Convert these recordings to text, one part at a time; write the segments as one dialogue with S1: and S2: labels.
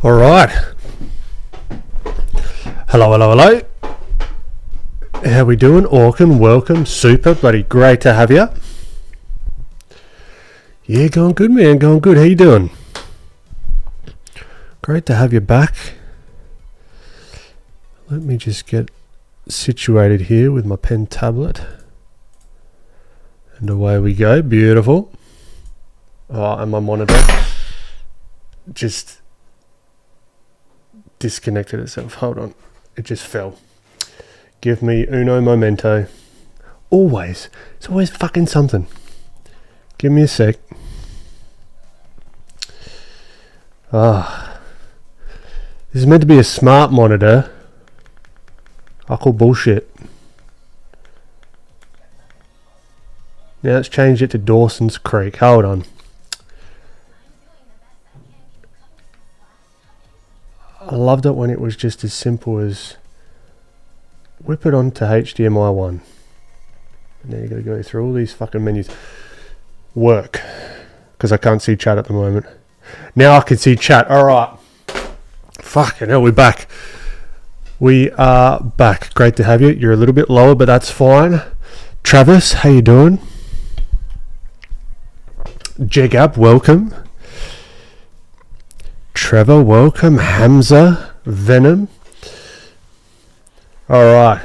S1: All right. Hello. How we doing? Orkin, welcome. Super, bloody great to have you. Yeah, going good, man. Going good. How you doing? Great to have you back. Let me just get situated here with my pen tablet. And away we go. Beautiful. Oh, and my monitor just disconnected itself. Hold on. It just fell. Give me uno momento. Always. It's always fucking something. Give me a sec. This is meant to be a smart monitor. I call bullshit. Now let's change it to Dawson's Creek. Hold on. I loved it when it was just as simple as whip it onto HDMI 1. And then you got to go through all these fucking menus. Work. Because I can't see chat at the moment. Now I can see chat. Alright. Fucking hell, we're back. We are back. Great to have you. You're a little bit lower, but that's fine. Travis, how you doing? Jegab, welcome. Trevor, welcome. Hamza, Venom. All right,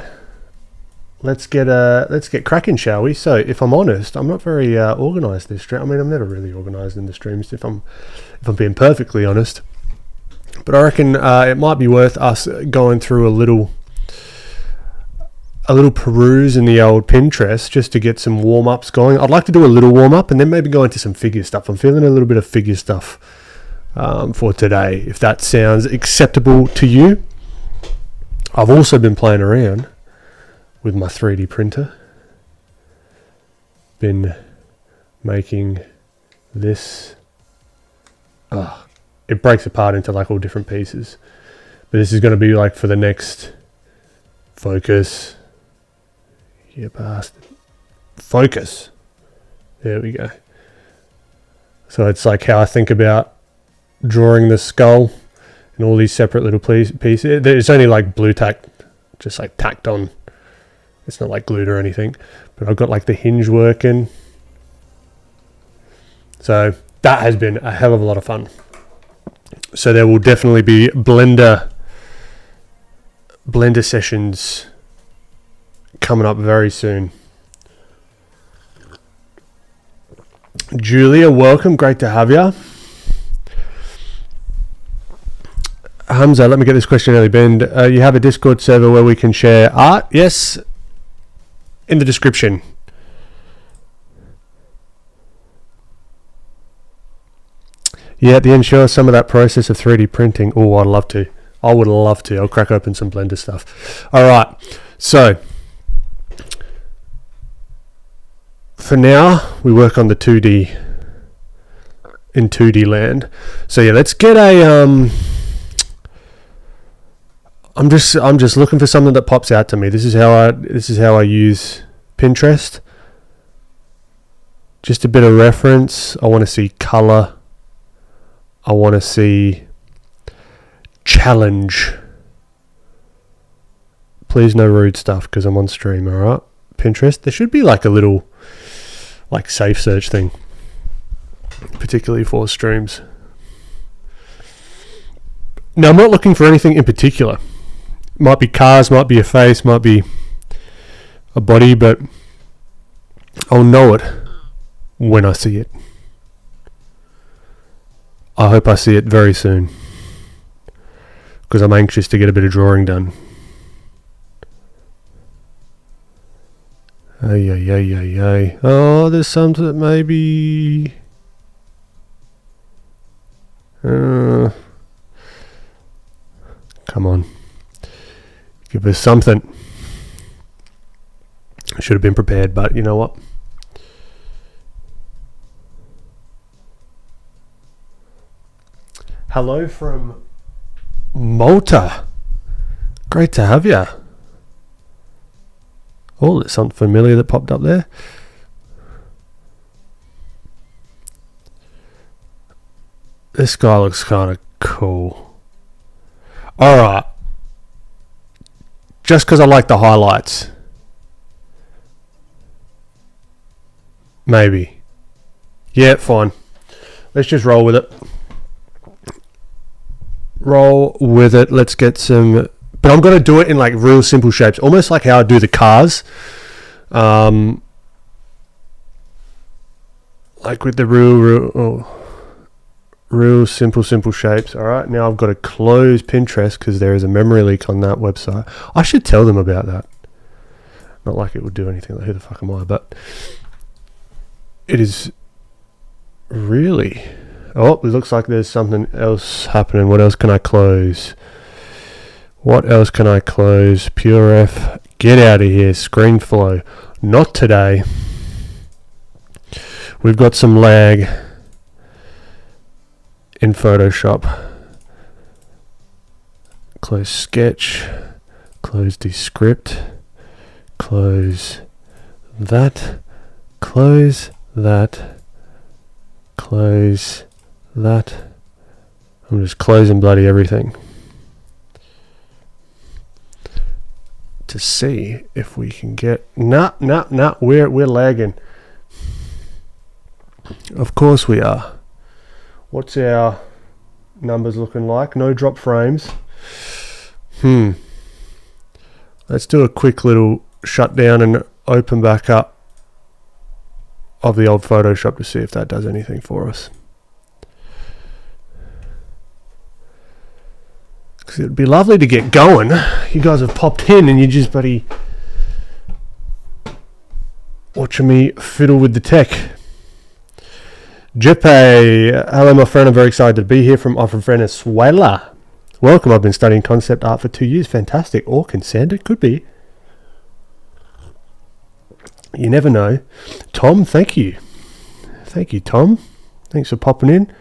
S1: let's get cracking, shall we? So, if I'm honest, I'm not very organised this stream. I mean, I'm never really organised in the streams, if I'm being perfectly honest. But I reckon it might be worth us going through a little peruse in the old Pinterest just to get some warm ups going. I'd like to do a little warm up and then maybe go into some figure stuff. I'm feeling a little bit of figure stuff for today, if that sounds acceptable to you. I've also been playing around with my 3D printer. Been making this. It breaks apart into like all different pieces. But this is going to be like for the next focus. Yeah, bastard. Focus. There we go. So it's like how I think about drawing the skull and all these separate little pieces. It's only like blue tack, just like tacked on. It's not like glued or anything. But I've got like the hinge working. So that has been a hell of a lot of fun. So there will definitely be blender sessions coming up very soon. Julia, welcome. Great to have you. Hamza, let me get this question early. Bend. You have a Discord server where we can share art? Yes. In the description. Yeah, at the end, show us some of that process of 3D printing. Oh, I'd love to. I would love to. I'll crack open some Blender stuff. All right. So, for now, we work on the 2D in 2D land. So yeah, let's get a. I'm just looking for something that pops out to me. This is how I use Pinterest. Just a bit of reference. I want to see color. I want to see challenge. Please no rude stuff because I'm on stream, alright? Pinterest. There should be like a little like safe search thing. Particularly for streams. Now I'm not looking for anything in particular. Might be cars, might be a face, might be a body, but I'll know it when I see it. I hope I see it very soon because I'm anxious to get a bit of drawing done. Ay. Oh, there's some that maybe. Come on. Give us something. I should have been prepared, but you know what? Hello from Malta. Great to have you. Oh, there's something familiar that popped up there. This guy looks kind of cool. Alright. Just because I like the highlights. Maybe. Yeah, fine. Let's just roll with it. Roll with it. Let's get some... But I'm going to do it in like real simple shapes. Almost like how I do the cars. Like with the real simple shapes. Alright, now I've got to close Pinterest because there is a memory leak on that website. I should tell them about that. Not like it would do anything, like who the fuck am I, but it is really... Oh, it looks like there's something else happening. What else can I close? What else can I close? Pure F, get out of here. Screen flow, not today. We've got some lag in Photoshop. Close sketch, close Descript, close that, close that, close that. I'm just closing bloody everything to see if we can get... Nah, we're lagging. Of course we are. What's our numbers looking like? No drop frames. Let's do a quick little shutdown and open back up of the old Photoshop to see if that does anything for us. Because it'd be lovely to get going. You guys have popped in and you just buddy watching me fiddle with the tech. Jeppe, hello my friend, I'm very excited to be here from Venezuela. Welcome, I've been studying concept art for 2 years. Fantastic. Or consent, it could be. You never know. Tom, thank you. Thank you, Tom. Thanks for popping in.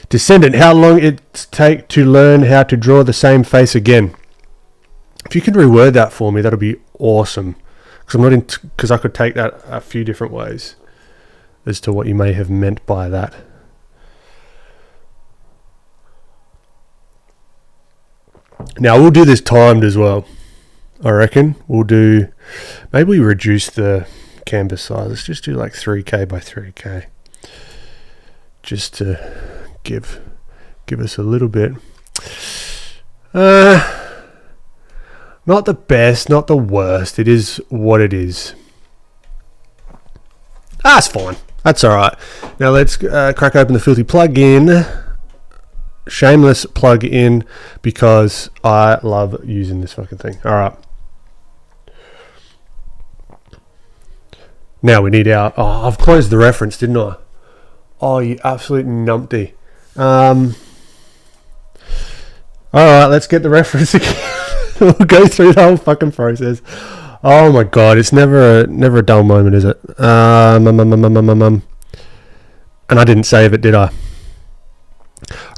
S1: Descendant, how long it take to learn how to draw the same face again? If you can reword that for me, that'll be awesome. Because I could take that a few different ways as to what you may have meant by that. Now we'll do this timed as well. I reckon we'll do, maybe we reduce the canvas size. Let's just do like 3K by 3K, just to give us a little bit. Not the best, not the worst. It is what it is. That's fine. That's all right. Now let's crack open the filthy plug-in. Shameless plug-in, because I love using this fucking thing. All right. Now we need our... Oh, I've closed the reference, didn't I? Oh, you absolute numpty. All right, let's get the reference again. We'll go through the whole fucking process. Oh my god, it's never a dull moment, is it? And I didn't save it, did I?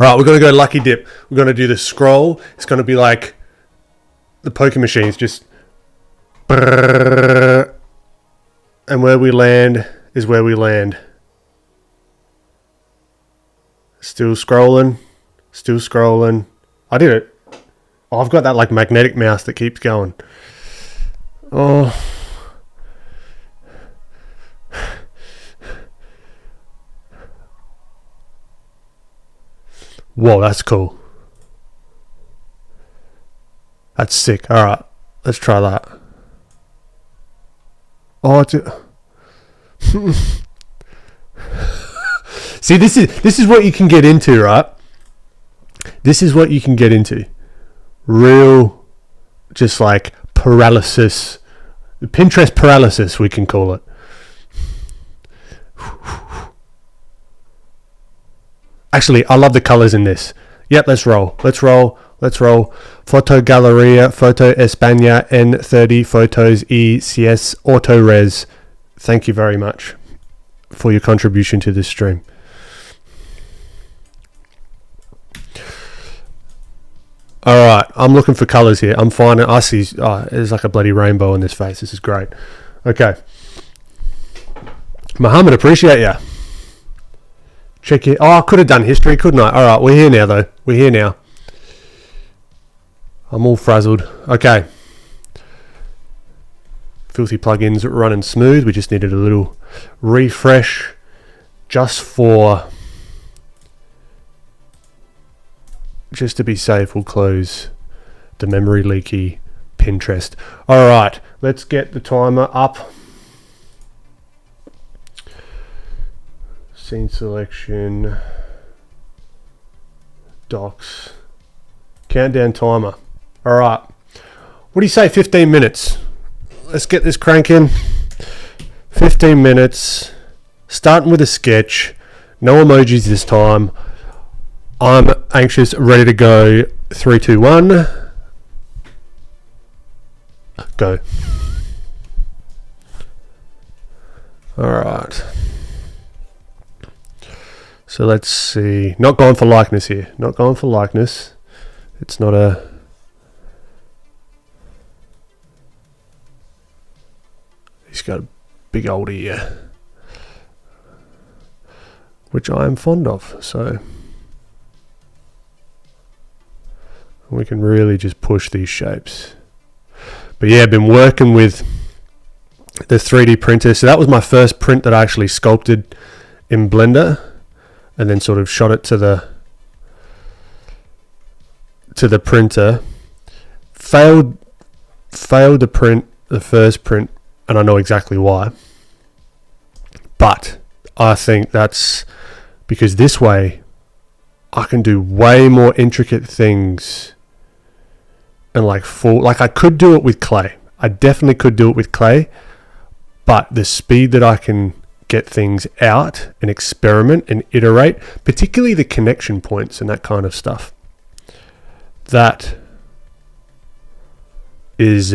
S1: Alright, we're going to go lucky dip. We're going to do the scroll. It's going to be like the poker machines, just... And where we land is where we land. Still scrolling. Still scrolling. I did it. Oh, I've got that like magnetic mouse that keeps going. Oh. Whoa, that's cool. That's sick. All right, let's try that. Oh, see, this is what you can get into, right? This is what you can get into. Real, just like paralysis, Pinterest paralysis, we can call it. Actually, I love the colors in this. Yep, let's roll. Let's roll. Let's roll. Foto Galeria, Foto España, N30, Photos ECS, Auto Res. Thank you very much for your contribution to this stream. Alright, I'm looking for colors here. I'm finding, I see, there's like a bloody rainbow on this face. This is great. Okay. Mohammed, appreciate ya. Check it. Oh, I could have done history, couldn't I? Alright, we're here now though. We're here now. I'm all frazzled. Okay. Filthy plugins running smooth. We just needed a little refresh just to be safe. We'll close the memory leaky Pinterest. All right, let's get the timer up. Scene selection, docs, countdown timer. All right, what do you say, 15 minutes? Let's get this cranking. 15 minutes, starting with a sketch, no emojis this time. I'm anxious, ready to go. 3, 2, 1. Go. All right. So let's see. Not going for likeness here. Not going for likeness. It's not a... He's got a big old ear, which I am fond of. So we can really just push these shapes. But yeah, I've been working with the 3D printer. So that was my first print that I actually sculpted in Blender, and then sort of shot it to the printer. Failed to print the first print, and I know exactly why. But I think that's because this way I can do way more intricate things. And like I could do it with clay. I definitely could do it with clay, but the speed that I can get things out and experiment and iterate, particularly the connection points and that kind of stuff, that is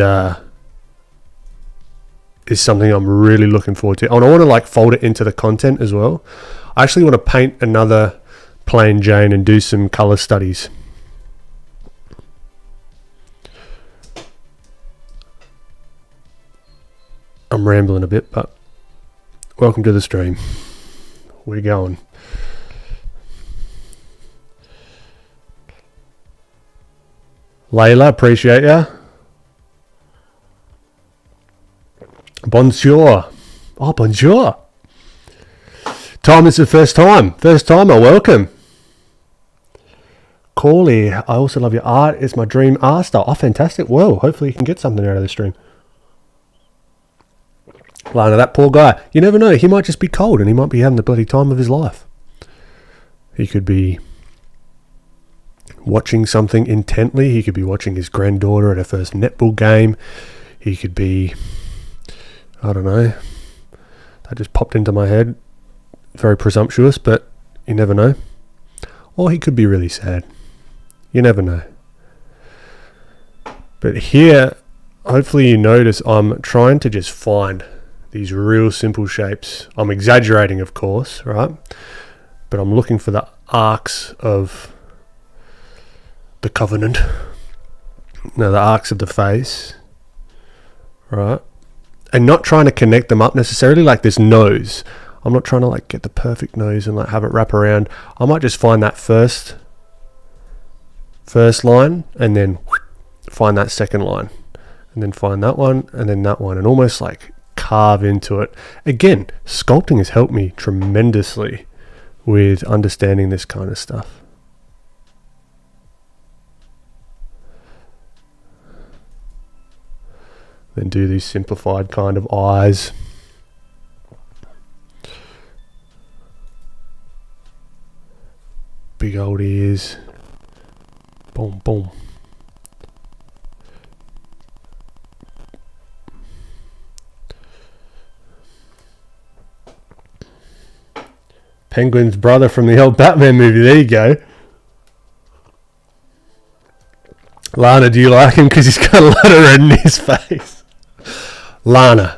S1: something I'm really looking forward to. And I want to like fold it into the content as well. I actually want to paint another plain Jane and do some color studies. I'm rambling a bit, but welcome to the stream. We're going. Layla, appreciate ya. Bonjour. Oh, bonjour. Tom, it's the first time. First timer, welcome. Corley, I also love your art. It's my dream art style. Oh, fantastic. Well, hopefully you can get something out of the stream. Lana, that poor guy. You never know. He might just be cold and he might be having the bloody time of his life. He could be watching something intently. He could be watching his granddaughter at her first netball game. He could be, I don't know. That just popped into my head. Very presumptuous, but you never know. Or he could be really sad. You never know. But here, hopefully you notice I'm trying to just find these real simple shapes. I'm exaggerating, of course, right? But I'm looking for the arcs of the covenant. No, the arcs of the face, right? And not trying to connect them up necessarily, like this nose. I'm not trying to like get the perfect nose and like have it wrap around. I might just find that first line and then find that second line and then find that one and then that one and almost like carve into it. Again, sculpting has helped me tremendously with understanding this kind of stuff. Then do these simplified kind of eyes. Big old ears. Boom, boom. Penguin's brother from the old Batman movie. There you go. Lana, do you like him because he's got a lot of red in his face? Lana,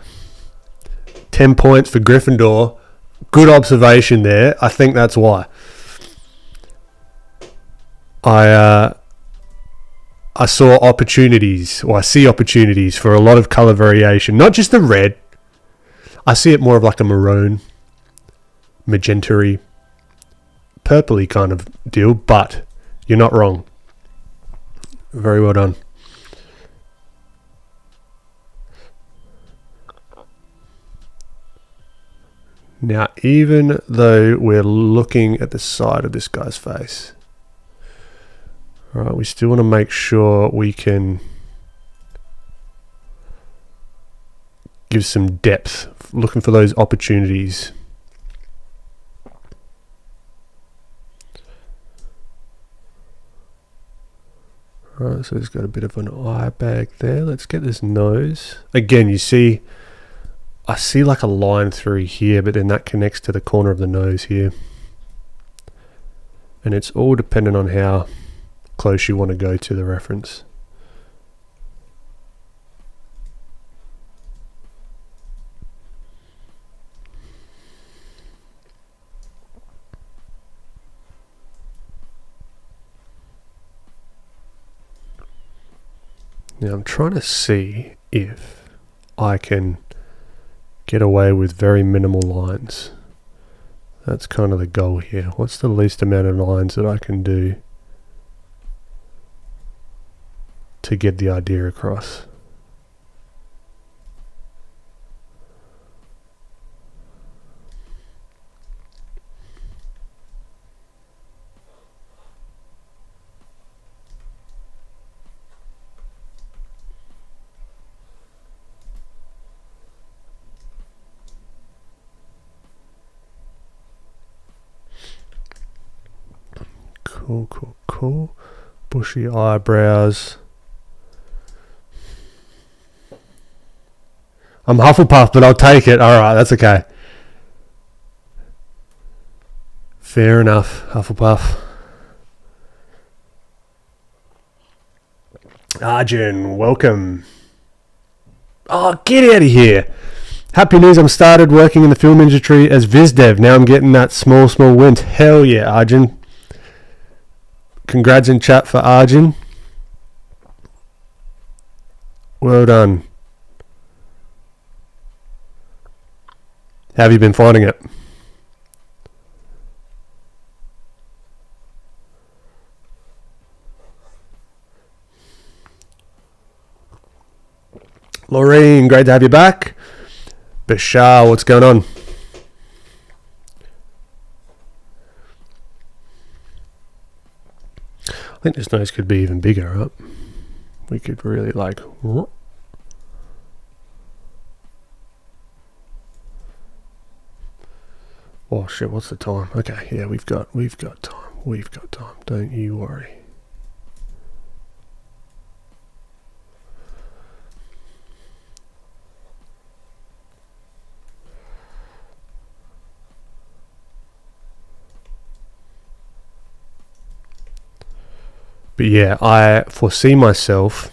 S1: 10 points for Gryffindor. Good observation there. I think that's why. I saw opportunities, or I see opportunities for a lot of color variation. Not just the red. I see it more of like a maroon, magenta-y, purpley kind of deal, but you're not wrong. Very well done. Now, even though we're looking at the side of this guy's face, all right, we still want to make sure we can give some depth, looking for those opportunities. All right, so he's got a bit of an eye bag there. Let's get this nose. Again, you see, I see like a line through here, but then that connects to the corner of the nose here. And it's all dependent on how close you want to go to the reference. Now I'm trying to see if I can get away with very minimal lines. That's kind of the goal here. What's the least amount of lines that I can do to get the idea across? Cool, cool, cool. Bushy eyebrows. I'm Hufflepuff, but I'll take it. Alright, that's okay. Fair enough, Hufflepuff. Arjun, welcome. Oh, get out of here. Happy news, I'm started working in the film industry as VizDev. Now I'm getting that small win. Hell yeah, Arjun. Congrats in chat for Arjun. Well done. How have you been finding it? Laureen, great to have you back. Bashar, what's going on? I think this nose could be even bigger, right? We could really like... Oh shit, what's the time? Okay, yeah, we've got time. We've got time. Don't you worry. But yeah, I foresee myself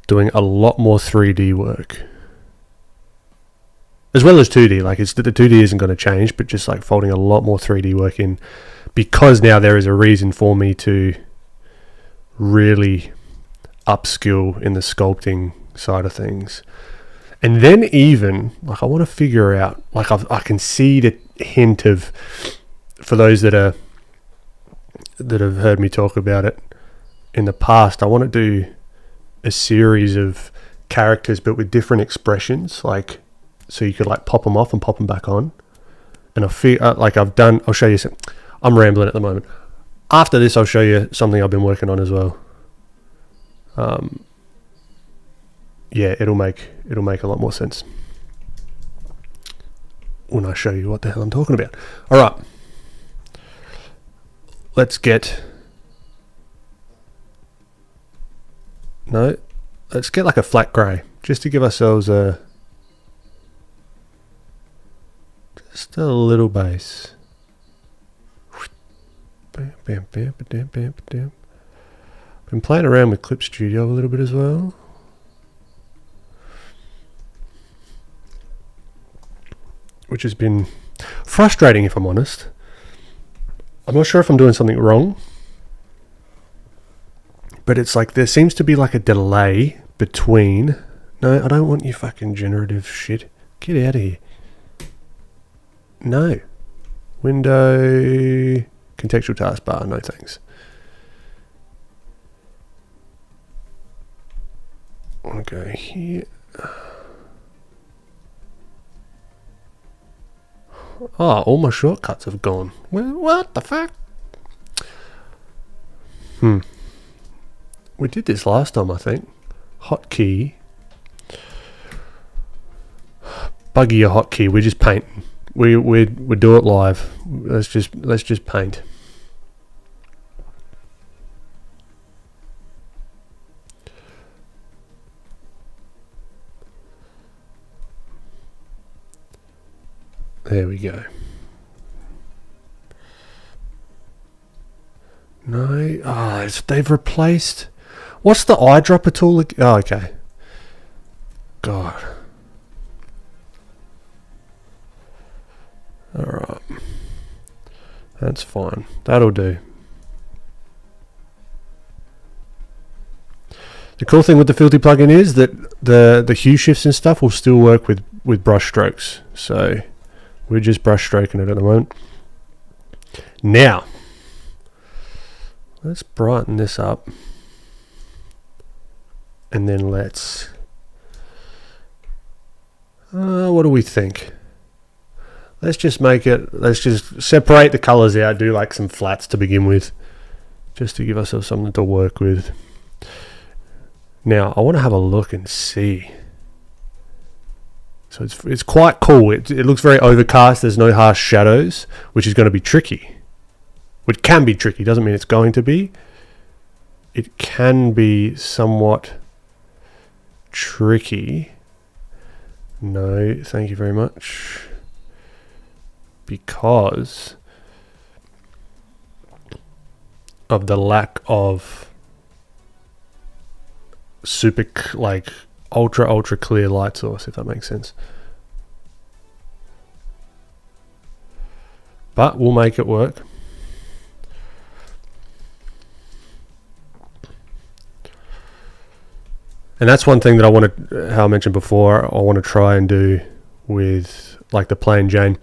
S1: doing a lot more 3D work. As well as 2D, like it's the 2D isn't going to change, but just like folding a lot more 3D work in, because now there is a reason for me to really upskill in the sculpting side of things. And then even, like I want to figure out, like I can see the hint of, for those that have heard me talk about it in the past, I want to do a series of characters but with different expressions, like so you could like pop them off and pop them back on. And I feel like I'll show you some. I'm rambling at the moment. After this, I'll show you something I've been working on as well. Yeah, it'll make a lot more sense when I show you what the hell I'm talking about. All right, let's get like a flat grey, just to give ourselves just a little base. Bam, bam, bam, bam, bam, bam. Been playing around with Clip Studio a little bit as well. Which has been frustrating, if I'm honest. I'm not sure if I'm doing something wrong, but it's like there seems to be like a delay between... No, I don't want you fucking generative shit. Get out of here. No. Window... Contextual taskbar, no thanks. I want to go here. Oh, all my shortcuts have gone. Well, what the fuck? We did this last time, I think. Hotkey. Buggy a hotkey. We just paint. We do it live. Let's just paint. There we go. No, they've replaced. What's the eyedropper tool? Oh, okay. God. All right. That's fine. That'll do. The cool thing with the Filthy plugin is that the hue shifts and stuff will still work with brush strokes. So we're just brush stroking it at the moment. Now, let's brighten this up. And then let's... what do we think? Let's just separate the colors out, do like some flats to begin with. Just to give ourselves something to work with. Now, I want to have a look and see. So it's quite cool. It looks very overcast. There's no harsh shadows, which is going to be tricky. Which can be tricky. Doesn't mean it's going to be. It can be somewhat tricky. No, thank you very much. Because of the lack of super like ultra clear light source, if that makes sense. But we'll make it work. And that's one thing that I want to, how I mentioned before, I want to try and do with like the Plain Jane.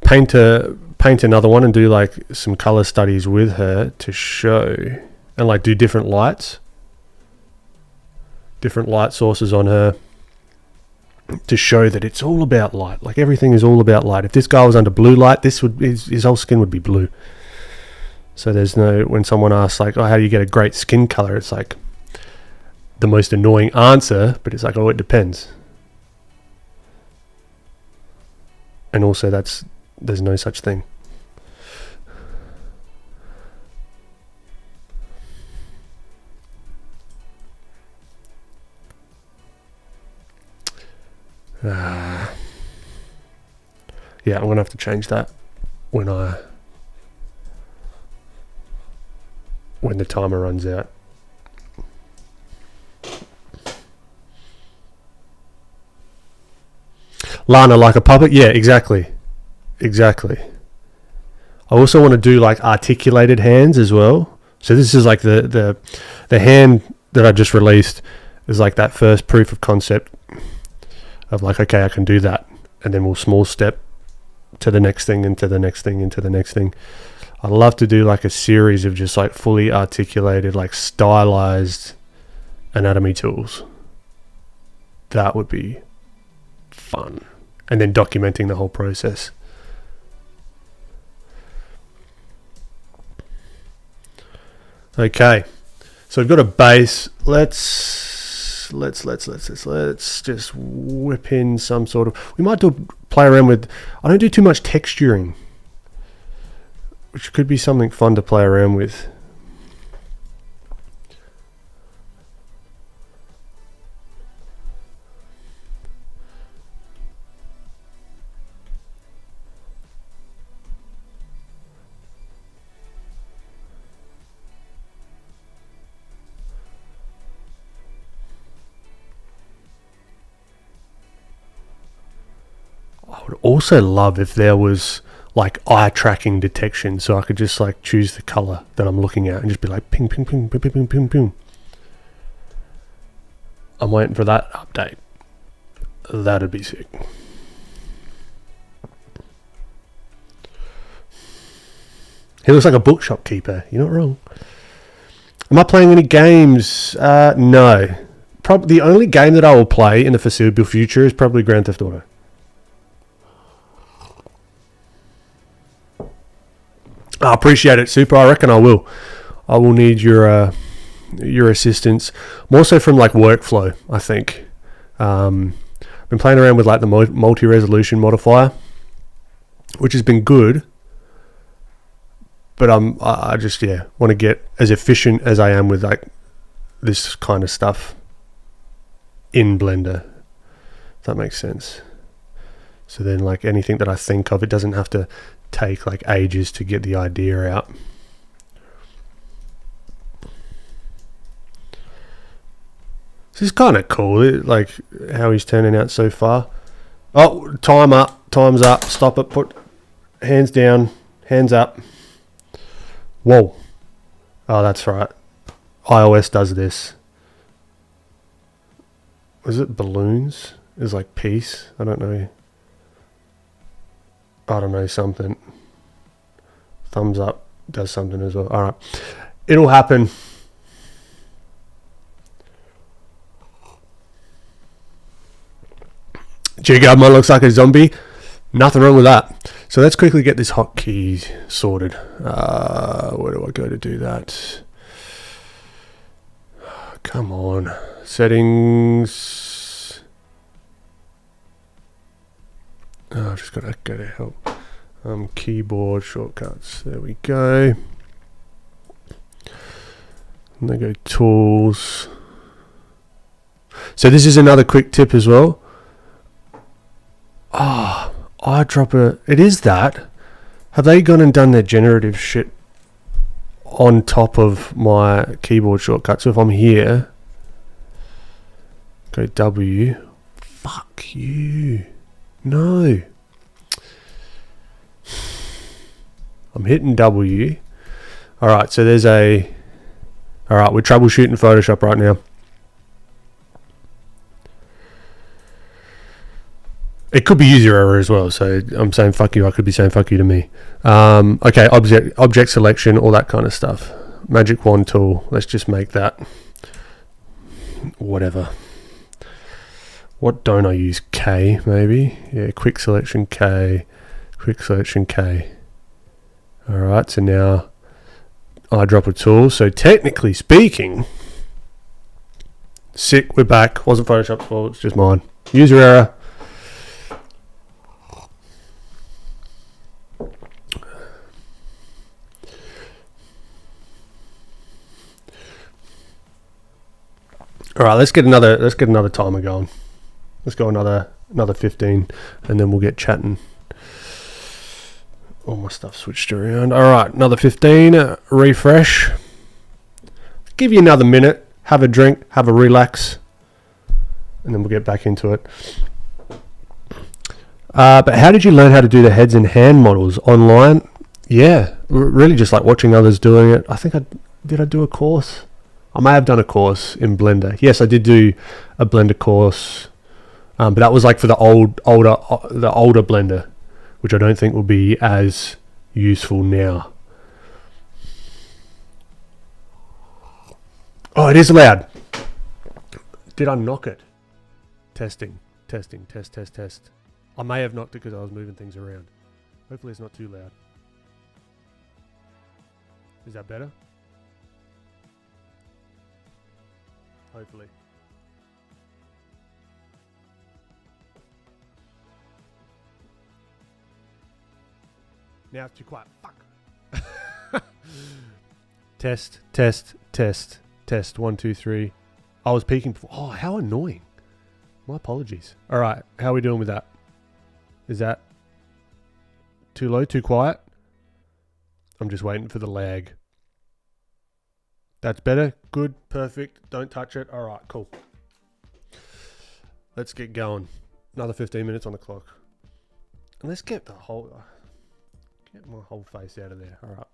S1: Paint another one and do like some color studies with her to show, and like do different light sources on her to show that it's all about light. Like everything is all about light. If this guy was under blue light, his whole skin would be blue. So there's no, when someone asks like, oh, how do you get a great skin color? It's like the most annoying answer, but it's like, oh, it depends. And also there's no such thing. Yeah, I'm gonna have to change that when the timer runs out. Lana like a puppet? Yeah, exactly. I also want to do like articulated hands as well. So this is like the hand that I just released is like that first proof of concept of like, okay, I can do that. And then we'll small step to the next thing, into the next thing, into the next thing. I'd love to do like a series of just like fully articulated, like stylized anatomy tools. That would be fun. And then documenting the whole process. Okay, so we've got a base. Let's just whip in some sort of. We might play around with. I don't do too much texturing, which could be something fun to play around with. I would also love if there was like eye tracking detection, so I could just like choose the color that I'm looking at and just be like ping, ping, ping, ping, ping, ping, ping. I'm waiting for that update. That'd be sick. He looks like a bookshop keeper. You're not wrong. Am I playing any games? No. Probably the only game that I will play in the foreseeable future is probably Grand Theft Auto. I appreciate it, Super. I reckon I will. I will need your assistance, more so from like workflow. I think. I've been playing around with like the multi-resolution modifier, which has been good. But I just want to get as efficient as I am with like this kind of stuff in Blender. If that makes sense. So then like anything that I think of, it doesn't have to take like ages to get the idea out. This is kind of cool, like how he's turning out so far. Oh, time's up, stop it, put hands down, hands up. Whoa. Oh, that's right. iOS does this. Was it balloons? It's like peace. I don't know, something. Thumbs up does something as well. All right. It'll happen. G-Guard mine looks like a zombie. Nothing wrong with that. So let's quickly get this hotkey sorted. Where do I go to do that? Come on. Settings. Oh, I've just got to go to help. Keyboard shortcuts. There we go. And then go tools. So this is another quick tip as well. Eyedropper. It is that. Have they gone and done their generative shit on top of my keyboard shortcut? So if I'm here, go W. Fuck you. No. I'm hitting W. Alright, so there's a... Alright, we're troubleshooting Photoshop right now. It could be user error as well, so I'm saying fuck you, I could be saying fuck you to me. Okay, object selection, all that kind of stuff. Magic wand tool, let's just make that. Whatever. What don't I use? K, maybe? Yeah, quick selection K. Quick selection K. Alright, so now eyedropper tool. So technically speaking, sick, we're back. Wasn't Photoshop's fault, it's just mine. User error. All right, let's get another timer going. Let's go another 15, and then we'll get chatting. All my stuff switched around. All right, another 15. Refresh. Give you another minute. Have a drink. Have a relax, and then we'll get back into it. But how did you learn how to do the heads and hand models online? Yeah, really just like watching others doing it. I think I do a course. I may have done a course in Blender. Yes, I did do a Blender course, but that was like for the older Blender, which I don't think will be as useful now. Oh, it is loud. Did I knock it? Testing, test. I may have knocked it because I was moving things around. Hopefully it's not too loud. Is that better? Hopefully. Now it's too quiet. Fuck. Test. 1, 2, 3. I was peeking before. Oh, how annoying. My apologies. All right. How are we doing with that? Is that too low, too quiet? I'm just waiting for the lag. That's better. Good. Perfect. Don't touch it. All right. Cool. Let's get going. Another 15 minutes on the clock. And let's get my whole face out of there. All right.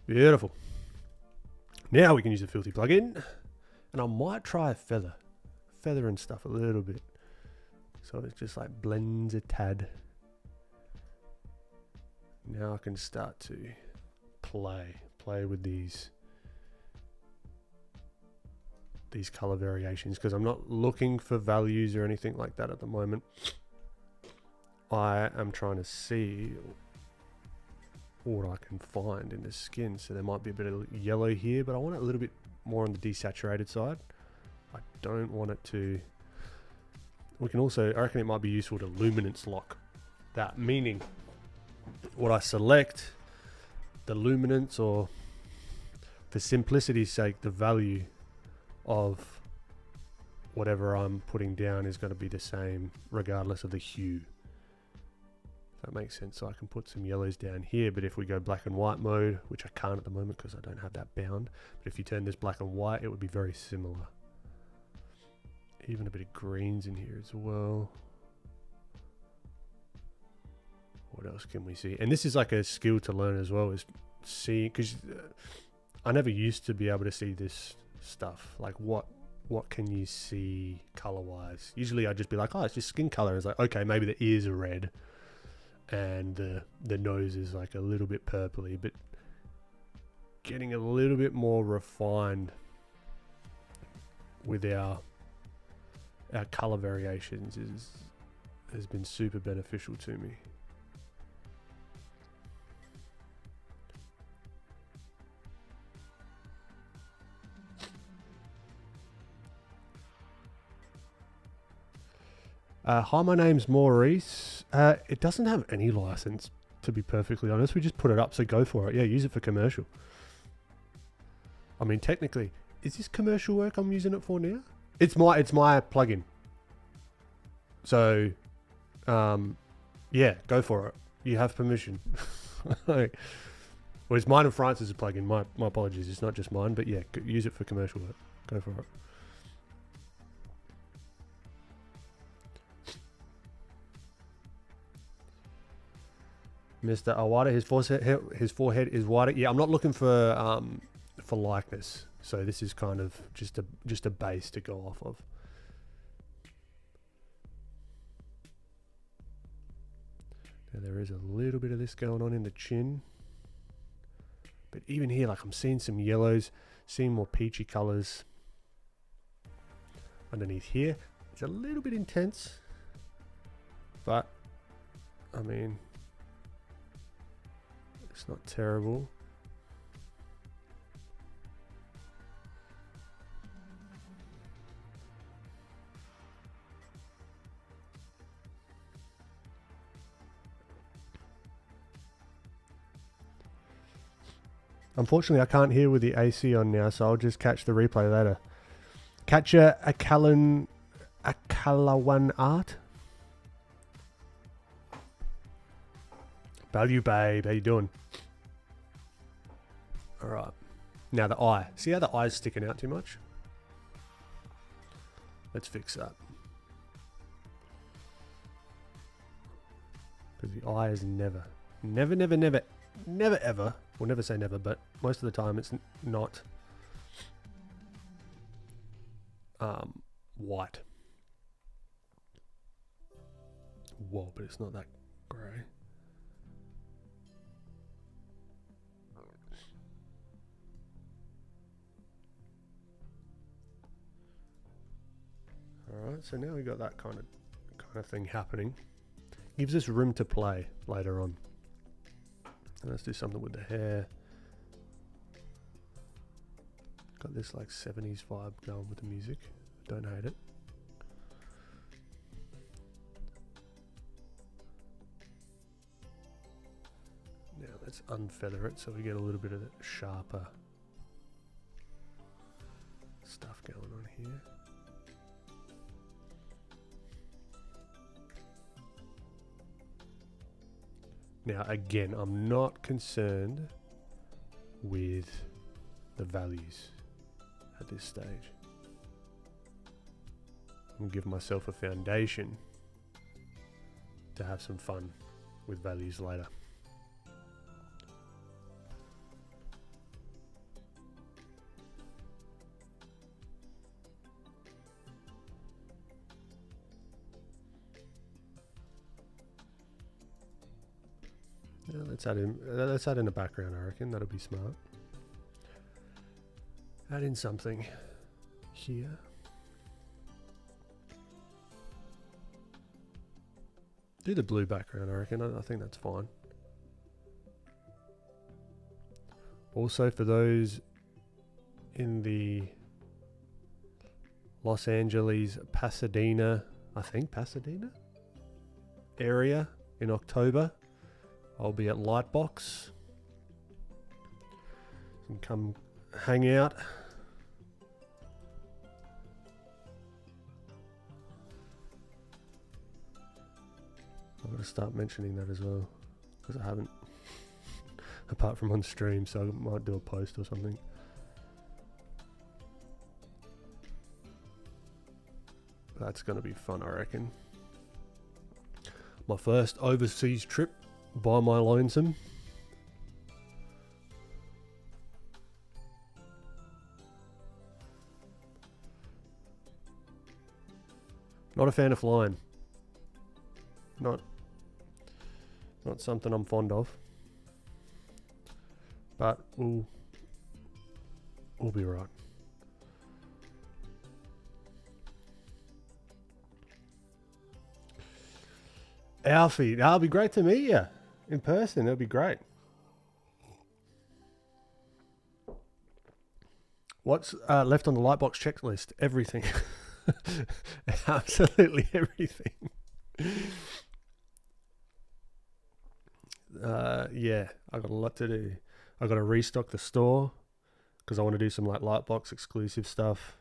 S1: Beautiful. Now we can use a filthy plugin. And I might try a feather. Feather and stuff a little bit. So it just like blends a tad. Now I can start to play with these color variations, because I'm not looking for values or anything like that at the moment. I am trying to see what I can find in the skin. So there might be a bit of yellow here, but I want it a little bit more on the desaturated side. I don't want it to... We can also, I reckon it might be useful to luminance lock that, meaning what I select, the luminance, or for simplicity's sake, the value of whatever I'm putting down is going to be the same regardless of the hue. That makes sense. So I can put some yellows down here, but if we go black and white mode, which I can't at the moment because I don't have that bound, but if you turn this black and white, it would be very similar. Even a bit of greens in here as well. What else can we see? And this is like a skill to learn as well, is see, because I never used to be able to see this stuff. Like what can you see color wise? Usually I'd just be like, oh, it's just skin color. It's like, okay, maybe the ears are red and the nose is like a little bit purpley, but getting a little bit more refined with our color variations has been super beneficial to me. Hi, my name's Maurice. It doesn't have any license, to be perfectly honest. We just put it up, so go for it. Yeah, use it for commercial. I mean, technically, is this commercial work I'm using it for now? It's my plugin. So, yeah, go for it. You have permission. Well, it's mine and Francis' plugin. My apologies. It's not just mine, but yeah, use it for commercial work. Go for it. Mr. Awada, his forehead is wider. Yeah, I'm not looking for likeness. So this is kind of just a base to go off of. Now there is a little bit of this going on in the chin. But even here, like I'm seeing some yellows, seeing more peachy colors underneath here. It's a little bit intense, but I mean, it's not terrible. Unfortunately, I can't hear with the AC on now, so I'll just catch the replay later. Catch a Kalawan art. Value babe, how you doing? All right. Now the eye. See how the eye's sticking out too much? Let's fix that. Because the eye is never ever, we'll never say never, but most of the time it's not white. Whoa, but it's not that grey. Alright, so now we got that kind of thing happening. Gives us room to play later on. Let's do something with the hair. Got this like 70s vibe going with the music. Don't hate it. Now let's unfeather it so we get a little bit of the sharper stuff going on here. Now again, I'm not concerned with the values at this stage. I'm gonna give myself a foundation to have some fun with values later. Yeah, let's add in a background, I reckon. That'll be smart. Add in something here. Do the blue background, I reckon. I think that's fine. Also, for those in the Los Angeles, Pasadena area in October, I'll be at Lightbox. You can come hang out. I'm going to start mentioning that as well, because I haven't, apart from on stream, so I might do a post or something. That's going to be fun, I reckon. My first overseas trip by my lonesome. Not a fan of flying. Not something I'm fond of. But we'll be right. Alfie, that'll be great to meet you in person. It'll be great. What's left on the Lightbox checklist? Everything. Absolutely everything. Yeah, I got a lot to do. I got to restock the store because I want to do some like Lightbox exclusive stuff.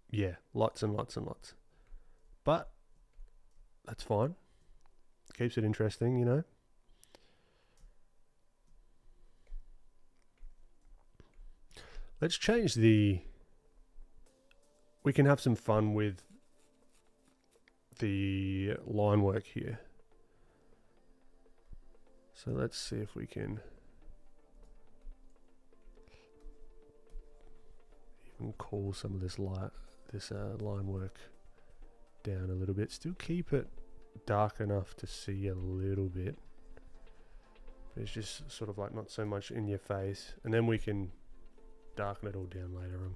S1: Yeah, lots and lots and lots. But that's fine. Keeps it interesting, you know. Let's change the... We can have some fun with the line work here. So let's see if we can even cool some of this line work down a little bit. Still keep it dark enough to see a little bit. But it's just sort of like not so much in your face. And then we can darken it all down later on.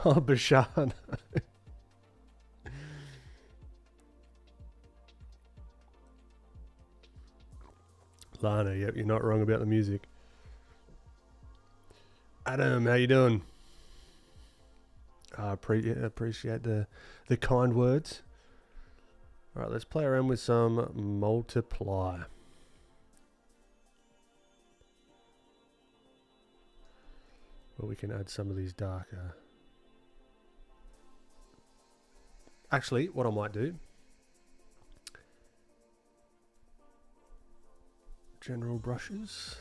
S1: Oh, Bashan. Lana, yep, you're not wrong about the music. Adam, how you doing? I appreciate the kind words. All right, let's play around with some multiply. Well, we can add some of these darker. Actually, what I might do, general brushes.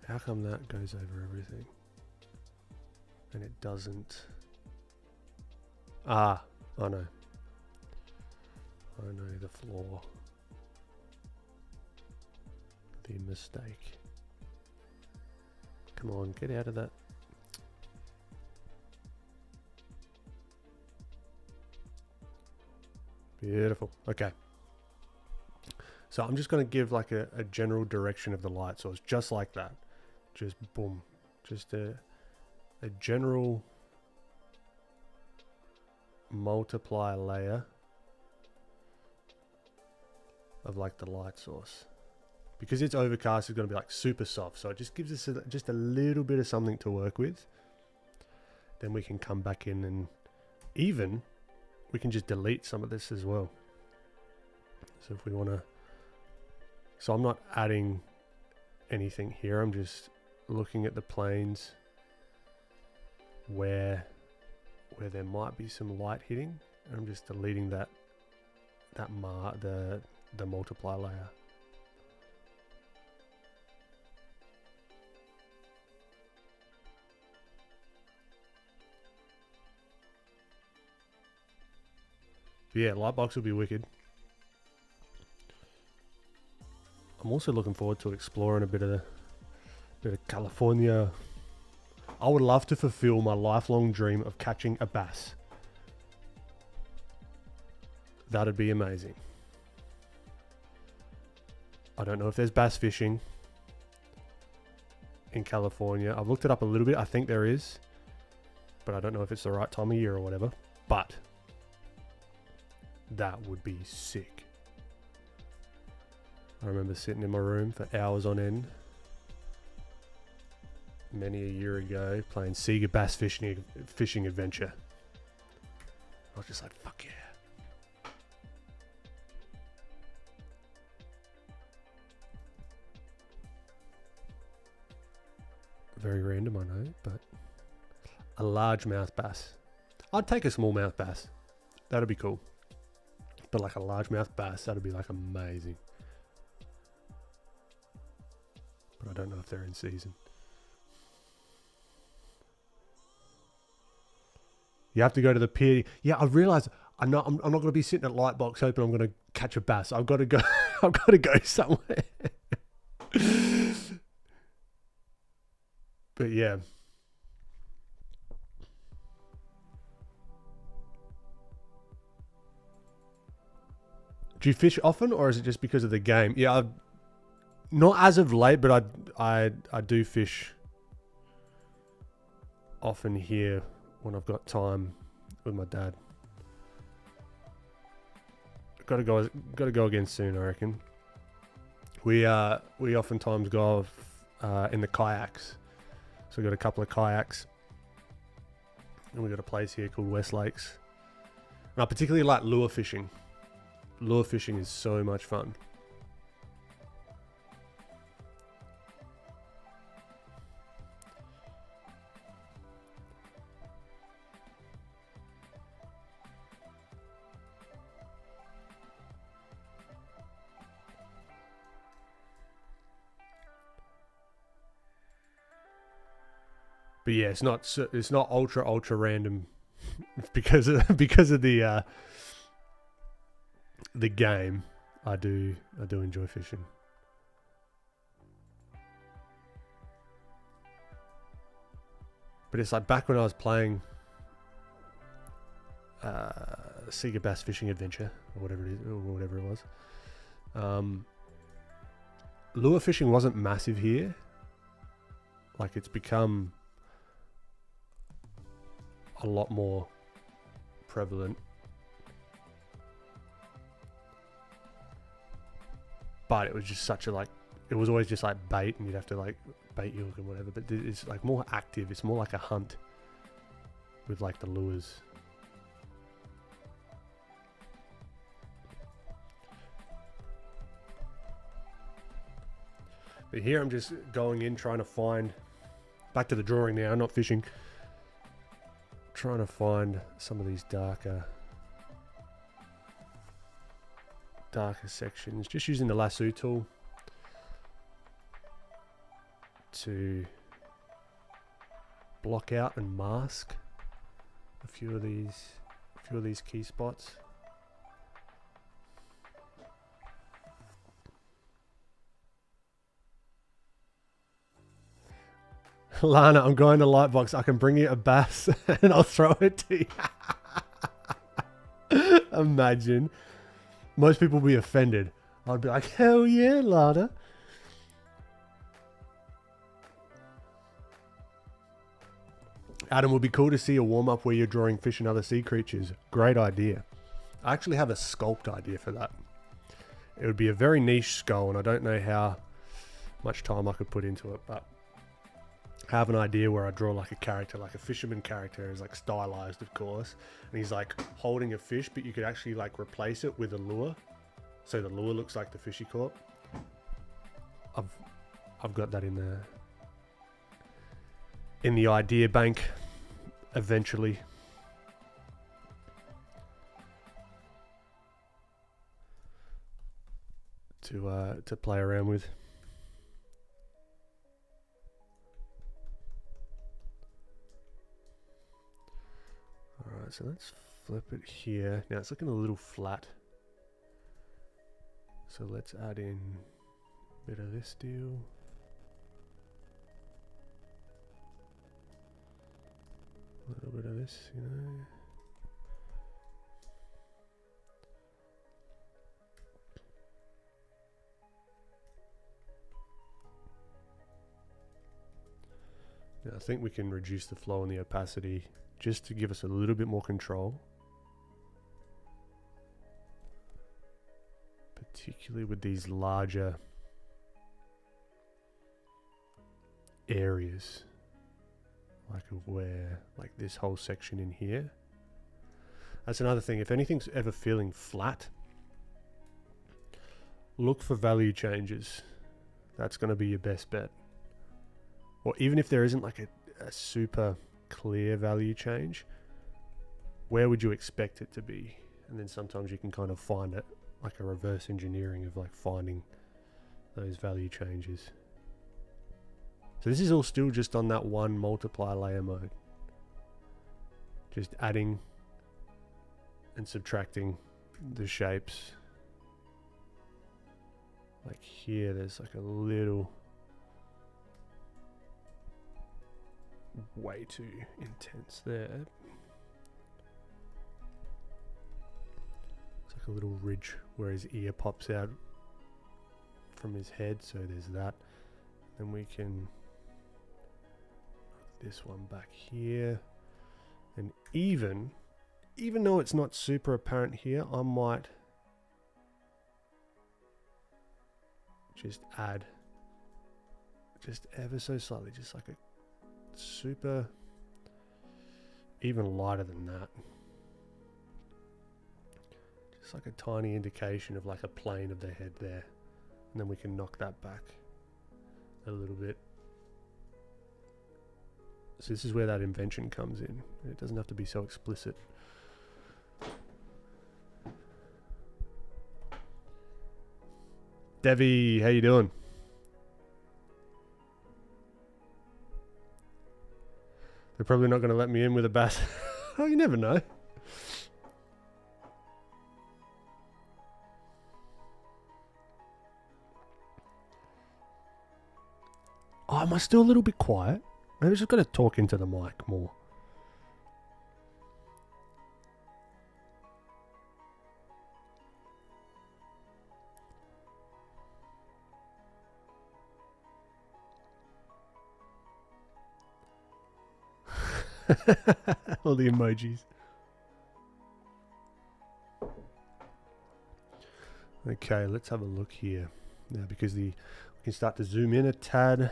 S1: How come that goes over everything? And it doesn't. Ah, I know. I know the flaw. The mistake. Come on, get out of that. Beautiful. Okay. So I'm just going to give like a general direction of the light source, just like that. Just boom. Just a general multiply layer of like the light source. Because it's overcast, it's going to be like super soft. So it just gives us just a little bit of something to work with. Then we can come back in and even we can just delete some of this as well. So if we want to, so I'm not adding anything here. I'm just looking at the planes where there might be some light hitting. And I'm just deleting the multiply layer. But yeah, Lightbox will be wicked. I'm also looking forward to exploring a bit of California. I would love to fulfill my lifelong dream of catching a bass. That'd be amazing. I don't know if there's bass fishing in California. I've looked it up a little bit. I think there is, but I don't know if it's the right time of year or whatever. But that would be sick. I remember sitting in my room for hours on end many a year ago playing Sega Bass Fishing Adventure. I was just like, fuck yeah. Very random, I know, but a largemouth bass. I'd take a smallmouth bass. That'd be cool. But like a largemouth bass, that'd be like amazing. But I don't know if they're in season. You have to go to the pier. Yeah, I realize I'm not going to be sitting at Lightbox hoping I'm going to catch a bass. I've got to go. I've got to go somewhere. But yeah. Do you fish often, or is it just because of the game? Yeah, not as of late, but I do fish often here when I've got time with my dad. Got to go again soon, I reckon. We oftentimes go off in the kayaks. So we've got a couple of kayaks, and we've got a place here called West Lakes. And I particularly like lure fishing. Lure fishing is so much fun. But yeah, it's not ultra random because of the game. I do enjoy fishing. But it's like back when I was playing Sega Bass Fishing Adventure or whatever it was. Lure fishing wasn't massive here. Like, it's become a lot more prevalent. But it was just it was always just like bait, and you'd have to like bait your hook and whatever. But it's like more active. It's more like a hunt with like the lures. But here I'm just going in, trying to find, back to the drawing now, not fishing. Trying to find some of these darker sections, just using the lasso tool to block out and mask a few of these key spots. Lana, I'm going to Lightbox. I can bring you a bass and I'll throw it to you. Imagine. Most people would be offended. I'd be like, hell yeah, Lana. Adam, would be cool to see a warm-up where you're drawing fish and other sea creatures. Great idea. I actually have a sculpt idea for that. It would be a very niche skull, and I don't know how much time I could put into it, but I have an idea where I draw like a character, like a fisherman character, is like stylized, of course, and he's like holding a fish, but you could actually like replace it with a lure, so the lure looks like the fish he caught. I've got that in the idea bank eventually. To play around with. Alright, so let's flip it here. Now it's looking a little flat. So let's add in Bit of this deal. A little bit of this, you know. Now I think we can reduce the flow and the opacity just to give us a little bit more control. Particularly with these larger areas. Like where, like this whole section in here. That's another thing. If anything's ever feeling flat, look for value changes. That's going to be your best bet. Or even if there isn't like a super clear value change, where would you expect it to be? And then sometimes you can kind of find it, like a reverse engineering of like finding those value changes. So this is all still just on that one multiply layer mode. Just adding and subtracting the shapes. Like here, there's like a little way too intense there. It's like a little ridge where his ear pops out from his head, so there's that. Then we can put this one back here, and even though it's not super apparent here, I might just add just ever so slightly, just like a super, even lighter than that, just like a tiny indication of like a plane of the head there, and then we can knock that back a little bit. So this is where that invention comes in. It doesn't have to be so explicit. Devi, how you doing? They're probably not going to let me in with a bat. Oh, you never know. Oh, am I still a little bit quiet? Maybe I just got to talk into the mic more. All the emojis. Okay, let's have a look here. Now, because we can start to zoom in a tad.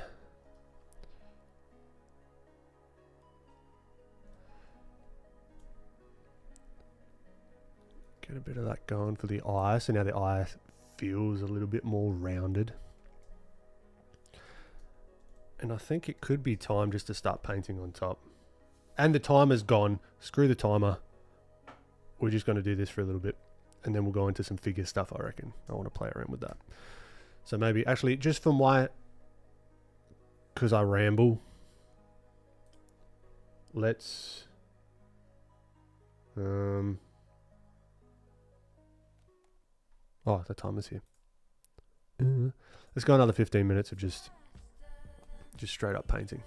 S1: Get a bit of that going for the eye. So now the eye feels a little bit more rounded. And I think it could be time just to start painting on top. And the timer's gone. Screw the timer. We're just going to do this for a little bit. And then we'll go into some figure stuff, I reckon. I want to play around with that. So maybe, actually, just for my... because I ramble. Let's... oh, the timer's here. Let's go another 15 minutes of just straight up painting.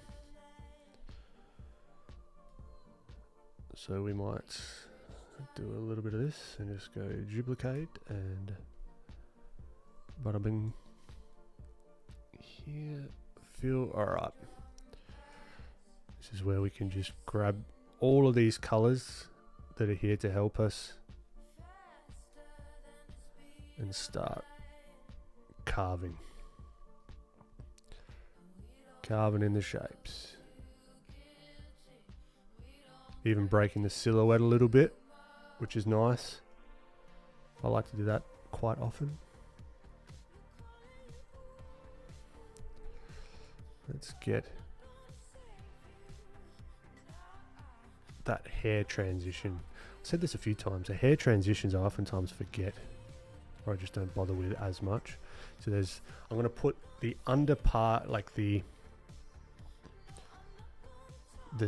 S1: So we might do a little bit of this and just go duplicate and bada bing. Here, feel alright. This is where we can just grab all of these colors that are here to help us and start carving in the shapes. Even breaking the silhouette a little bit, which is nice. I like to do that quite often. Let's get that hair transition. I've said this a few times. The hair transitions I oftentimes forget, or I just don't bother with as much. So I'm going to put the under part, like the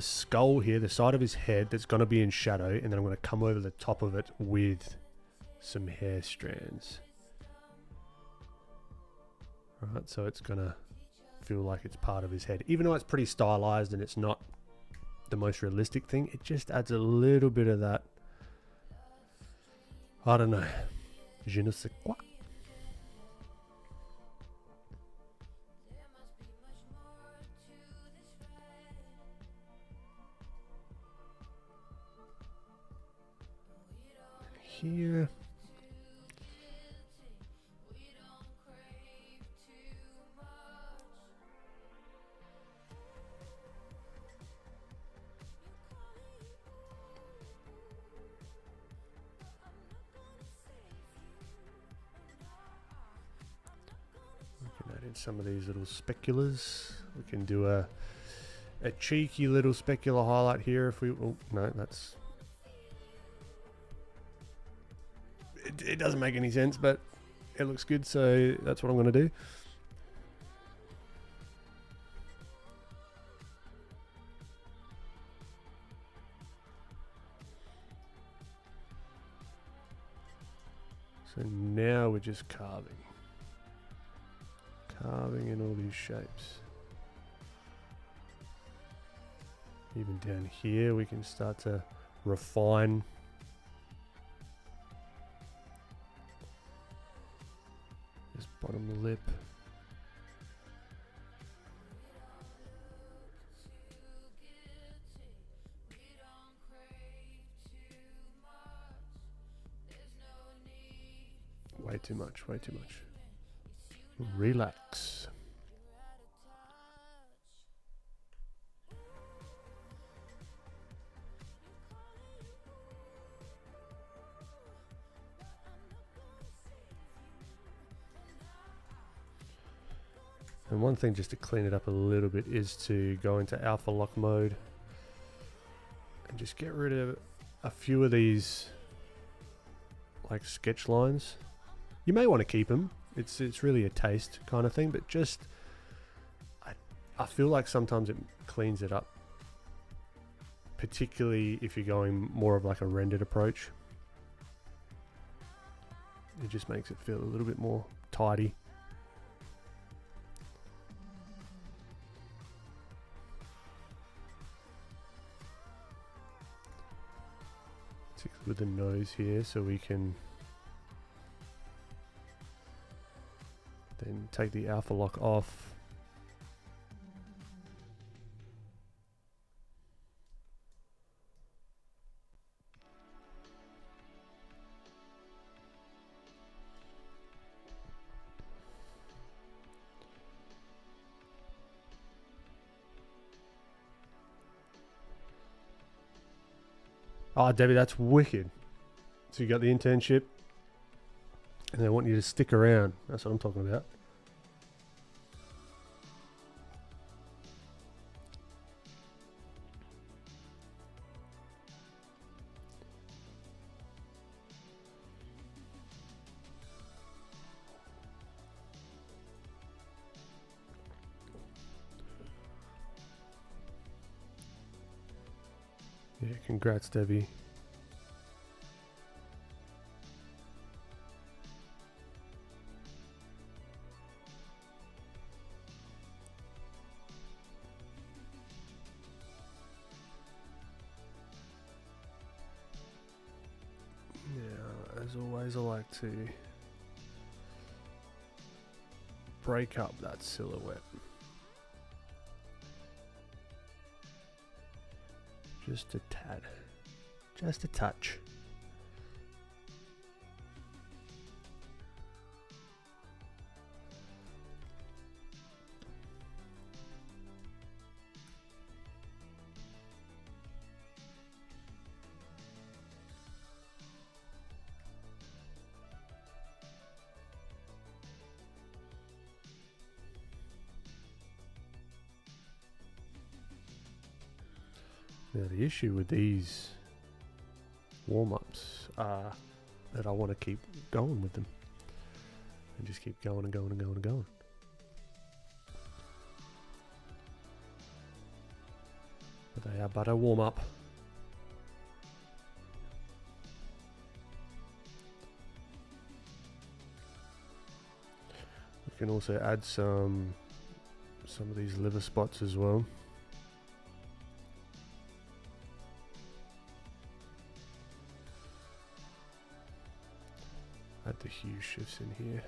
S1: skull here, the side of his head that's going to be in shadow, and then I'm going to come over the top of it with some hair strands. Right, so it's gonna feel like it's part of his head. Even though it's pretty stylized and it's not the most realistic thing, it just adds a little bit of that, I don't know, je ne sais quoi. Here. We can add in some of these little speculars. We can do a cheeky little specular highlight here if we... Oh, no, that's... It doesn't make any sense, but it looks good, so that's what I'm going to do. So now we're just carving. Carving in all these shapes. Even down here we can start to refine. This bottom lip. Way too much, way too much. Relax. And one thing just to clean it up a little bit is to go into alpha lock mode and just get rid of a few of these like sketch lines. You may want to keep them. It's really a taste kind of thing, but just I feel like sometimes it cleans it up, particularly if you're going more of like a rendered approach. It just makes it feel a little bit more tidy. Particularly with the nose here, so we can then take the alpha lock off. Oh, Debbie, that's wicked. So you got the internship and they want you to stick around. That's what I'm talking about. Yeah, congrats, Debbie. Now, as always, I like to break up that silhouette. Just a tad. Just a touch. Now the issue with these warm-ups are that I want to keep going with them. And just keep going and going and going and going. But they are but a warm-up. We can also add some of these liver spots as well. Add the hue shifts in here.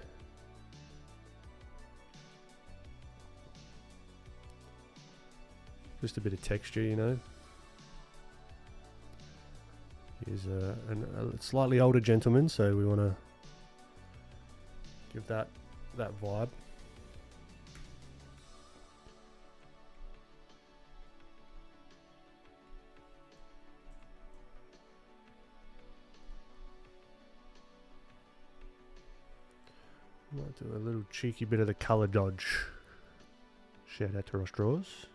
S1: Just a bit of texture, you know. Here's a slightly older gentleman, so we want to give that vibe. Might do a little cheeky bit of the color dodge. Shout out to Ross Draws.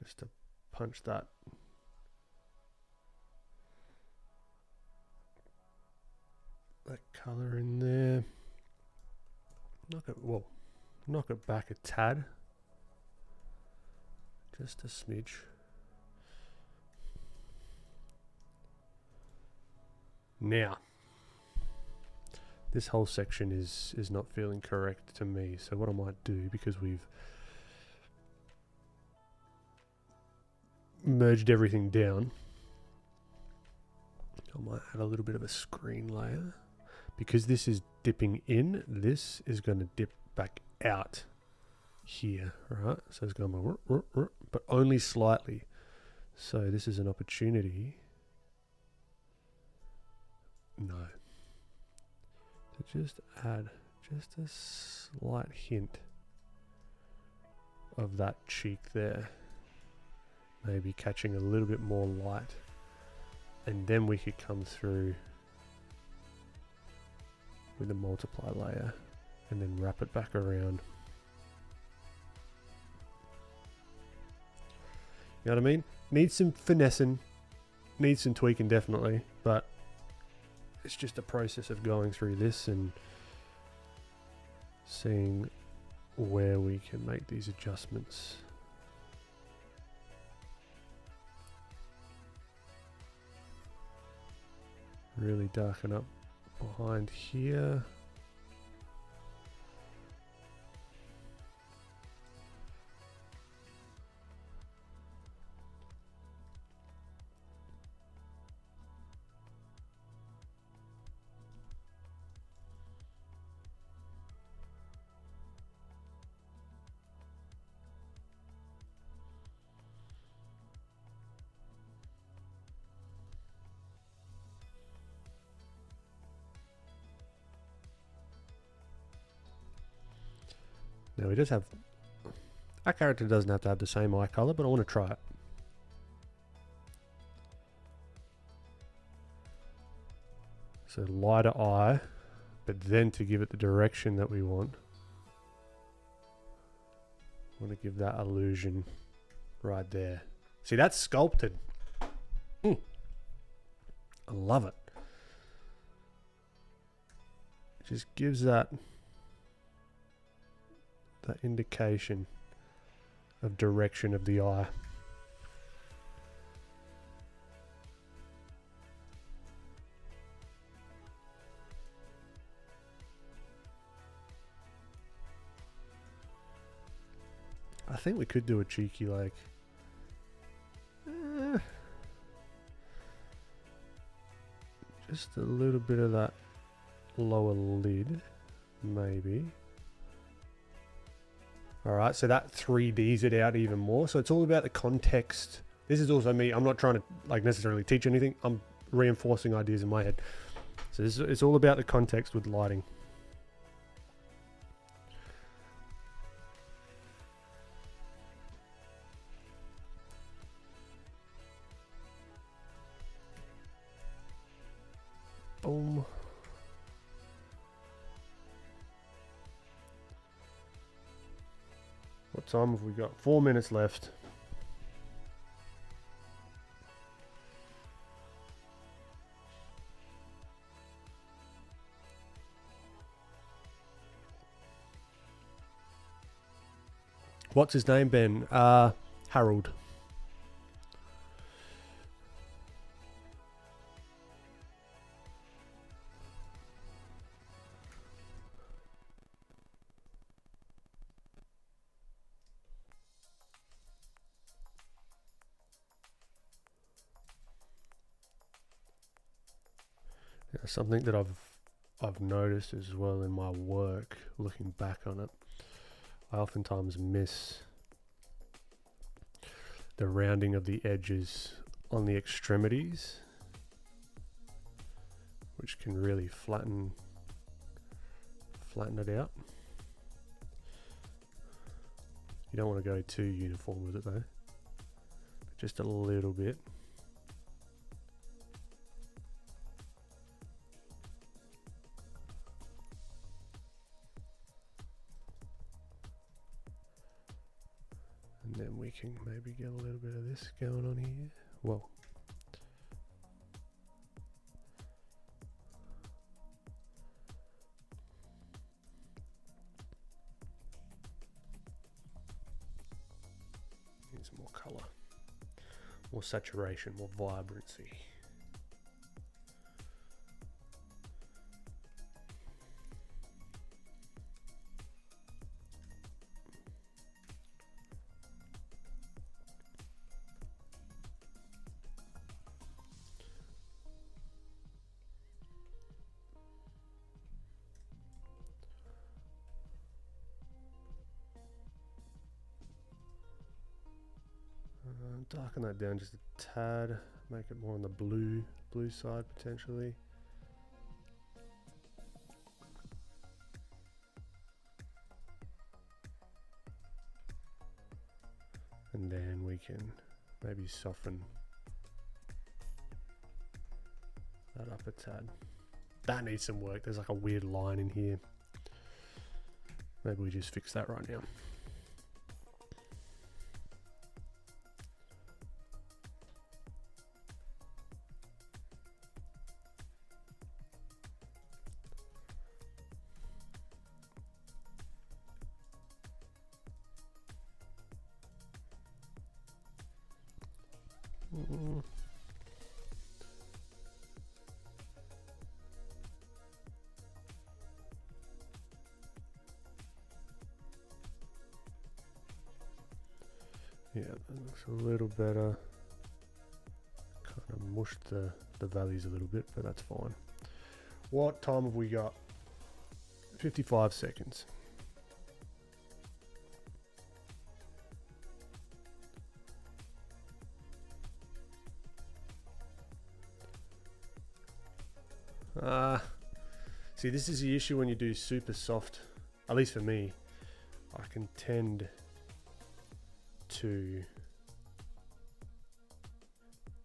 S1: Just to punch that color in there. Knock it back a tad. Just a smidge. Now, this whole section is not feeling correct to me. So what I might do, because we've merged everything down, I might add a little bit of a screen layer. Because this is dipping in, this is going to dip back out here, right? So it's going, but only slightly. So this is an opportunity. No. To just add just a slight hint of that cheek there. Maybe catching a little bit more light. And then we could come through with a multiply layer and then wrap it back around. You know what I mean? Needs some finessing, needs some tweaking definitely, but it's just a process of going through this and seeing where we can make these adjustments. Really darken up behind here. Now he does have, our character doesn't have to have the same eye color, but I want to try it. So lighter eye, but then to give it the direction that we want, I want to give that illusion right there. See, that's sculpted. I love it. It just gives that indication of direction of the eye. I think we could do a cheeky like just a little bit of that lower lid, maybe. Alright, so that 3Ds it out even more. So it's all about the context. This is also me. I'm not trying to like necessarily teach anything. I'm reinforcing ideas in my head. So it's all about the context with lighting. Boom. What time have we got? 4 minutes left. What's his name, Ben? Harold. Now, something that I've noticed as well in my work, looking back on it, I oftentimes miss the rounding of the edges on the extremities, which can really flatten it out. You don't want to go too uniform with it though, but just a little bit. And then we can maybe get a little bit of this going on here. Whoa. Needs more color, more saturation, more vibrancy. Darken that down just a tad, make it more on the blue side potentially. And then we can maybe soften that up a tad. That needs some work. There's like a weird line in here. Maybe we just fix that right now. Yeah, that looks a little better. Kind of mushed the values a little bit, but that's fine. What time have we got? 55 seconds. See, this is the issue when you do super soft, at least for me. I can tend to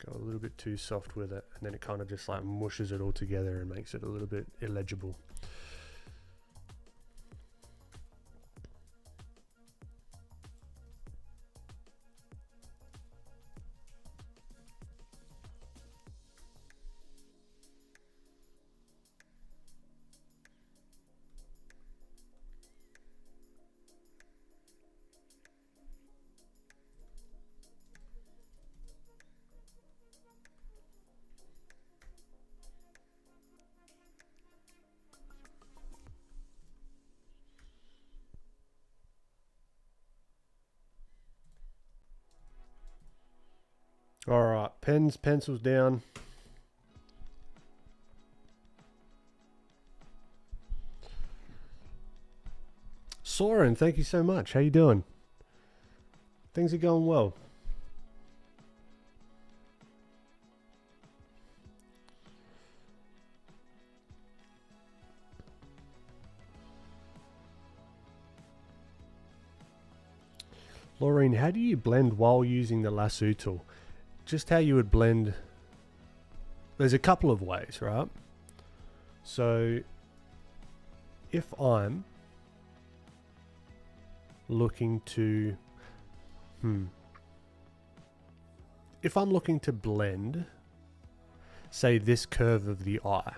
S1: go a little bit too soft with it, and then it kind of just like mushes it all together and makes it a little bit illegible. All right, pens, pencils down. Soren, thank you so much. How you doing? Things are going well. Laureen, how do you blend while using the lasso tool? Just how you would blend. There's a couple of ways, right? So if I'm looking to if I'm looking to blend, say, this curve of the eye,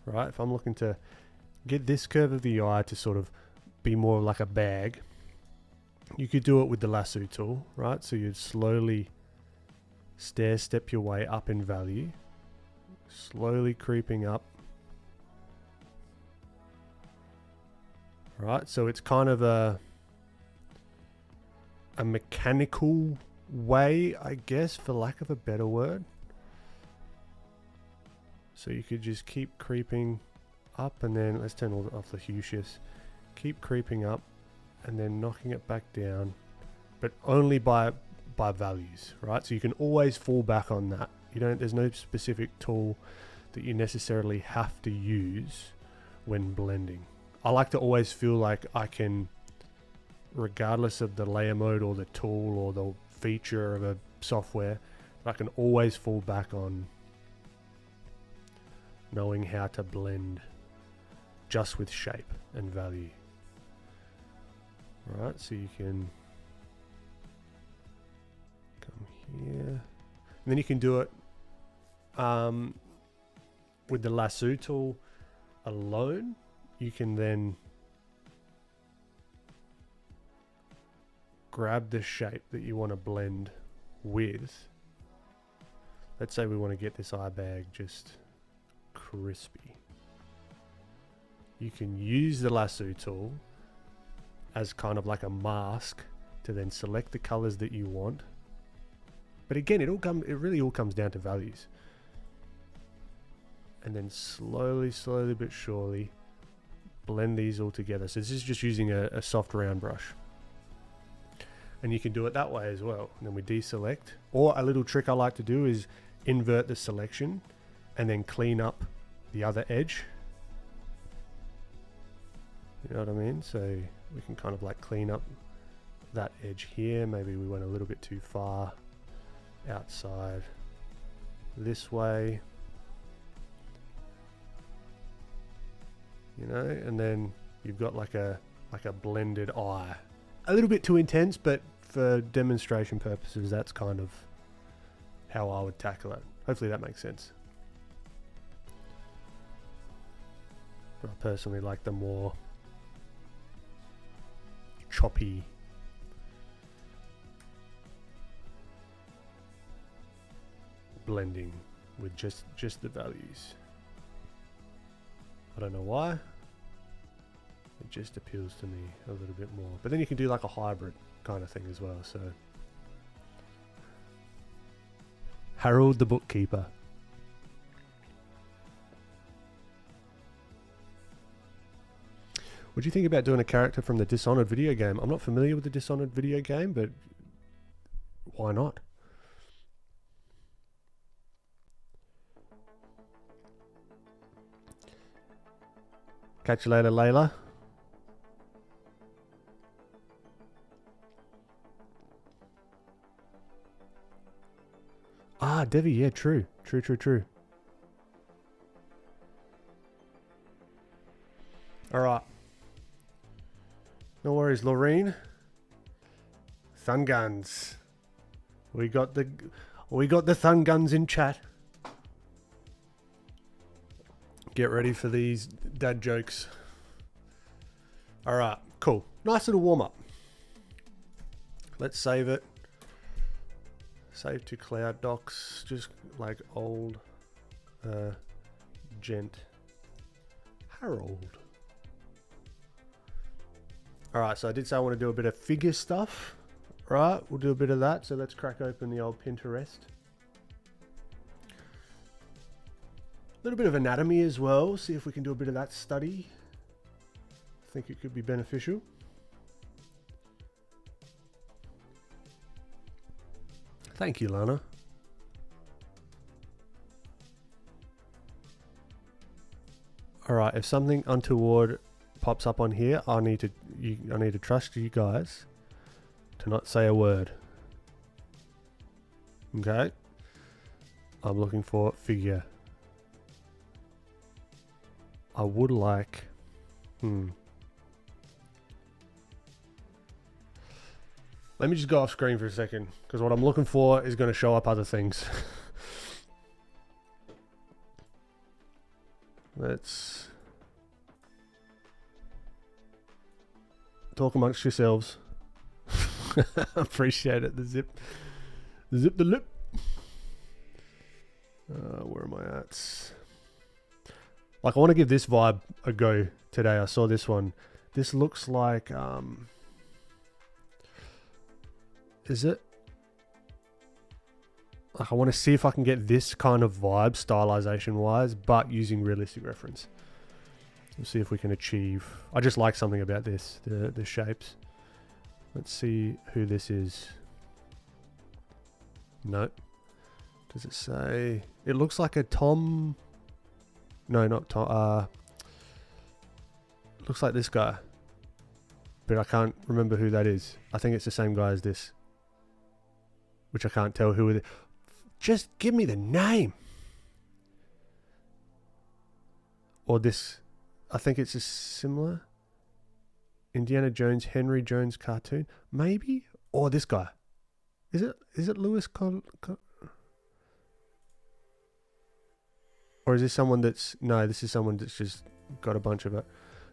S1: right? If I'm looking to get this curve of the eye to sort of be more like a bag, you could do it with the lasso tool, right? So you'd slowly stair step your way up in value, slowly creeping up. Right, so it's kind of a mechanical way, I guess, for lack of a better word. So you could just keep creeping up, and then let's turn off the hue shifts. Keep creeping up and then knocking it back down, but only by values, right? So you can always fall back on that. There's no specific tool that you necessarily have to use when blending. I like to always feel like I can, regardless of the layer mode or the tool or the feature of a software, I can always fall back on knowing how to blend just with shape and value. Right, so you can come here, and then you can do it with the lasso tool alone. You can then grab the shape that you want to blend with. Let's say we want to get this eye bag just crispy. You can use the lasso tool as kind of like a mask to then select the colors that you want. But again, it really all comes down to values. And then slowly but surely blend these all together. So this is just using a soft round brush. And you can do it that way as well. And then we deselect. Or a little trick I like to do is invert the selection and then clean up the other edge. You know what I mean? So we can kind of like clean up that edge here. Maybe we went a little bit too far outside this way. You know, and then you've got like a blended eye. A little bit too intense, but for demonstration purposes, that's kind of how I would tackle it. Hopefully that makes sense. But I personally like the more choppy blending with just the values. I don't know why. It just appeals to me a little bit more. But then you can do like a hybrid kind of thing as well. So Harold the bookkeeper. What do you think about doing a character from the Dishonored video game? I'm not familiar with the Dishonored video game, but why not? Catch you later, Layla. Ah, Devi, yeah, true. True. Alright. No worries, Lorraine. Thun guns. We got the thun guns in chat. Get ready for these dad jokes. Alright, cool. Nice little warm up. Let's save it. Save to Cloud Docs. Just like old gent Harold. Alright, so I did say I want to do a bit of figure stuff. Right, we'll do a bit of that. So let's crack open the old Pinterest. A little bit of anatomy as well. See if we can do a bit of that study. I think it could be beneficial. Thank you, Lana. Alright, if something untoward pops up on here, I need to trust you guys to not say a word. Okay? I'm looking for figure. I would like... Let me just go off screen for a second, because what I'm looking for is going to show up other things. Let's talk amongst yourselves. Appreciate it. The zip the lip. Where am I at? Like, I want to give this vibe a go today. I saw this one. This looks like, is it? Like, I want to see if I can get this kind of vibe, stylization-wise, but using realistic reference. We'll see if we can achieve... I just like something about this, the shapes. Let's see who this is. Nope. Does it say... It looks like a Tom... No, not Tom. Looks like this guy. But I can't remember who that is. I think it's the same guy as this. Which I can't tell who it is. Just give me the name. Or this. I think it's a similar. Indiana Jones, Henry Jones cartoon. Maybe? Or this guy. Is it Lewis or is this someone that's... No, this is someone that's just got a bunch of it.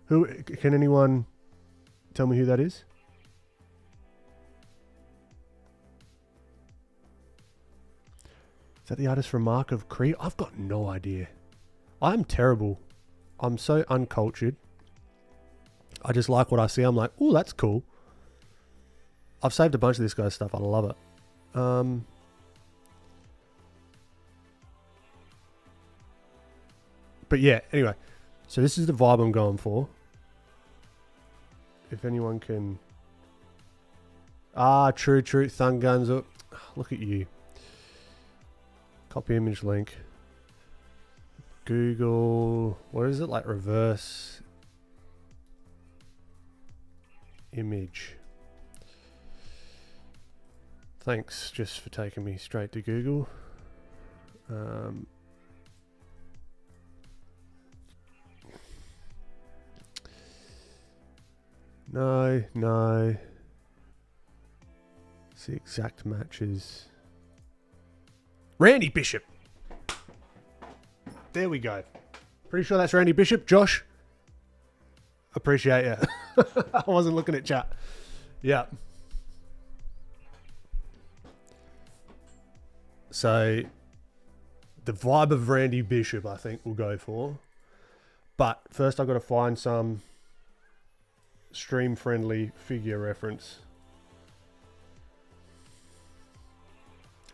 S1: Who... Can anyone tell me who that is? Is that the artist from Mark of Crete? I've got no idea. I'm terrible. I'm so uncultured. I just like what I see. I'm like, oh, that's cool. I've saved a bunch of this guy's stuff. I love it. But yeah, anyway. So this is the vibe I'm going for. If anyone can... Ah, true. Thumb guns up. Look at you. Copy image link. Google. What is it? Like reverse image. Thanks just for taking me straight to Google. No. It's the exact matches. Randy Bishop. There we go. Pretty sure that's Randy Bishop. Josh, appreciate you. I wasn't looking at chat. Yeah. So, the vibe of Randy Bishop, I think we'll go for. But first I've got to find some stream-friendly figure reference.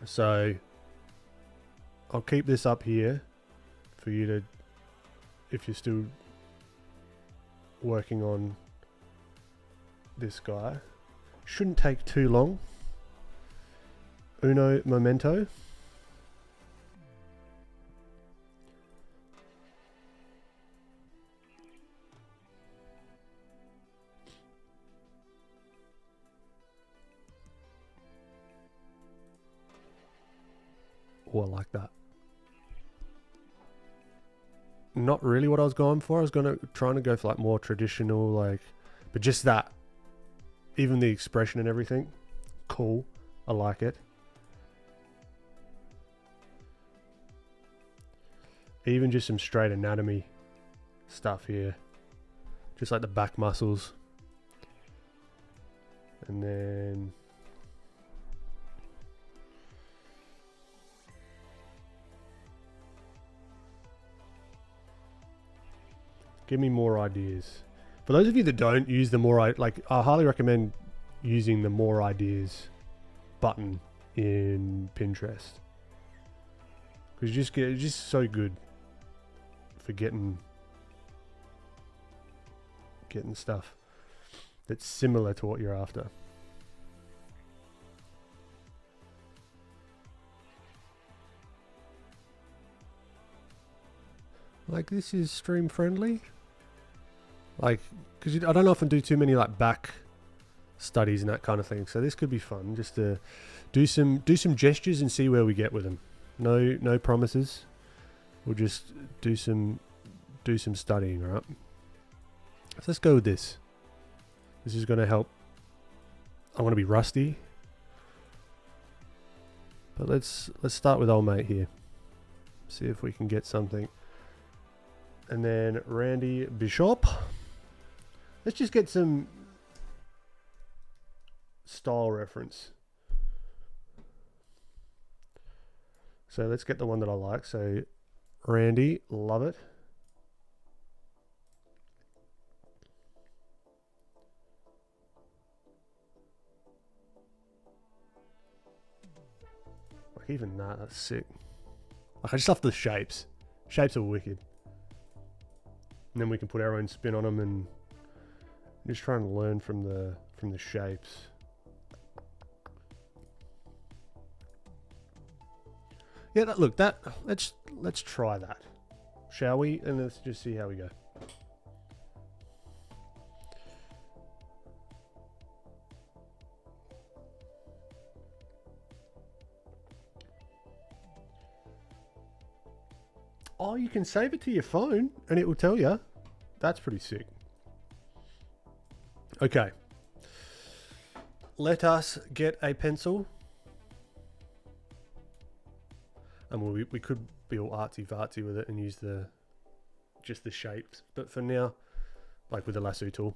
S1: So... I'll keep this up here for you to, if you're still working on this guy. Shouldn't take too long. Uno momento. Oh, I like that. Not really what I was going for. I was trying to go for like more traditional, like, but just that, even the expression and everything, cool. I like it. Even just some straight anatomy stuff here, just like the back muscles, and then give me more ideas. For those of you that don't use the more, I highly recommend using the more ideas button in Pinterest. Because it's just so good for getting stuff that's similar to what you're after. Like, this is stream friendly. Like, because I don't often do too many like back studies and that kind of thing. So this could be fun, just to do some gestures and see where we get with them. No promises. We'll just do some studying, all right? So let's go with this. This is going to help. I want to be rusty, but let's start with old mate here. See if we can get something. And then Randy Bishop. Let's just get some style reference. So let's get the one that I like. So Randy, love it. Like even that, that's sick. Like I just love the shapes. Shapes are wicked. And then we can put our own spin on them and just trying to learn from the shapes. Yeah, let's try that, shall we? And let's just see how we go. Oh, you can save it to your phone and it will tell you. That's pretty sick. Okay. Let us get a pencil. And we could be all artsy-fartsy with it and use just the shapes. But for now, like with the lasso tool.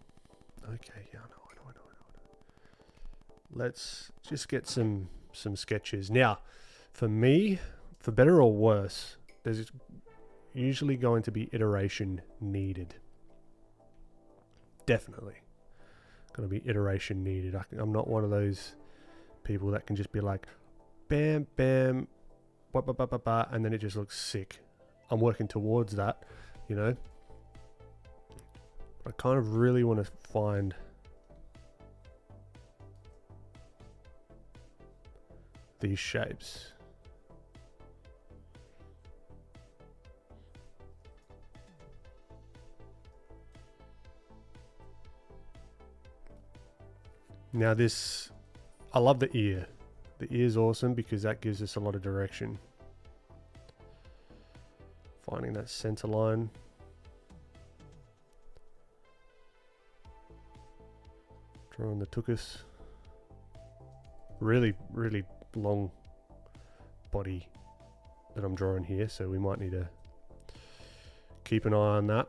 S1: Okay, yeah, I know. Let's just get some sketches. Now, for me, for better or worse, there's usually going to be iteration needed. Definitely going to be iteration needed. I'm not one of those people that can just be like, bam, bam, ba, ba, ba, ba, ba, and then it just looks sick. I'm working towards that, you know. I kind of really want to find these shapes. Now this, I love the ear. The ear is awesome because that gives us a lot of direction. Finding that center line. Drawing the tuchus. Really, really long body that I'm drawing here, so we might need to keep an eye on that.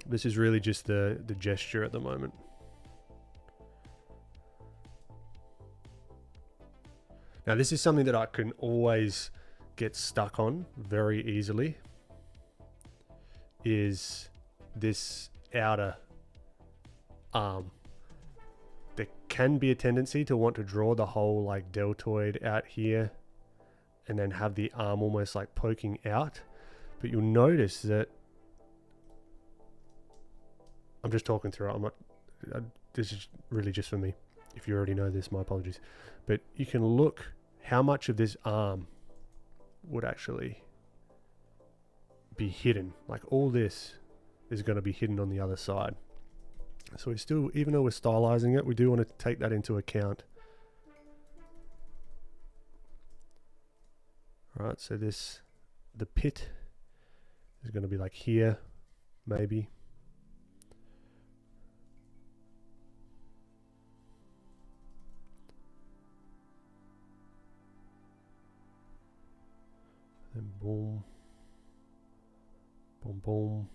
S1: This is really just the gesture at the moment. Now this is something that I can always get stuck on very easily, is this outer arm. There can be a tendency to want to draw the whole like deltoid out here and then have the arm almost like poking out, but you'll notice that I'm just talking through it. This is really just for me. If you already know this, my apologies. But you can look how much of this arm would actually be hidden. Like all this is going to be hidden on the other side. So we still, even though we're stylizing it, we do want to take that into account. Alright, so the pit is going to be like here, maybe. And boom, boom, boom.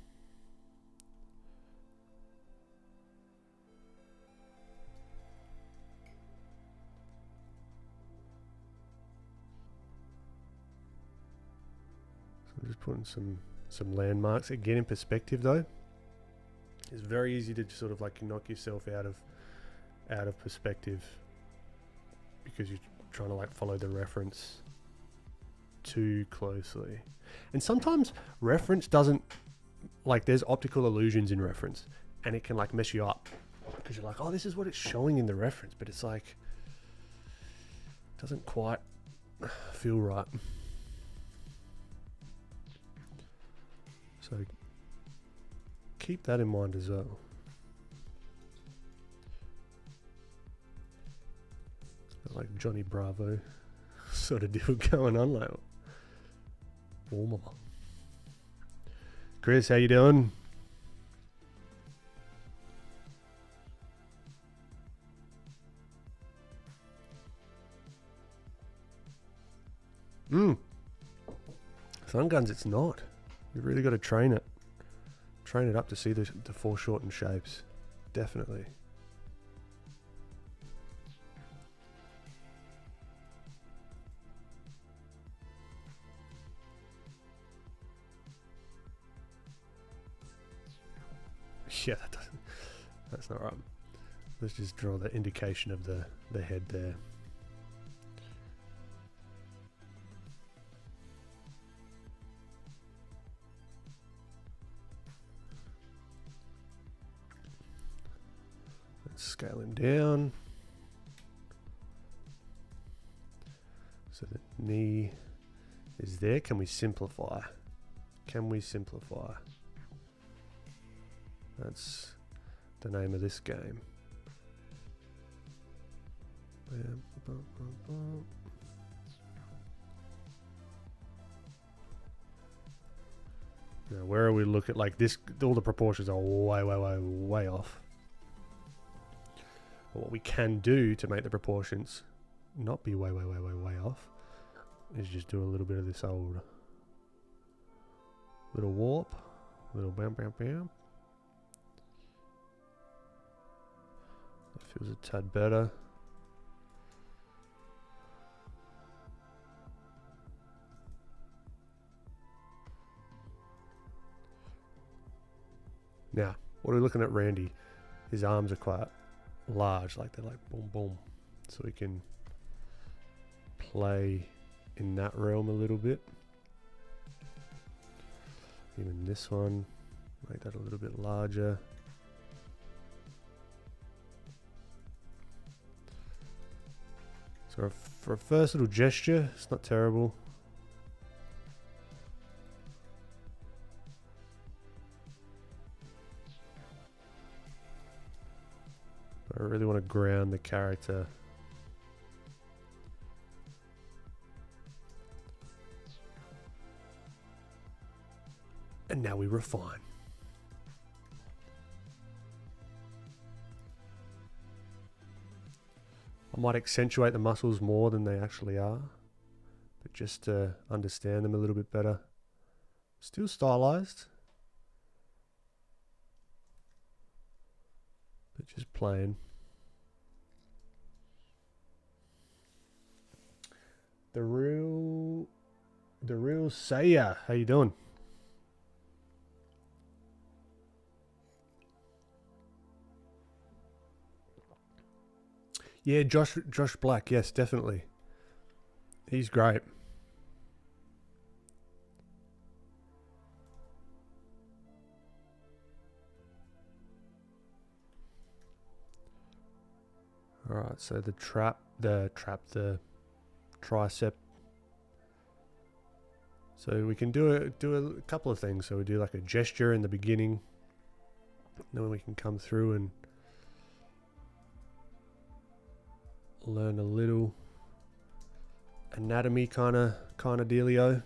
S1: So I'm just putting some landmarks again in perspective though. It's very easy to sort of like knock yourself out of perspective because you're trying to like follow the reference too closely. And sometimes reference doesn't, like there's optical illusions in reference and it can like mess you up because you're like, oh, this is what it's showing in the reference, but it's like it doesn't quite feel right. So keep that in mind as well. Got like Johnny Bravo sort of deal going on, like warm. Chris, how you doing? Sun guns, it's not. You've really got to train it. Train it up to see the foreshortened shapes. Definitely. Yeah, that's not right. Let's just draw the indication of the head there. Scale him down. So the knee is there. Can we simplify? Can we simplify? That's the name of this game. Now, where are we looking? Like this, all the proportions are way off. But what we can do to make the proportions not be way off is just do a little bit of this old little warp, little bam. That feels a tad better. Now, what are we looking at Randy? His arms are quite large, like they're like boom boom. So we can play in that realm a little bit. Even this one, make that a little bit larger. So for a first little gesture, it's not terrible. But I really want to ground the character. And now we refine. I might accentuate the muscles more than they actually are, but just to understand them a little bit better. Still stylized, but just plain. The real Saya, how you doing? Yeah, Josh Black, yes, definitely. He's great. All right, so the tricep. So we can do a couple of things. So we do like a gesture in the beginning, then we can come through and learn a little anatomy kind of dealio.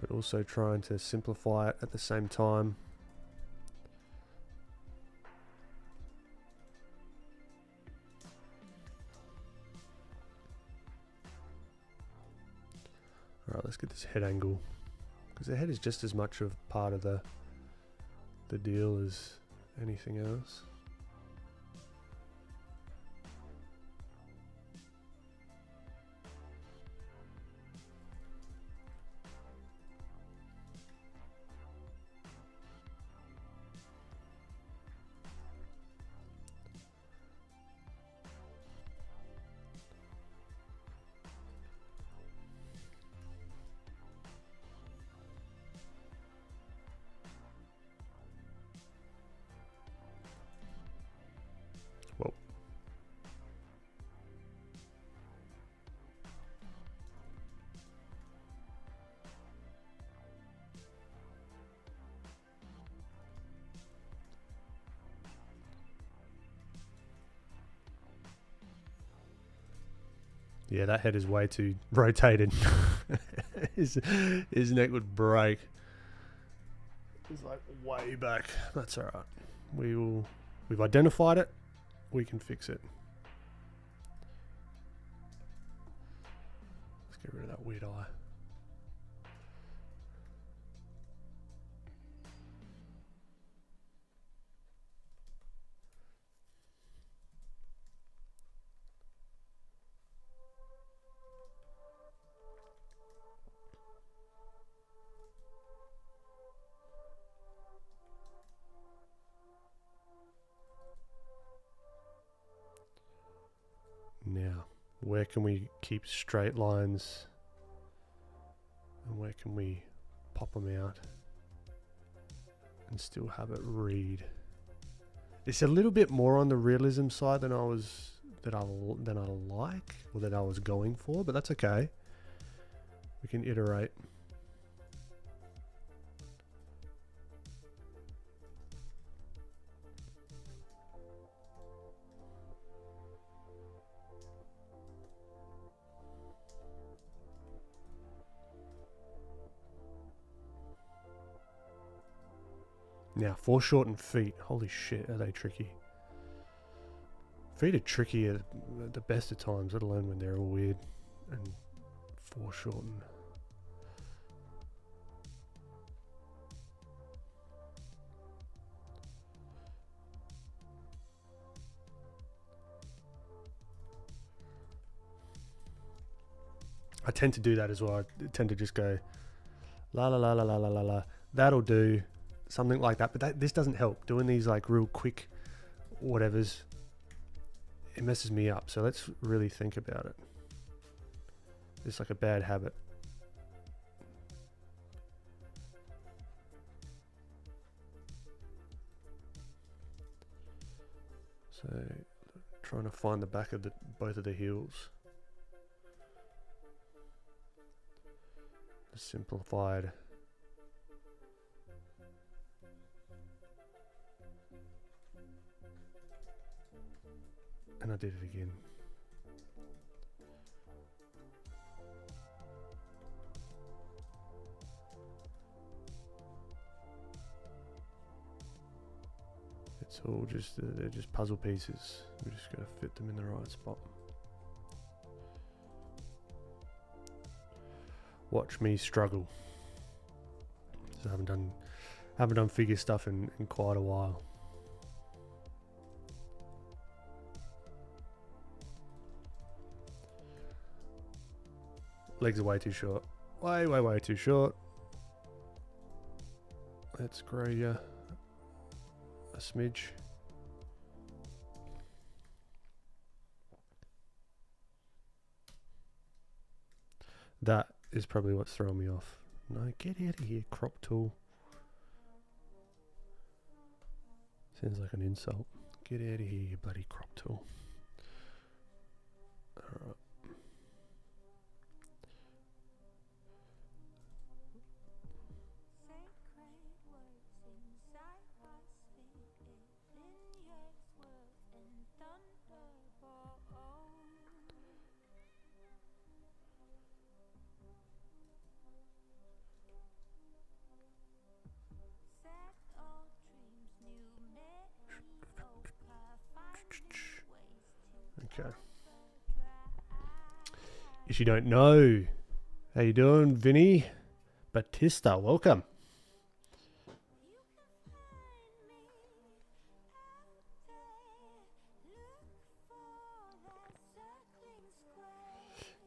S1: But also trying to simplify it at the same time. Alright, let's get this head angle. Because the head is just as much of part of the deal as anything else. Whoa. Yeah, that head is way too rotated. his neck would break. It's like way back. That's alright. We've identified it. We can fix it. Let's get rid of that weird eye. Now, where can we keep straight lines and where can we pop them out and still have it read. It's a little bit more on the realism side than I like, or that I was going for, but that's okay. We can iterate. Now, foreshortened feet. Holy shit, are they tricky? Feet are tricky at the best of times, let alone when they're all weird and foreshortened. I tend to do that as well. I tend to just go la la la la la la la la. That'll do. Something like that. But this doesn't help. Doing these like real quick whatevers, it messes me up. So let's really think about it. It's like a bad habit. So trying to find the back of both of the heels. The simplified. And I did it again. It's all just, they're just puzzle pieces. We just gotta fit them in the right spot. Watch me struggle. So I haven't done figure stuff in quite a while. Legs are way too short. Way too short. Let's grow you a smidge. That is probably what's throwing me off. No, get out of here, crop tool. Sounds like an insult. Get out of here, you bloody crop tool. Alright. Okay. If you don't know, how you doing, Vinny? Batista, welcome.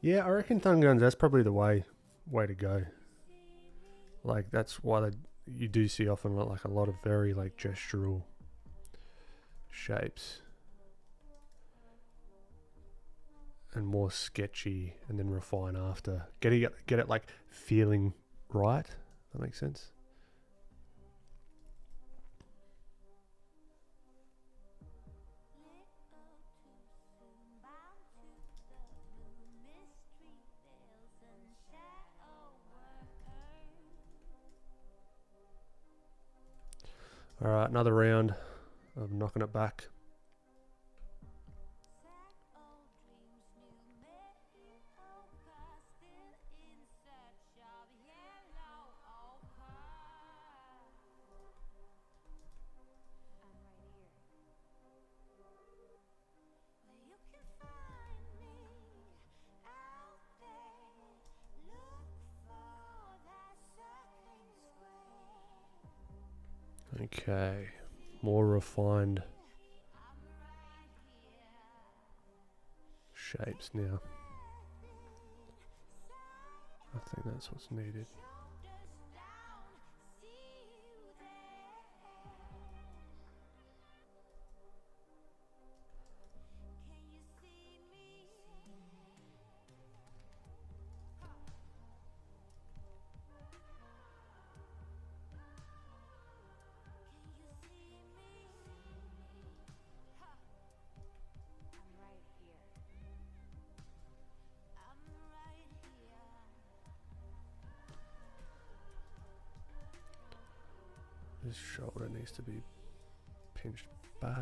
S1: Yeah, I reckon thumb guns, that's probably the way to go. Like, that's why you do see often like a lot of very like gestural shapes. And more sketchy, and then refine after. Get it like feeling right. That makes sense. All right, another round of knocking it back. Okay, more refined shapes now. I think that's what's needed. this shoulder needs to be pinched back.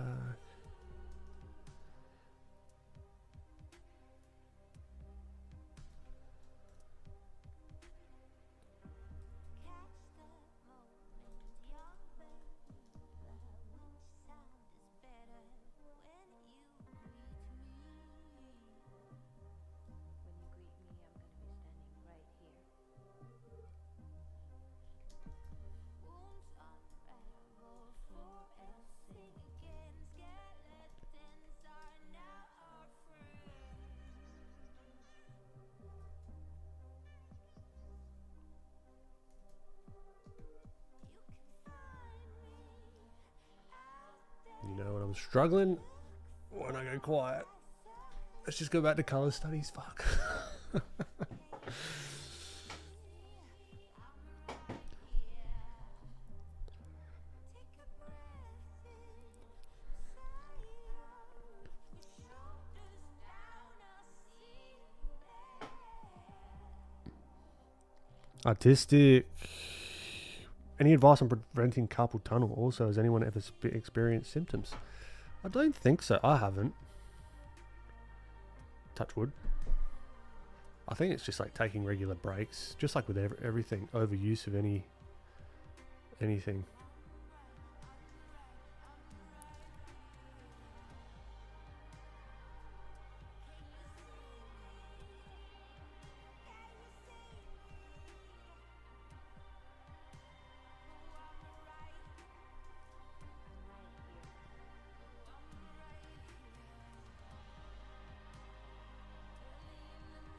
S1: You know when I'm struggling, when I go quiet. Let's just go back to colour studies, fuck. Artistic. Any advice on preventing carpal tunnel? Also, has anyone ever experienced symptoms? I don't think so. I haven't. Touch wood. I think it's just like taking regular breaks, just like with everything. Overuse of anything.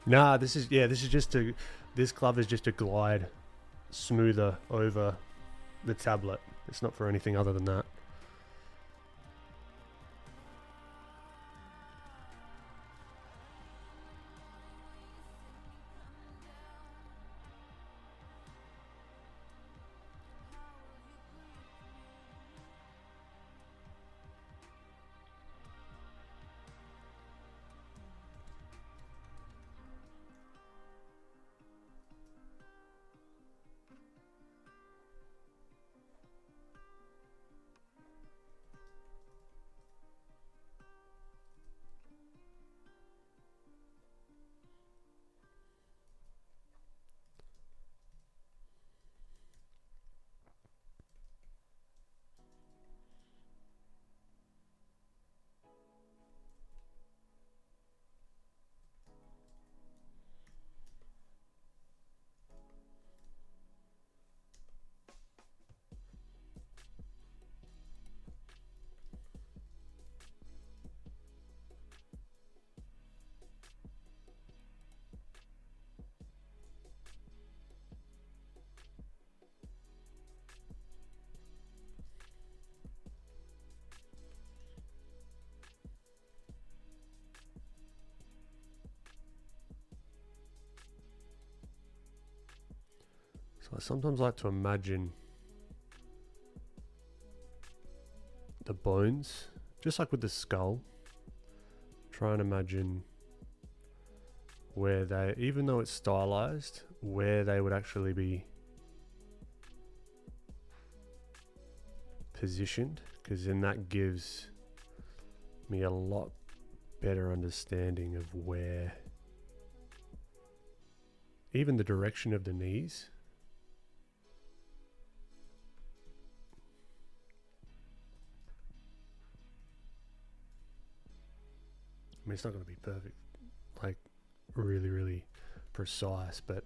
S1: Nah, this is just this club is just to glide smoother over the tablet. It's not for anything other than that. So I sometimes like to imagine the bones, just like with the skull. Try and imagine where they, even though it's stylized, where they would actually be positioned, because then that gives me a lot better understanding of where, even the direction of the knees. I mean, it's not going to be perfect, like really, really precise, but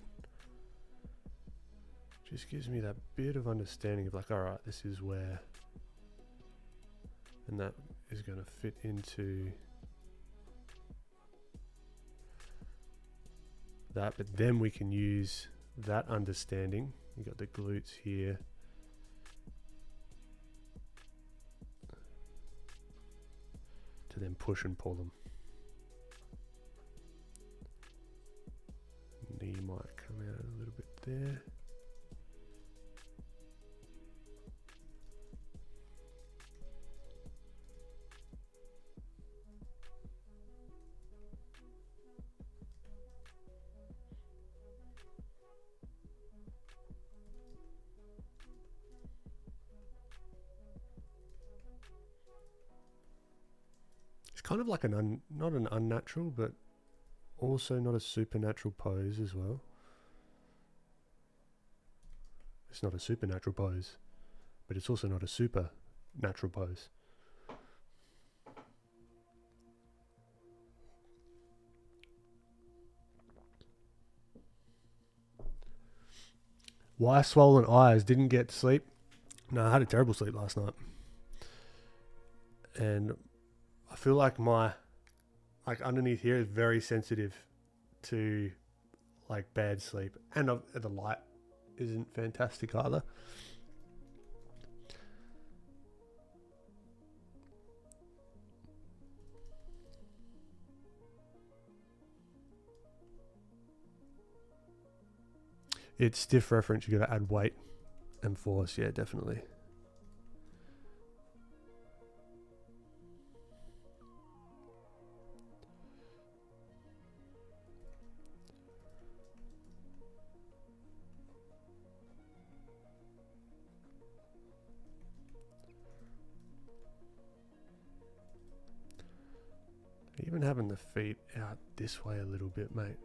S1: just gives me that bit of understanding of like, all right, this is where, and that is going to fit into that. But then we can use that understanding. You got the glutes here. To then push and pull them. Knee might come out a little bit there. kind of like not an unnatural, but also not a supernatural pose as well. It's not a supernatural pose, but it's also not a super natural pose. Why swollen eyes? Didn't get sleep? No, I had a terrible sleep last night. And I feel like my, like underneath here is very sensitive to like bad sleep. And the light isn't fantastic either. It's stiff reference. You got to add weight and force. Yeah, definitely. Even having the feet out this way a little bit, mate,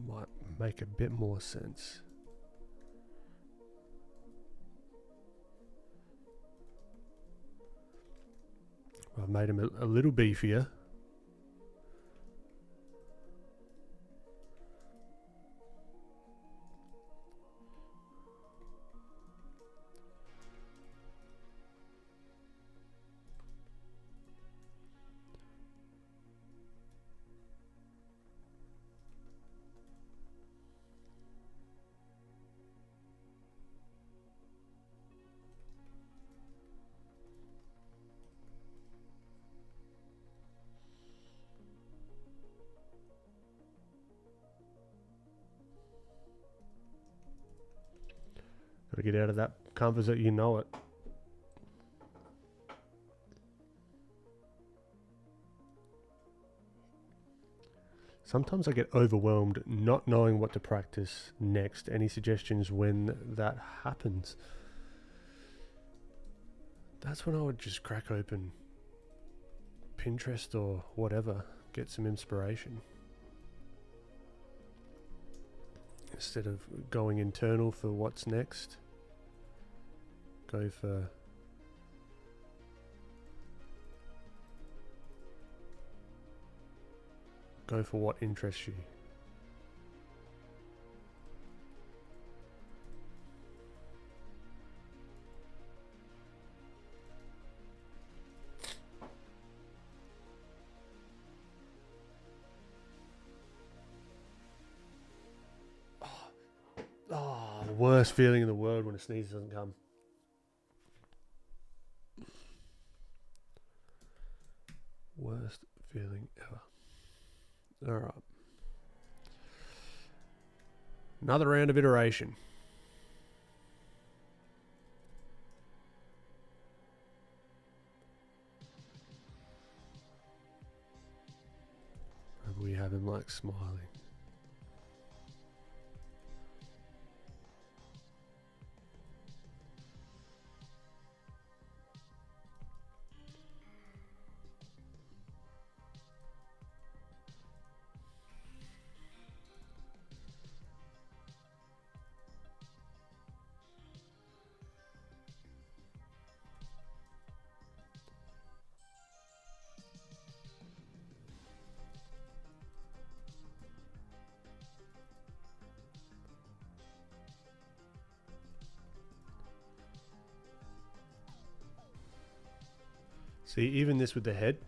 S1: might make a bit more sense. I've made him a little beefier. Got to get out of that comfort zone, you know it. Sometimes I get overwhelmed not knowing what to practice next. Any suggestions when that happens? That's when I would just crack open Pinterest or whatever, get some inspiration. Instead of going internal for what's next, go for what interests you. Oh, the worst feeling in the world when a sneeze doesn't come. Worst feeling ever. Alright. Another round of iteration. Maybe we have him like smiling. See, even this with the head,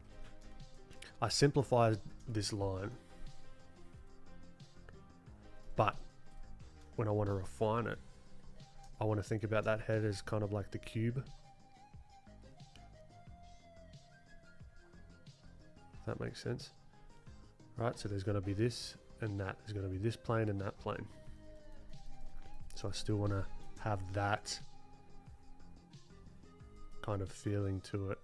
S1: I simplified this line. But when I want to refine it, I want to think about that head as kind of like the cube. If that makes sense. Right, so there's going to be this and that. There's going to be this plane and that plane. So I still want to have that kind of feeling to it.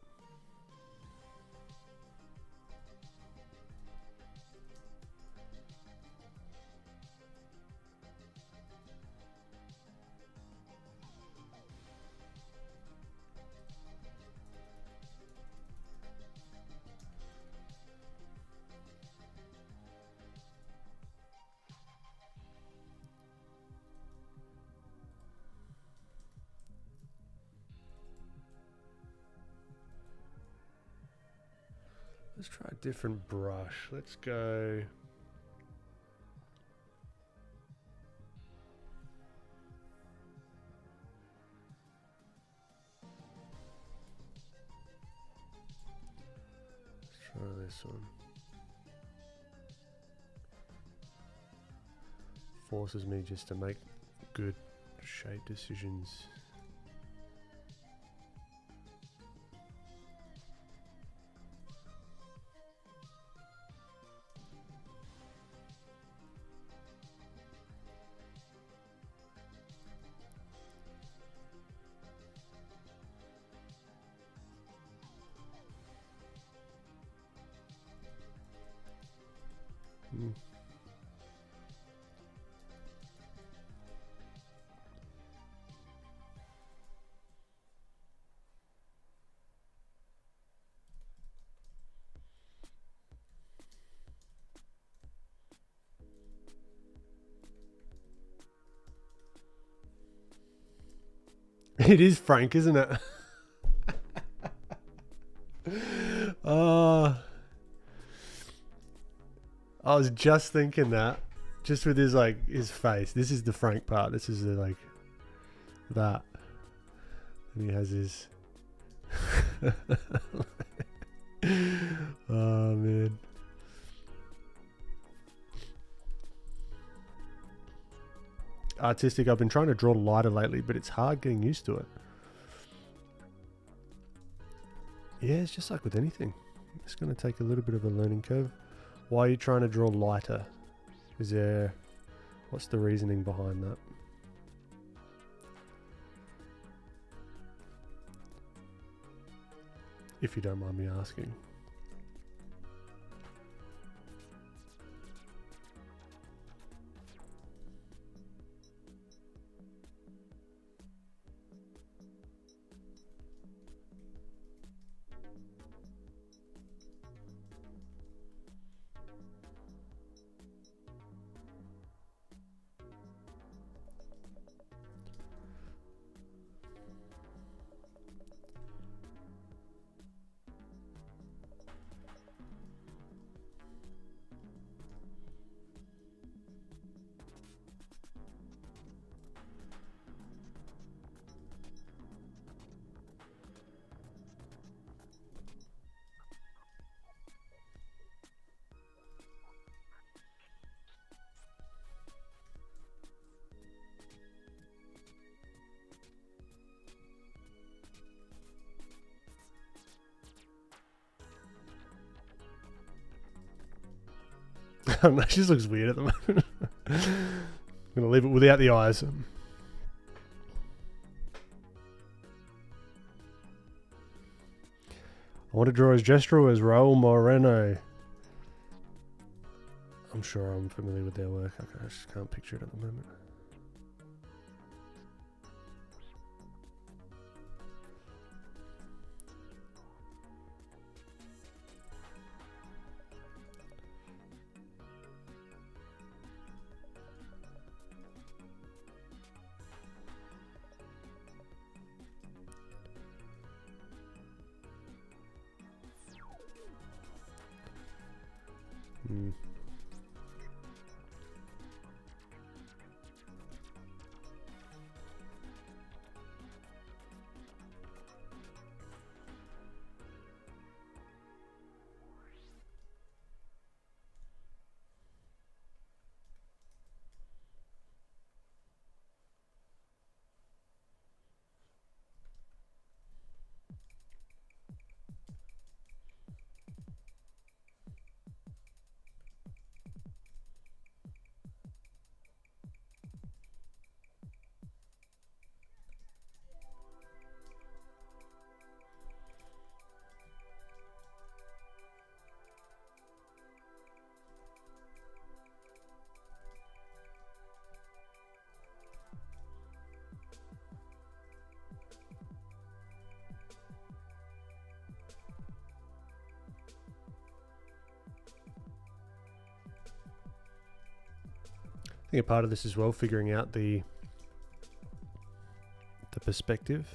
S1: Let's try a different brush. Let's go. Let's try this one. Forces me just to make good shape decisions. It is Frank, isn't it? I was just thinking that, just with his like his face. This is the Frank part. This is the like that, and he has his. Oh man. Artistic. I've been trying to draw lighter lately, but it's hard getting used to it. Yeah, it's just like with anything. It's going to take a little bit of a learning curve. Why are you trying to draw lighter? Is there... What's the reasoning behind that? If you don't mind me asking. No, she just looks weird at the moment. I'm going to leave it without the eyes. I want to draw as gestural as Raul Moreno. I'm sure I'm familiar with their work. I just can't picture it at the moment. I think a part of this as well, figuring out the perspective.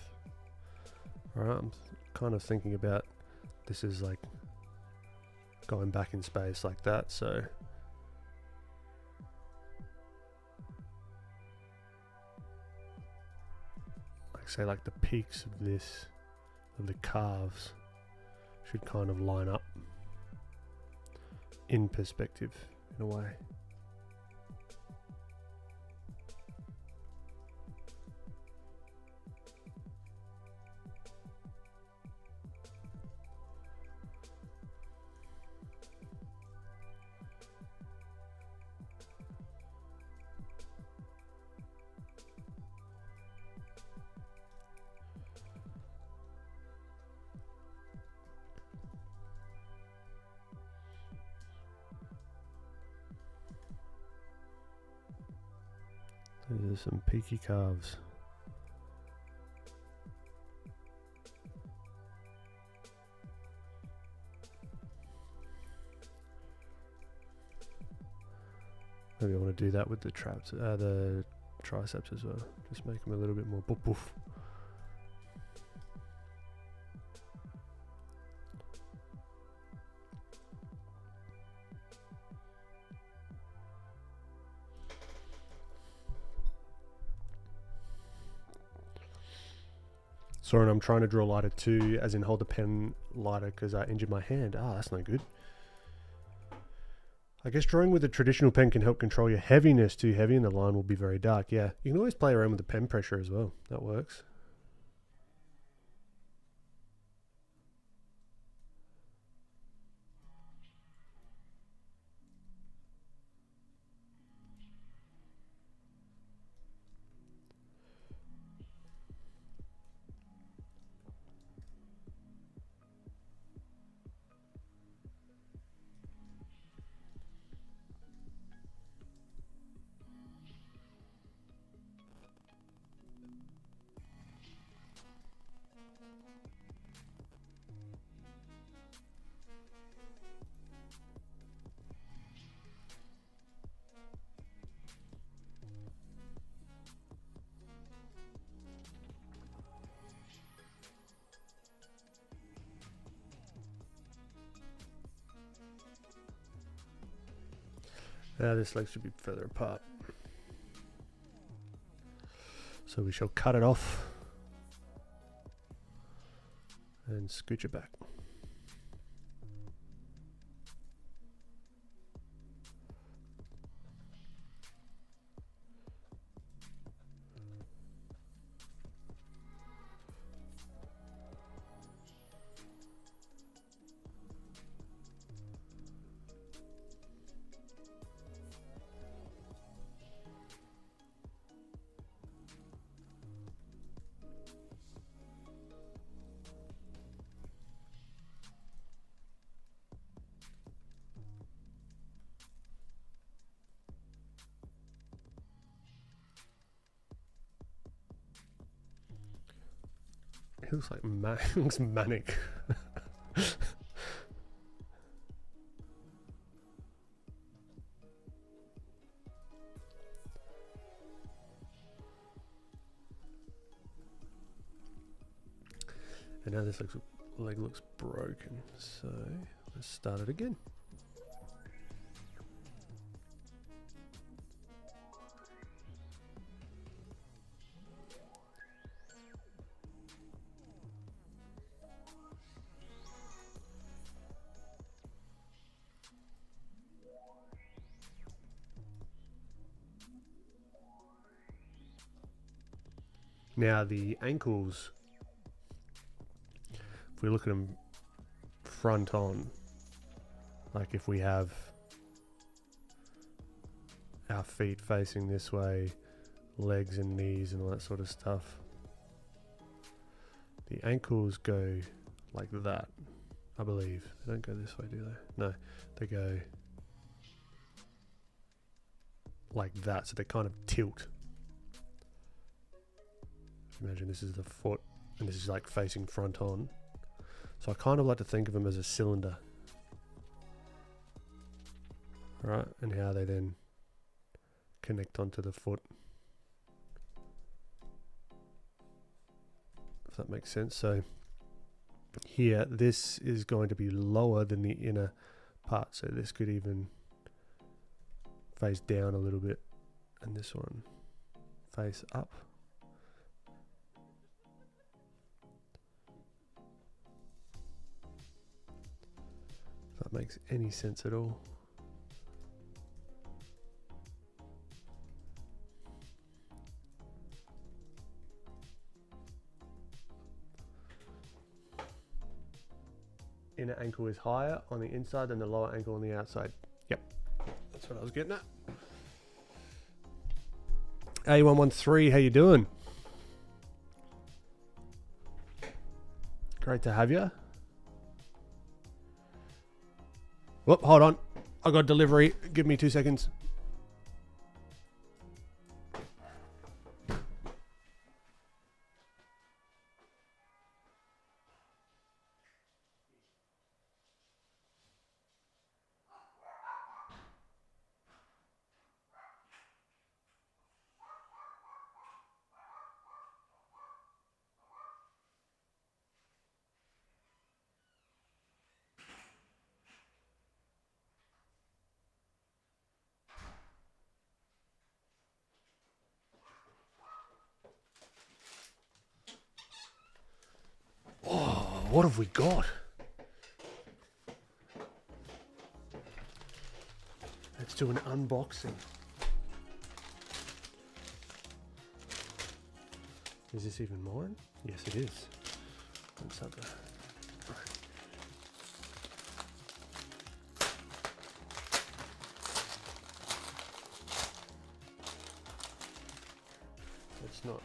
S1: All right, I'm kind of thinking about this as like going back in space like that. So like say like the peaks of this, of the calves, should kind of line up in perspective in a way. Those are some peaky calves. Maybe I want to do that with the the triceps as well. Just make them a little bit more poof poof. Sorry, I'm trying to draw lighter too, as in hold the pen lighter because I injured my hand. Ah, that's no good. I guess drawing with a traditional pen can help control your heaviness. Too heavy and the line will be very dark. Yeah, you can always play around with the pen pressure as well. That works. This leg should be further apart. So we shall cut it off and scooch it back. He looks like he looks manic. And now this leg looks broken, so let's start it again. Now the ankles, if we look at them front on, like if we have our feet facing this way, legs and knees and all that sort of stuff, the ankles go like that, I believe. They don't go this way, do they? No, they go like that, so they kind of tilt. Imagine this is the foot and this is like facing front on. So I kind of like to think of them as a cylinder. Right, and how they then connect onto the foot. If that makes sense. So here, this is going to be lower than the inner part. So this could even face down a little bit, and this one face up. If that makes any sense at all. Inner ankle is higher on the inside than the lower ankle on the outside. Yep, that's what I was getting at. A113, how you doing? Great to have you. Whoop, hold on. I got delivery. Give me 2 seconds. What have we got? Let's do an unboxing. Is this even mine? Yes, it is. Let's have a... Let's not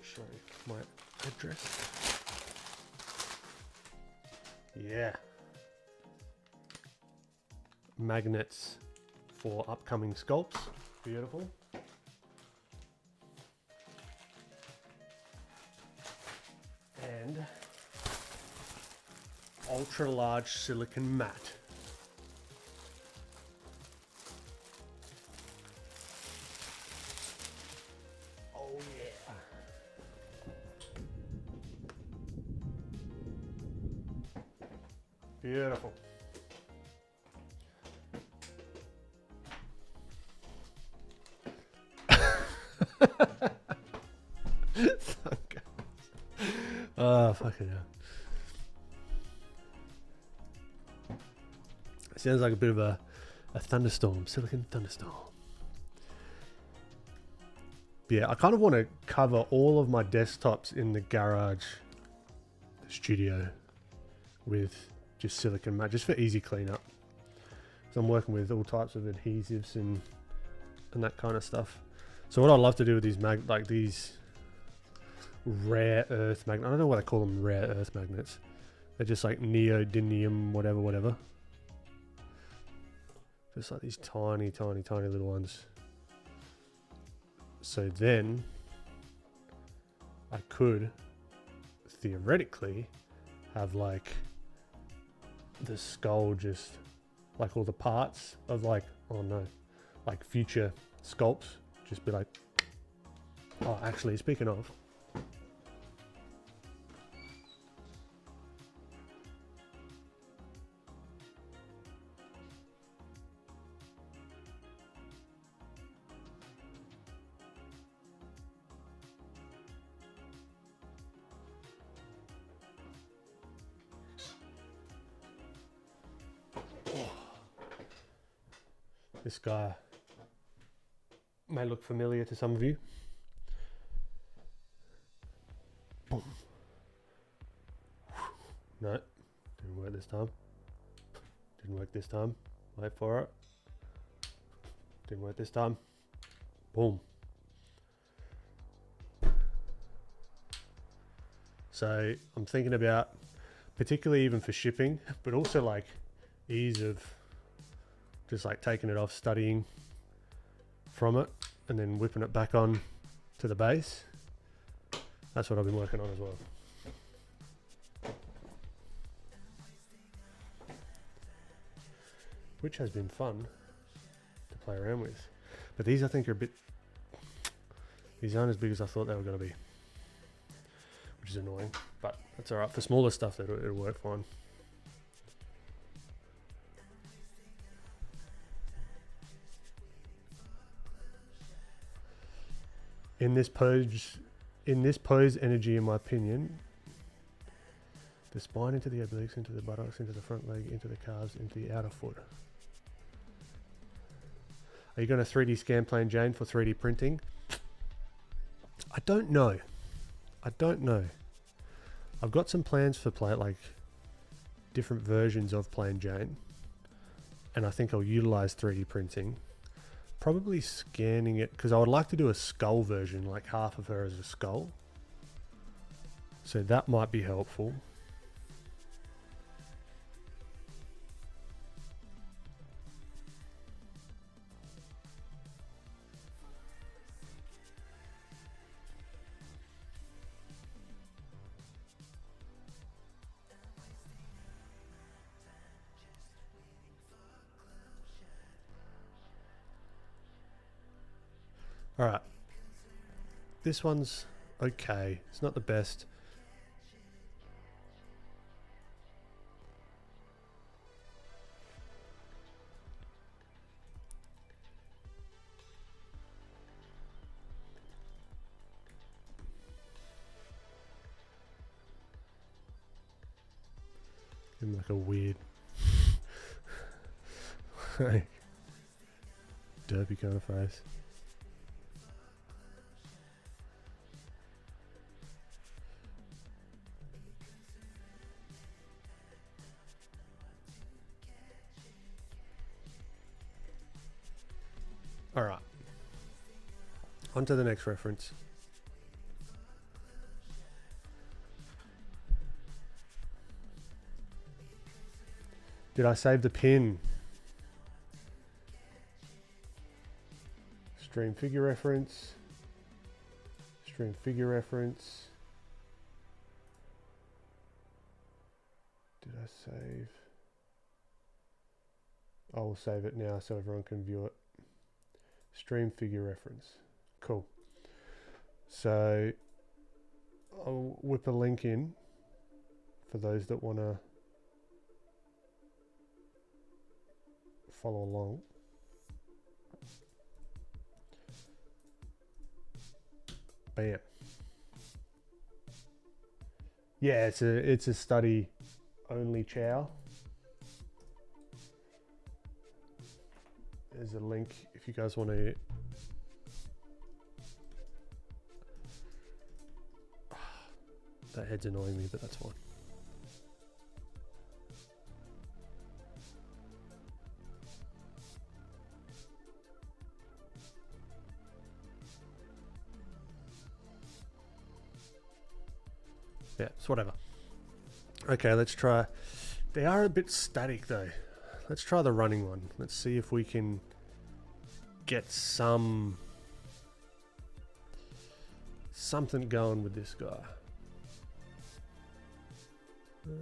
S1: show my address. Yeah. Magnets for upcoming sculpts. Beautiful. And ultra large silicon mat. Oh yeah. Beautiful. Oh, fucking hell. Sounds like a bit of a thunderstorm, silicon thunderstorm. But yeah, I kind of want to cover all of my desktops in the garage, the studio, with just silicon mat, just for easy cleanup. So I'm working with all types of adhesives and that kind of stuff. So what I love to do with these these rare earth magnets, I don't know why they call them rare earth magnets. They're just like neodymium, whatever. Just like these tiny little ones. So then I could theoretically have like the skull, just like all the parts of like, oh no, like future sculpts, just be like, oh, actually, speaking of, this guy may look familiar to some of you. Boom. No, didn't work this time. Didn't work this time. Wait for it. Didn't work this time. Boom. So I'm thinking about, particularly even for shipping, but also like ease of just like taking it off, studying from it, and then whipping it back on to the base. That's what I've been working on as well. Which has been fun to play around with. But these I think are a bit, these aren't as big as I thought they were going to be, which is annoying, but that's alright. For smaller stuff, it'll work fine. In this pose energy, in my opinion, the spine into the obliques, into the buttocks, into the front leg, into the calves, into the outer foot. Are you going to 3D scan plain Jane for 3D printing? I don't know. I've got some plans for like different versions of plain Jane, and I think I'll utilize 3D printing. Probably scanning it, because I would like to do a skull version, like half of her as a skull. So that might be helpful. Alright, this one's okay, it's not the best. Give him like a weird like derpy kind of face. Alright, on to the next reference. Did I save the pin? Stream figure reference. Stream figure reference. Did I save? I will save it now so everyone can view it. Stream figure reference. Cool. So I'll whip a link in for those that want to follow along. Bam. Yeah, it's a study only chow. There's a link if you guys want to. That head's annoying me, but that's fine. Yeah, it's whatever. Okay, let's try. They are a bit static though. Let's try the running one. Let's see if we can get something going with this guy. Okay.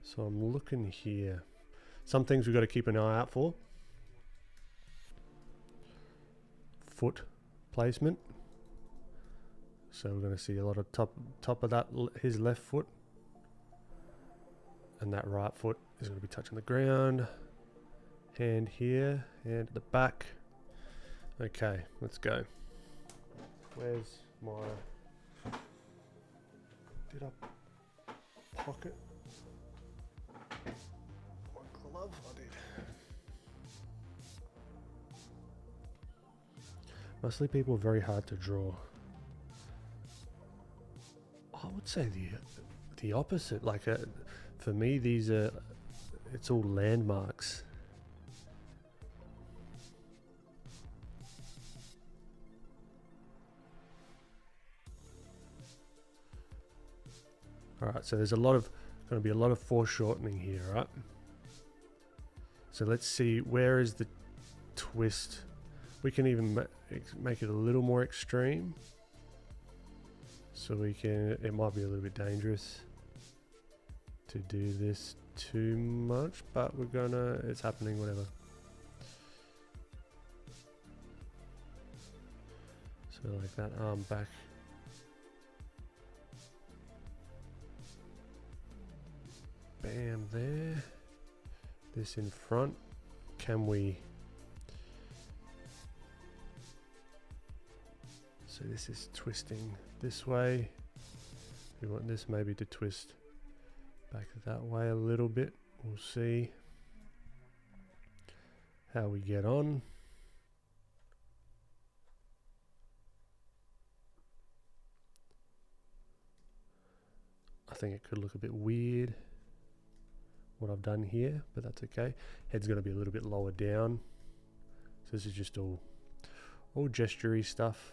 S1: So I'm looking here. Some things we've got to keep an eye out for. Foot placement. So we're going to see a lot of top of that, his left foot. And that right foot is going to be touching the ground. Hand here, hand at the back. Okay, let's go. Where's my... Did I pocket my glove? I did. Mostly people are very hard to draw. I would say the opposite. Like for me, these are, it's all landmarks. All right, so there's going to be a lot of foreshortening here, right? So let's see, where is the twist? We can even make it a little more extreme. So it might be a little bit dangerous to do this too much, but it's happening, whatever. So like that arm back. Bam, there. This in front. Can we... So this is twisting this way. We want this maybe to twist back that way a little bit. We'll see how we get on. I think it could look a bit weird what I've done here, but that's okay. Head's going to be a little bit lower down. So this is just all gestury stuff.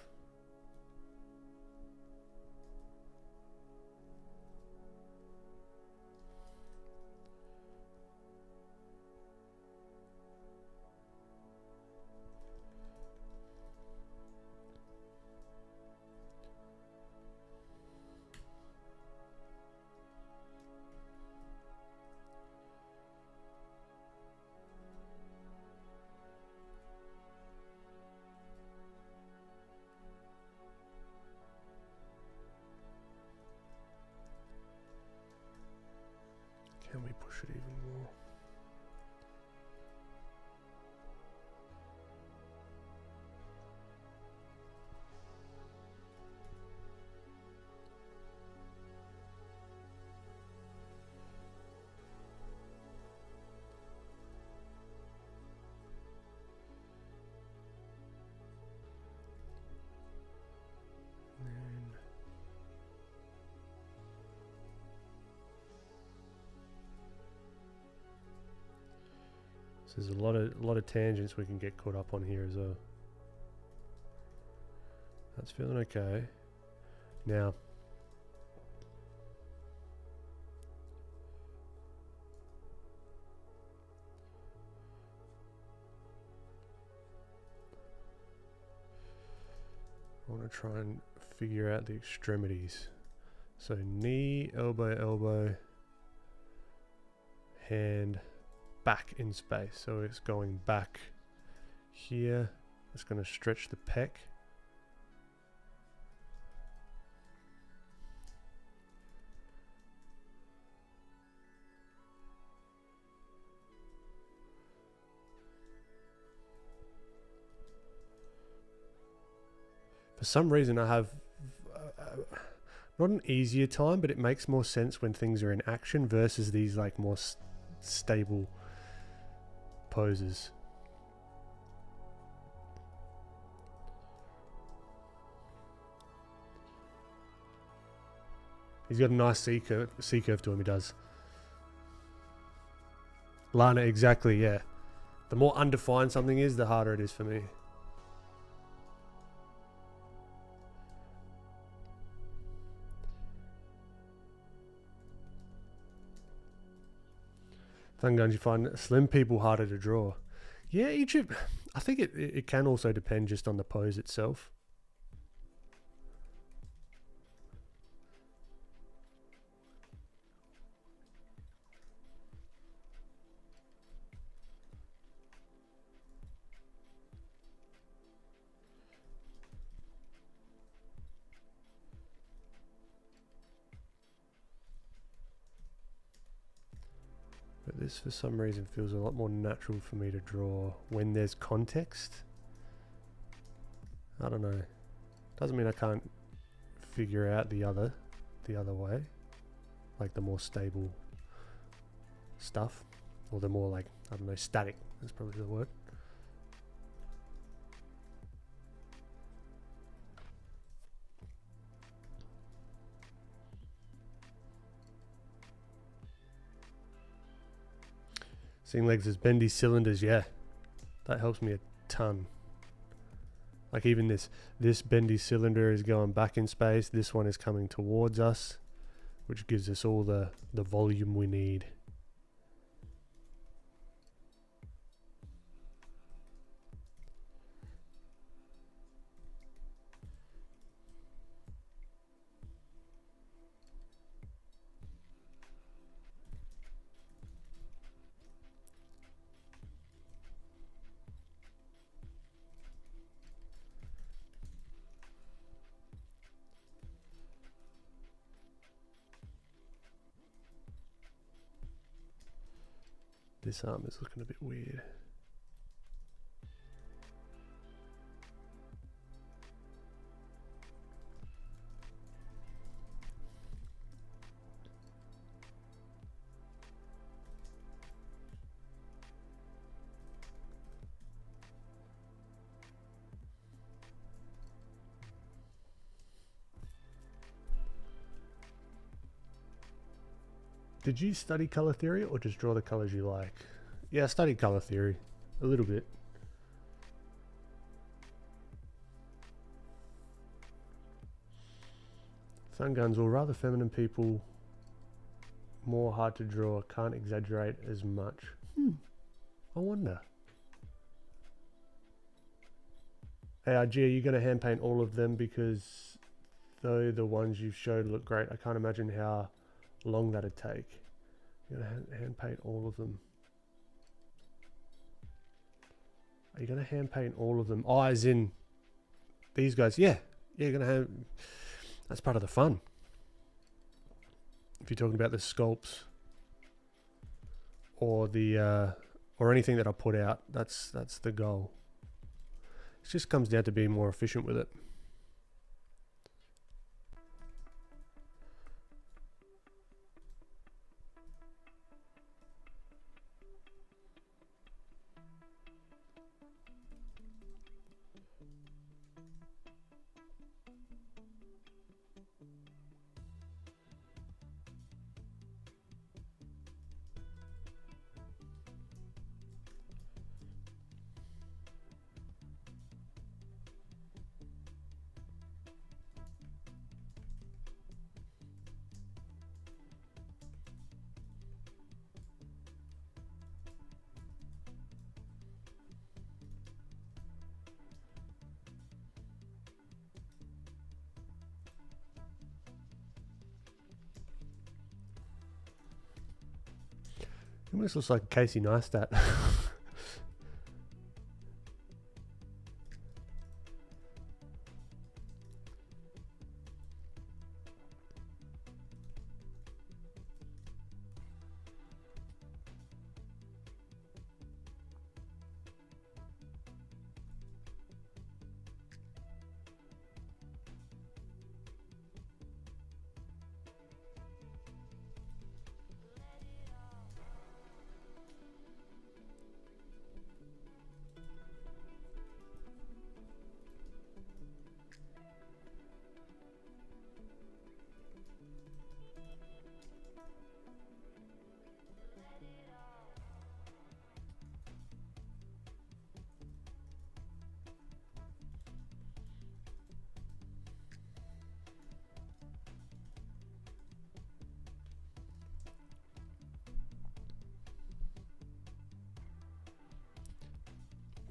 S1: Can we push it even more? So there's a lot of tangents we can get caught up on here as well. That's feeling okay. Now, I want to try and figure out the extremities. So knee, elbow, elbow, hand, back in space. So it's going back here. It's going to stretch the pec. For some reason I have not an easier time, but it makes more sense when things are in action versus these like more stable poses. He's got a nice C curve to him, he does. Lana, exactly, yeah. The more undefined something is, the harder it is for me. Sometimes you find slim people harder to draw. Yeah, I think it can also depend just on the pose itself. But this, for some reason, feels a lot more natural for me to draw when there's context. I don't know. Doesn't mean I can't figure out the other way, like the more stable stuff, or the more like, I don't know, static. That's probably the word. Seeing legs as bendy cylinders, yeah, that helps me a ton. Like even this bendy cylinder is going back in space, this one is coming towards us, which gives us all the volume we need. This arm is looking a bit weird. Did you study color theory or just draw the colors you like? Yeah, I studied color theory a little bit. Sun guns, or rather feminine people, more hard to draw, can't exaggerate as much. I wonder. ARG, are you going to hand paint all of them? Because though the ones you showed look great, I can't imagine how long that'd take. You're going to hand paint all of them. Are you going to hand paint all of them? Oh, as in these guys? Yeah. Yeah, you're going to have... That's part of the fun. If you're talking about the sculpts or the or anything that I put out, that's the goal. It just comes down to being more efficient with it. It almost looks like Casey Neistat.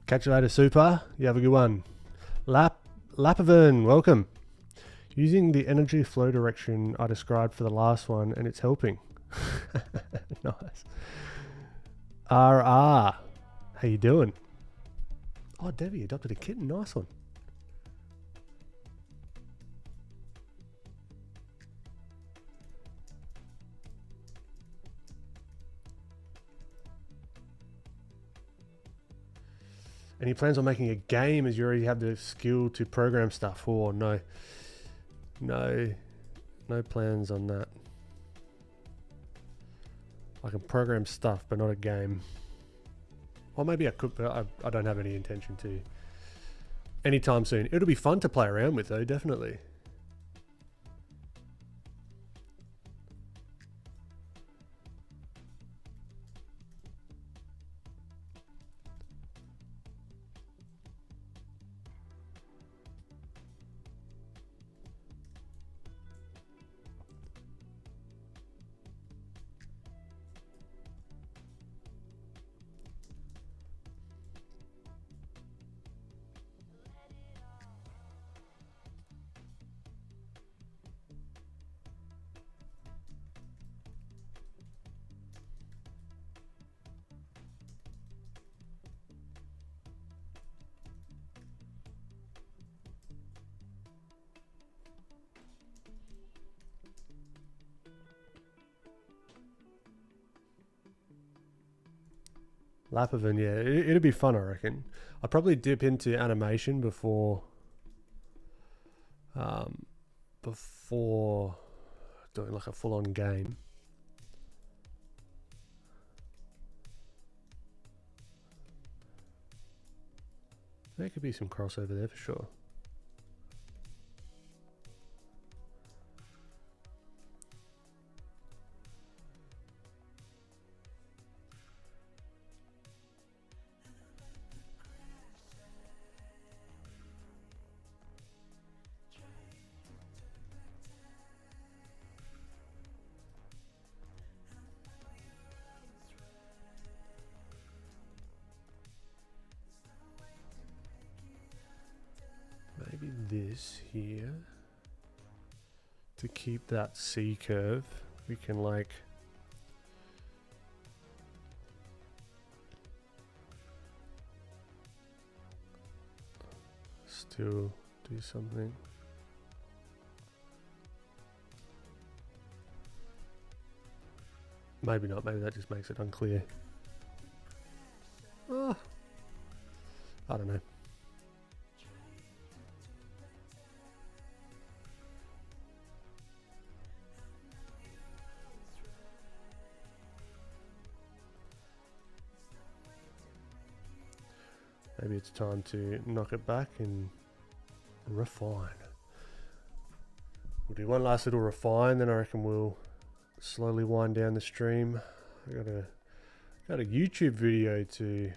S1: Catch you later, Super. You have a good one. Lapavan, welcome. Using the energy flow direction I described for the last one, and it's helping. Nice. RR, how you doing? Oh, Debbie adopted a kitten. Nice one. Any plans on making a game as you already have the skill to program stuff? Or no plans on that. I can program stuff, but not a game. Or maybe I could, but I don't have any intention to anytime soon. It'll be fun to play around with though, definitely. Lapovan, yeah, it'd be fun, I reckon. I'd probably dip into animation before doing like a full-on game. There could be some crossover there for sure. Maybe this here, to keep that C curve, we can like still do something. Maybe not, maybe that just makes it unclear. Oh, I don't know. Maybe it's time to knock it back and refine. We'll do one last little refine, then I reckon we'll slowly wind down the stream. I got a YouTube video to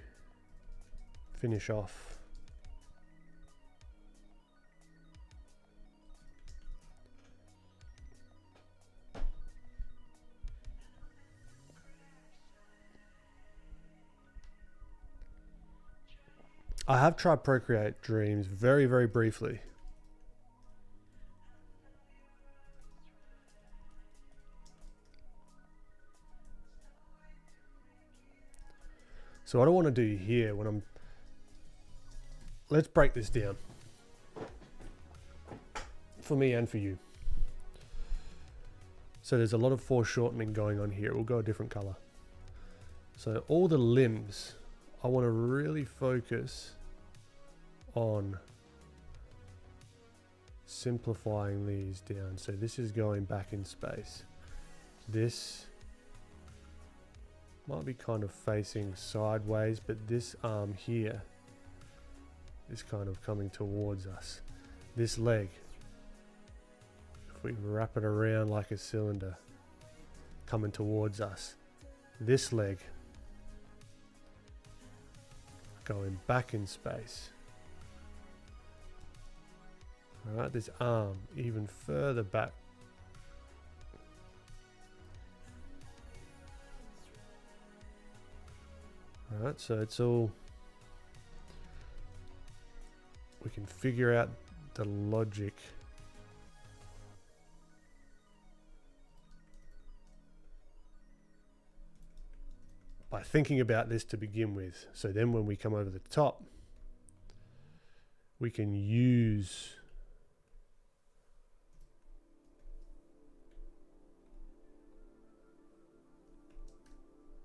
S1: finish off. I have tried Procreate Dreams very, very briefly. So what I want to do here when let's break this down. For me and for you. So there's a lot of foreshortening going on here. We'll go a different color. So all the limbs, I want to really focus on simplifying these down. So this is going back in space. This might be kind of facing sideways, but this arm here is kind of coming towards us. This leg, if we wrap it around like a cylinder, coming towards us. This leg going back in space. Alright, this arm even further back. Alright, so it's all, we can figure out the logic by thinking about this to begin with. So then when we come over the top, we can use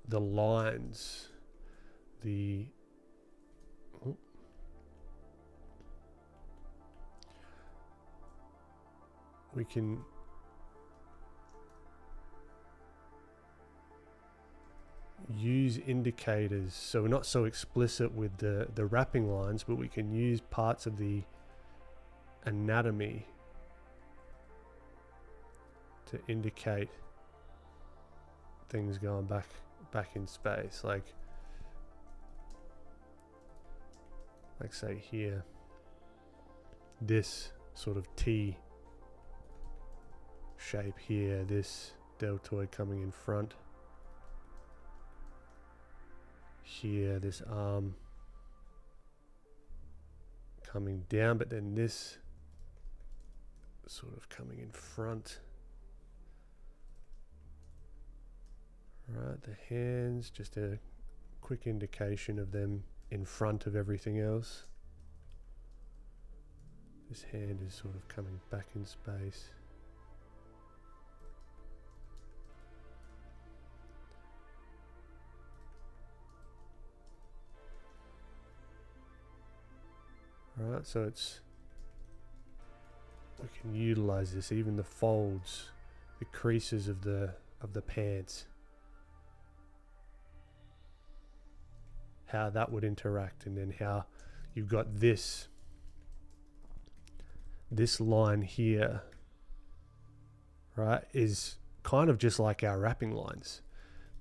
S1: the lines, we can use indicators, so we're not so explicit with the wrapping lines, but we can use parts of the anatomy to indicate things going back in space, like say here, this sort of T shape here, this deltoid coming in front here, this arm coming down, but then this sort of coming in front. Right, the hands, just a quick indication of them in front of everything else. This hand is sort of coming back in space. Alright, so it's, we can utilize this, even the folds, the creases of the pants, how that would interact, and then how you've got this line here, right, is kind of just like our wrapping lines,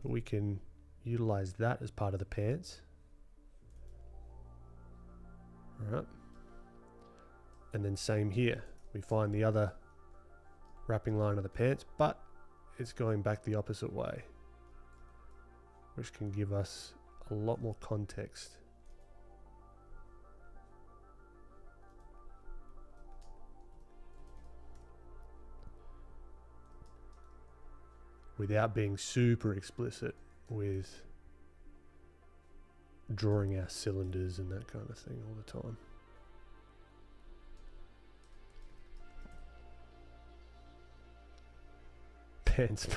S1: but we can utilize that as part of the pants. All right, and then same here, we find the other wrapping line of the pants, but it's going back the opposite way, which can give us a lot more context. Without being super explicit with drawing our cylinders and that kind of thing all the time. Pants.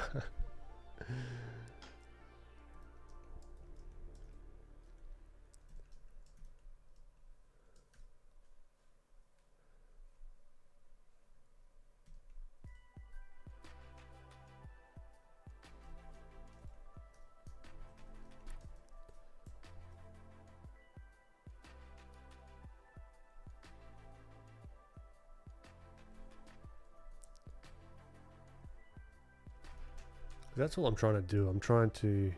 S1: That's all I'm trying to do. I'm trying to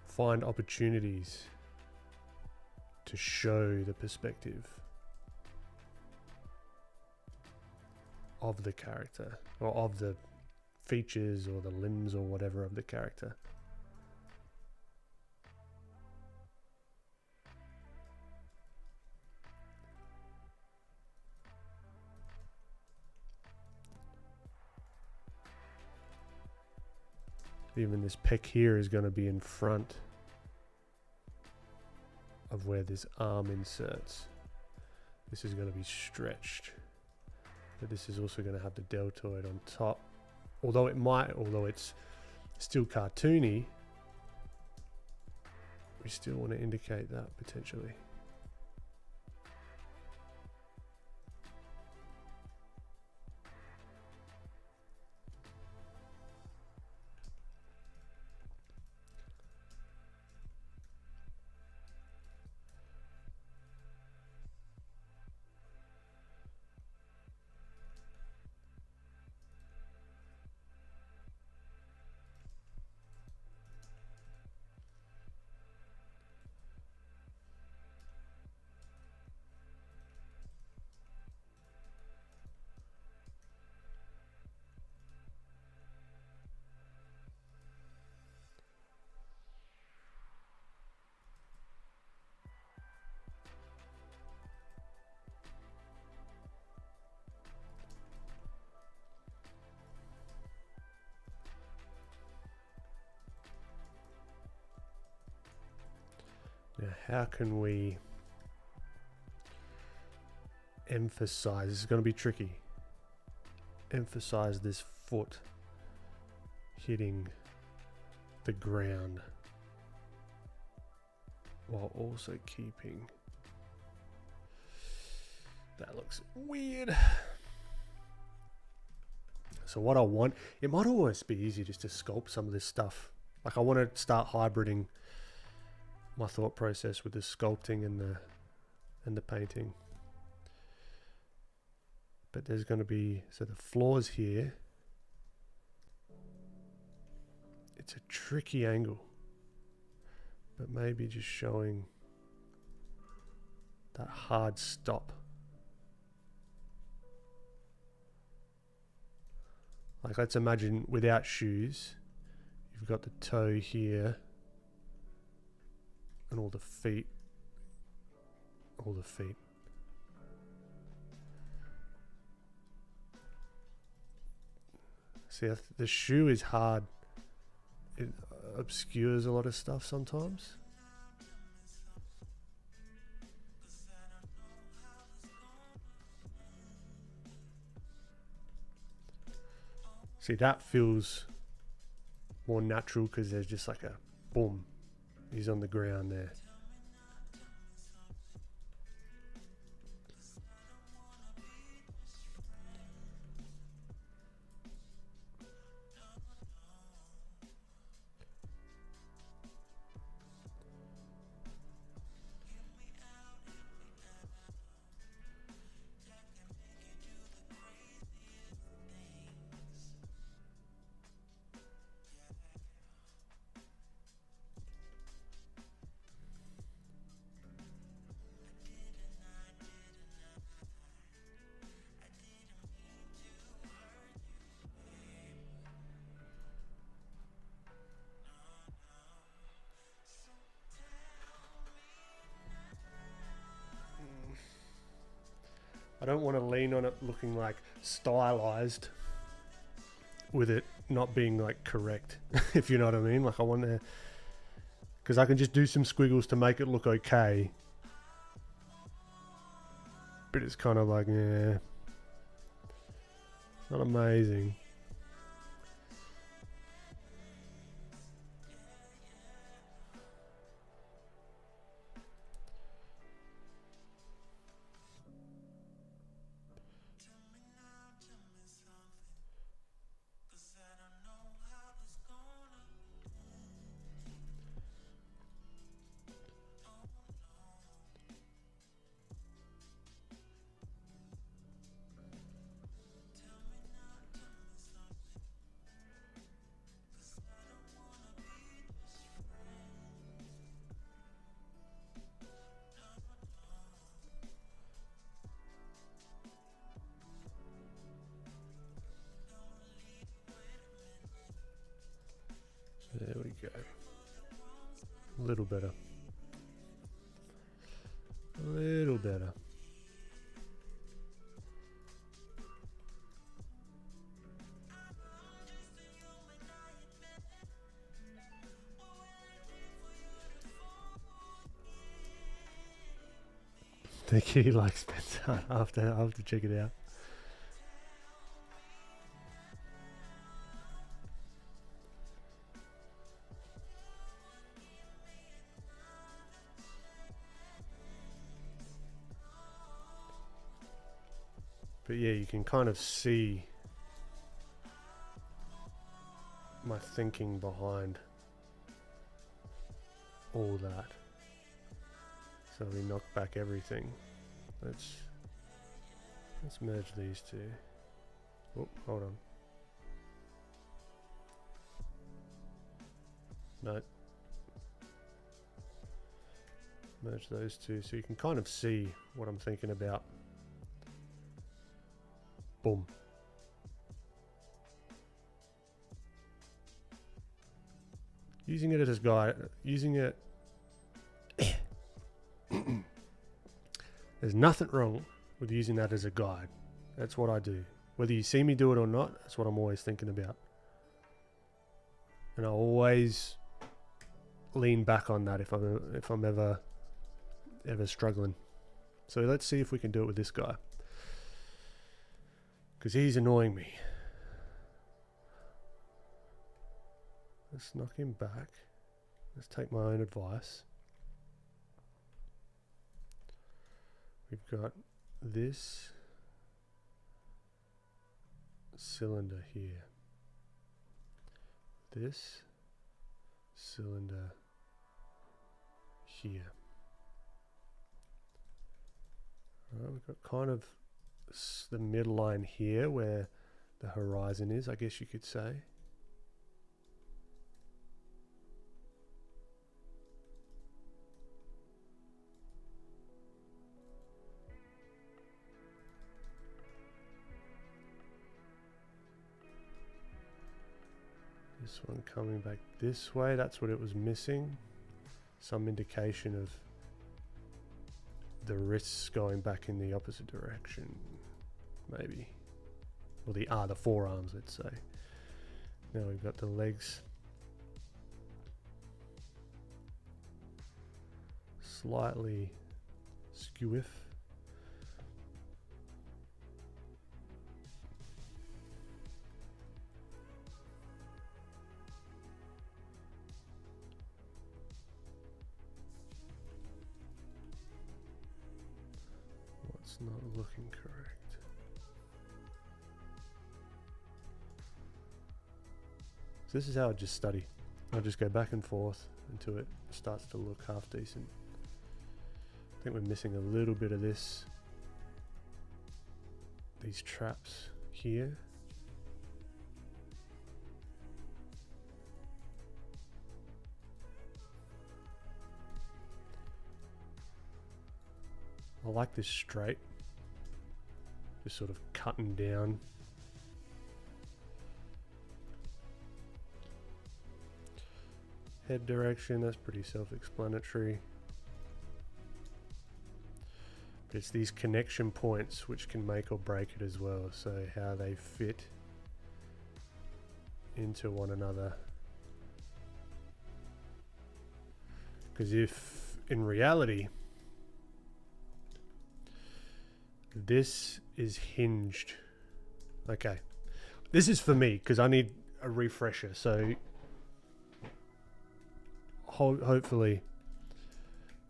S1: find opportunities to show the perspective of the character, or of the features or the limbs or whatever of the character. Even this pec here is going to be in front of where this arm inserts. This is going to be stretched, but this is also going to have the deltoid on top. Although it's still cartoony, we still want to indicate that potentially. Now, how can we emphasize, this is going to be tricky, emphasize this foot hitting the ground while also keeping, that looks weird. So what I want, it might almost be easy just to sculpt some of this stuff. Like I want to start hybriding my thought process with the sculpting and the painting. But there's going to be, so the floors here, it's a tricky angle, but maybe just showing that hard stop. Like let's imagine without shoes, you've got the toe here and all the feet. See, the shoe is hard. It obscures a lot of stuff sometimes. See, that feels more natural because there's just like a boom. He's on the ground there. I don't want to lean on it looking like stylized with it not being like correct, if you know what I mean. Like I want to, because I can just do some squiggles to make it look okay, but it's kind of like, yeah, it's not amazing. There we go. A little better. A little better. I think he likes Spencer. I'll have to check it out. But yeah, you can kind of see my thinking behind all that. So we knock back everything. Let's merge these two. Oh, hold on. No. Merge those two so you can kind of see what I'm thinking about. Boom. Using it as a guide, there's nothing wrong with using that as a guide. That's what I do. Whether you see me do it or not, that's what I'm always thinking about. And I always lean back on that if I'm ever struggling. So let's see if we can do it with this guy, because he's annoying me. Let's knock him back. Let's take my own advice. We've got this cylinder here. This cylinder here. Alright, we've got kind of the middle line here where the horizon is, I guess you could say. This one coming back this way, that's what it was missing. Some indication of the wrists going back in the opposite direction, maybe. Or the forearms, let's say. Now we've got the legs. Slightly skewiff. What's not looking correct? So this is how I just study. I'll just go back and forth until it starts to look half decent. I think we're missing a little bit of this. These traps here. I like this straight, just sort of cutting down. Head direction, that's pretty self-explanatory. But it's these connection points which can make or break it as well. So how they fit into one another. Because if in reality this is hinged, okay, this is for me because I need a refresher, so hopefully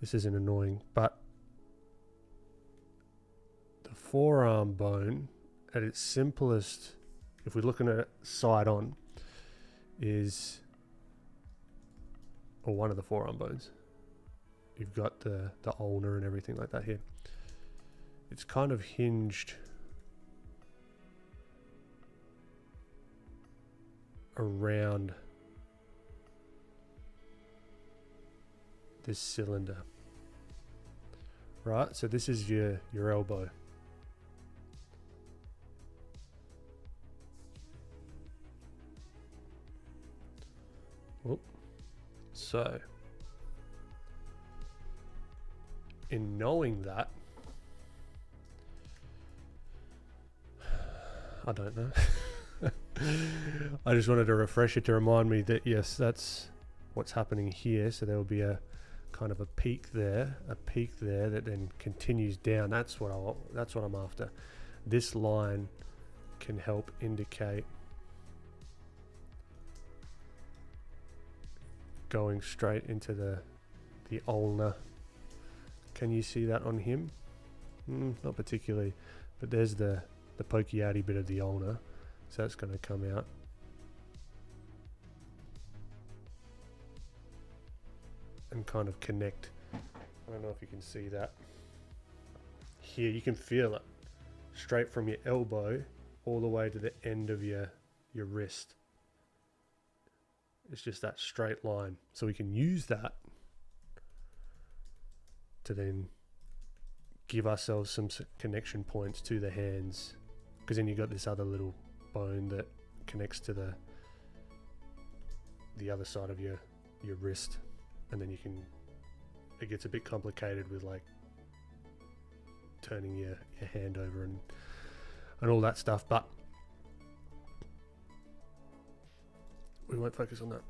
S1: this isn't annoying, but the forearm bone at its simplest, if we're looking at it side on, is, or one of the forearm bones, you've got the ulnar and everything like that here. It's kind of hinged around this cylinder, right? So this is your elbow. Whoop. So in knowing that, I don't know. I just wanted to refresh it to remind me that yes, that's what's happening here. So there will be a kind of a peak there that then continues down. That's what I'm after. This line can help indicate going straight into the ulnar. Can you see that on him? Not particularly, but there's the pokey outy bit of the ulnar, so that's going to come out. And kind of connect. I don't know if you can see that. Here you can feel it. Straight from your elbow all the way to the end of your wrist. It's just that straight line. So we can use that to then give ourselves some connection points to the hands. Because then you've got this other little bone that connects to the other side of your wrist. And then it gets a bit complicated with like turning your hand over and all that stuff, but we won't focus on that.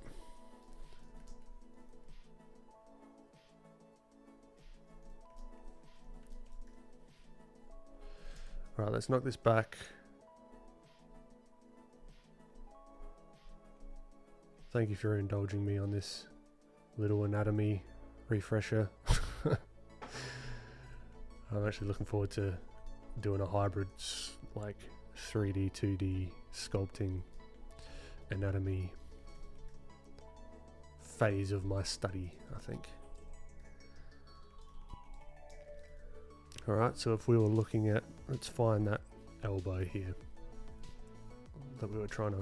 S1: All right, let's knock this back. Thank you for indulging me on this little anatomy refresher. I'm actually looking forward to doing a hybrid like 3D, 2D sculpting anatomy phase of my study, I think. Alright, so if we were looking at, let's find that elbow here that we were trying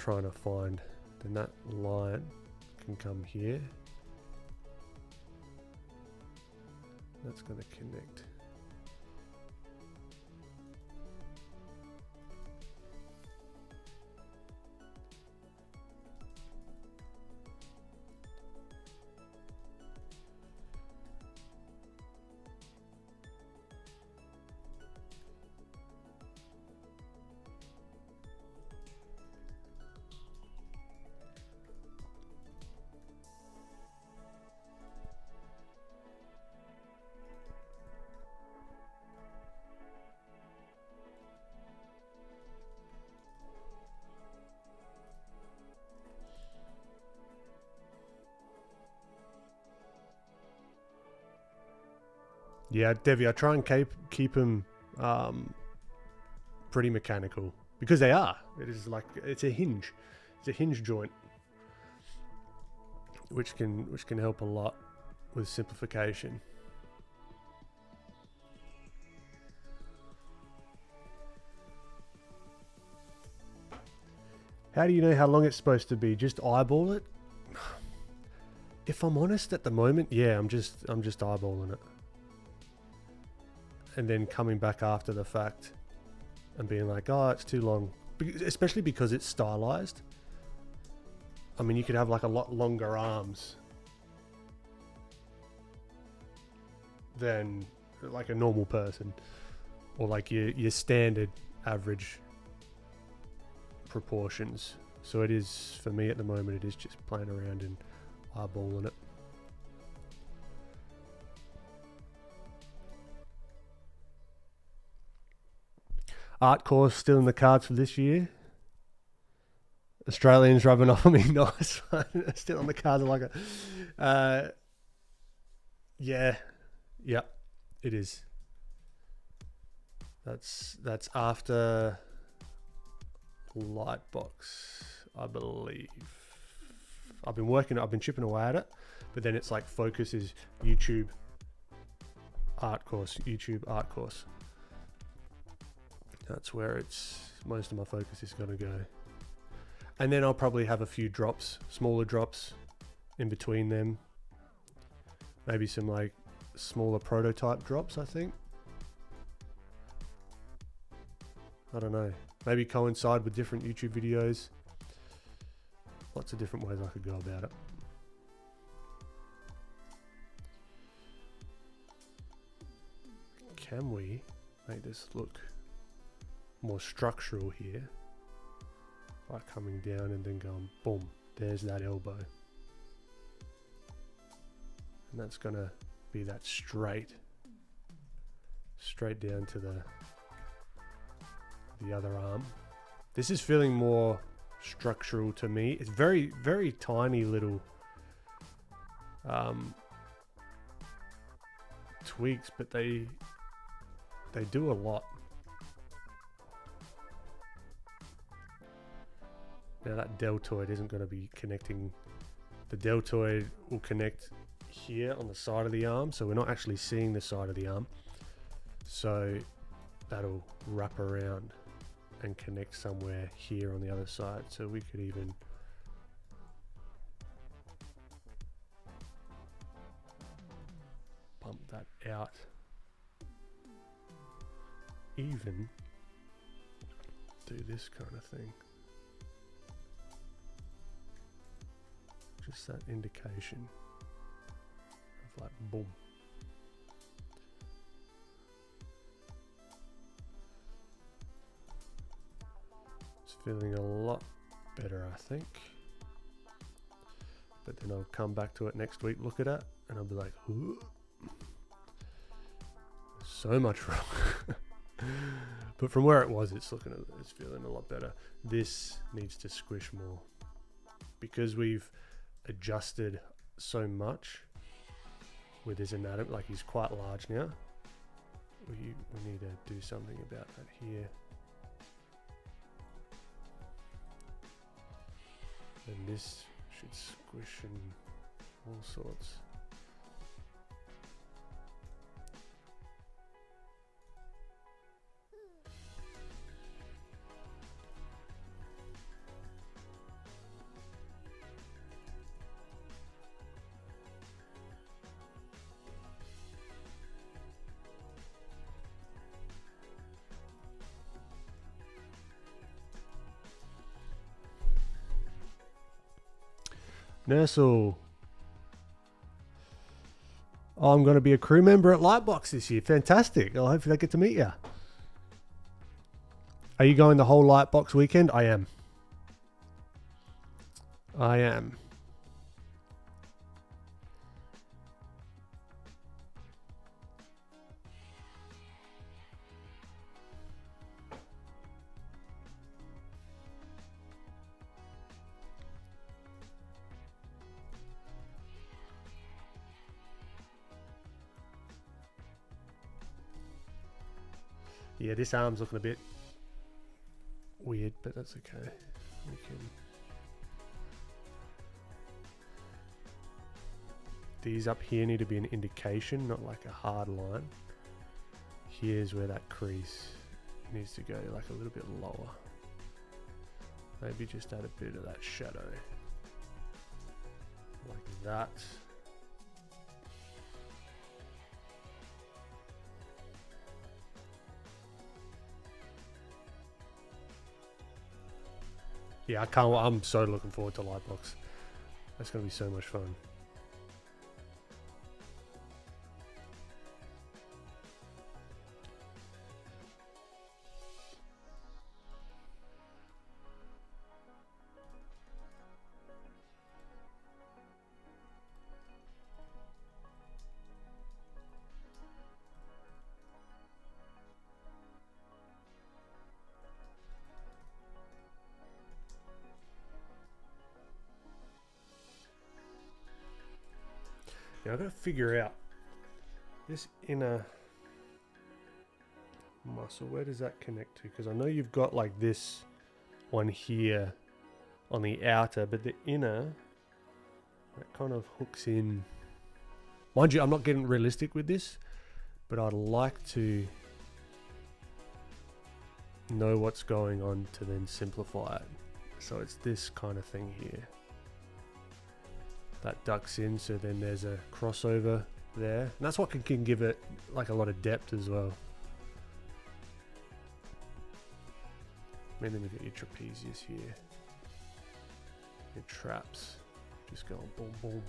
S1: to find, then that line can come here. That's going to connect. Yeah, Devi, I try and keep them pretty mechanical because they are. It is like it's a hinge joint, which can help a lot with simplification. How do you know how long it's supposed to be? Just eyeball it. If I'm honest, at the moment, yeah, I'm just eyeballing it. And then coming back after the fact and being like, oh, it's too long. Especially because it's stylized. I mean, you could have like a lot longer arms than like a normal person, or like your standard average proportions. So it is, for me at the moment, it is just playing around and eyeballing it. Art course still in the cards for this year. Australians rubbing off on me, nice one. Still on the cards, I like it. Yeah, it is. That's after Lightbox, I believe. I've been chipping away at it, but then it's like focus is YouTube art course. That's where most of my focus is going to go. And then I'll probably have a few drops, smaller drops in between them. Maybe some like smaller prototype drops, I think. I don't know. Maybe coincide with different YouTube videos. Lots of different ways I could go about it. Can we make this look more structural here by coming down and then going boom, there's that elbow, and that's gonna be that straight down to the other arm. This is feeling more structural to me. It's very, very tiny little tweaks, but they do a lot. Now that deltoid isn't going to be connecting. The deltoid will connect here on the side of the arm, so we're not actually seeing the side of the arm. So that'll wrap around and connect somewhere here on the other side. So we could even bump that out. Even do this kind of thing. Just that indication of like boom. It's feeling a lot better, I think. But then I'll come back to it next week, look at it, and I'll be like, ooh, so much wrong. But from where it was, it's feeling a lot better. This needs to squish more because we've adjusted so much with his anatomy. Like, he's quite large now. We need to do something about that here. And this should squish and all sorts. Nursel. Oh, I'm going to be a crew member at Lightbox this year. Fantastic. I'll hopefully I get to meet you. Are you going the whole Lightbox weekend? I am. Yeah, this arm's looking a bit weird, but that's okay. We can. These up here need to be an indication, not like a hard line. Here's where that crease needs to go, like a little bit lower. Maybe just add a bit of that shadow. Like that. Yeah, I'm so looking forward to Lightbox. That's going to be so much fun. Now I've got to figure out this inner muscle. Where does that connect to? Because I know you've got like this one here on the outer, but the inner, that kind of hooks in. Mind you, I'm not getting realistic with this, but I'd like to know what's going on to then simplify it. So it's this kind of thing here. That ducks in, so then there's a crossover there. And that's what can give it like a lot of depth as well. And then we've got your trapezius here. Your traps. Just going boom, boom.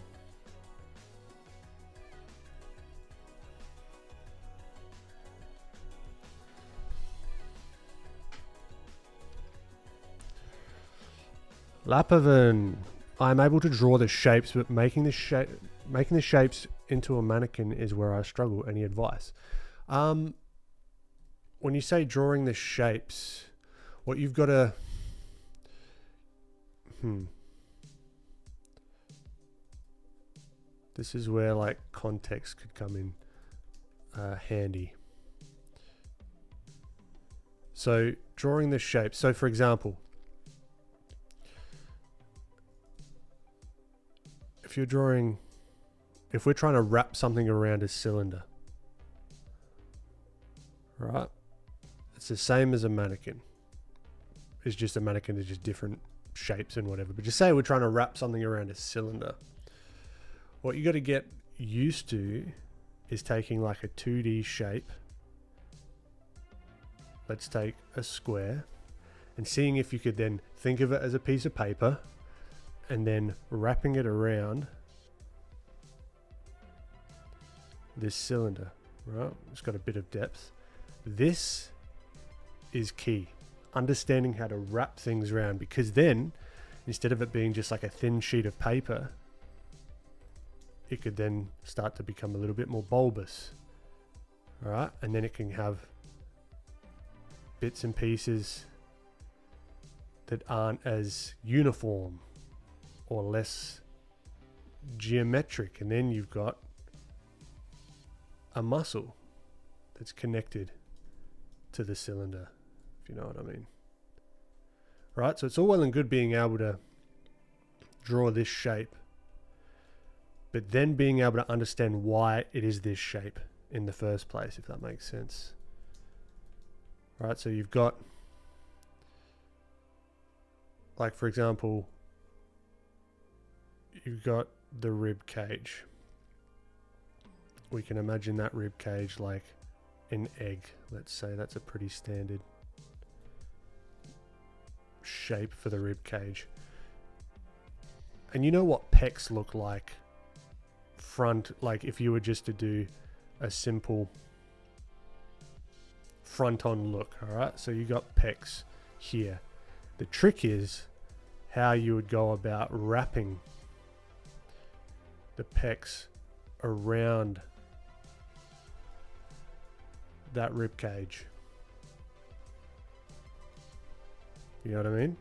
S1: Lapavan. I'm able to draw the shapes, but making the shapes into a mannequin is where I struggle. Any advice? When you say drawing the shapes, what you've got to this is where like context could come in handy. So drawing the shapes. So for example, if we're trying to wrap something around a cylinder, right? It's the same as a mannequin. It's just a mannequin, is just different shapes and whatever. But just say we're trying to wrap something around a cylinder. What you got to get used to is taking like a 2D shape. Let's take a square and seeing if you could then think of it as a piece of paper and then wrapping it around this cylinder, right? It's got a bit of depth. This is key. Understanding how to wrap things around, because then instead of it being just like a thin sheet of paper, it could then start to become a little bit more bulbous. All right, and then it can have bits and pieces that aren't as uniform or less geometric, and then you've got a muscle that's connected to the cylinder, if you know what I mean. Right, so it's all well and good being able to draw this shape, but then being able to understand why it is this shape in the first place, if that makes sense. Right, so you've got, like for example, you've got the rib cage. We can imagine that rib cage like an egg. Let's say that's a pretty standard shape for the rib cage. And you know what pecs look like front, like if you were just to do a simple front on look. All right, so you got pecs here. The trick is how you would go about wrapping the pecs around that rib cage. You know what I mean?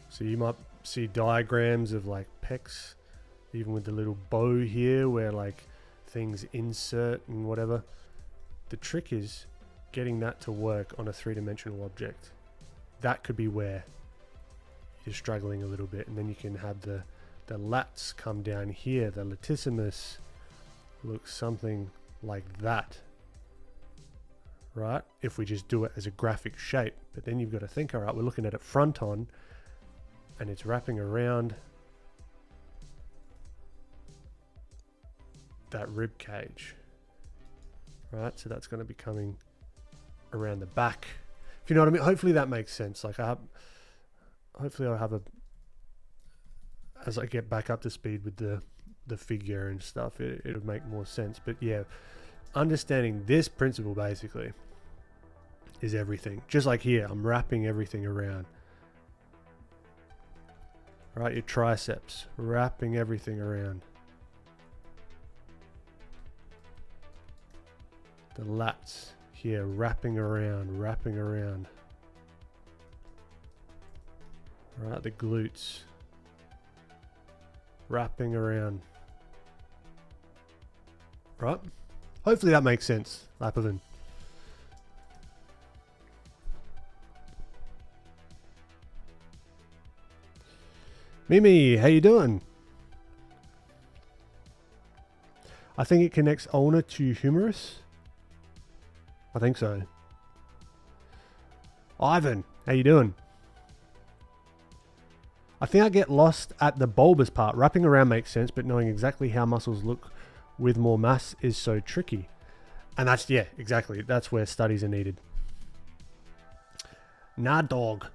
S1: So you might see diagrams of like pecs, even with the little bow here where like things insert and whatever. The trick is getting that to work on a three-dimensional object. That could be where you're struggling a little bit, and then you can have the lats come down here. The latissimus looks something like that, right? If we just do it as a graphic shape. But then you've got to think, all right, we're looking at it front on and it's wrapping around that rib cage, right? So that's going to be coming around the back, if you know what I mean. Hopefully that makes sense. Like hopefully I'll have a, as I get back up to speed with the figure and stuff, it'll make more sense. But yeah, understanding this principle basically is everything. Just like here, I'm wrapping everything around. Right, your triceps, wrapping everything around. The lats here, wrapping around. Right, the glutes. wrapping around. Right? Hopefully that makes sense, Lapovin. Mimi, how you doing? I think it connects ulnar to humerus. I think so. Ivan, how you doing? I think I get lost at the bulbous part. Wrapping around makes sense, but knowing exactly how muscles look with more mass is so tricky. And that's, yeah, exactly. That's where studies are needed. Nah, dog.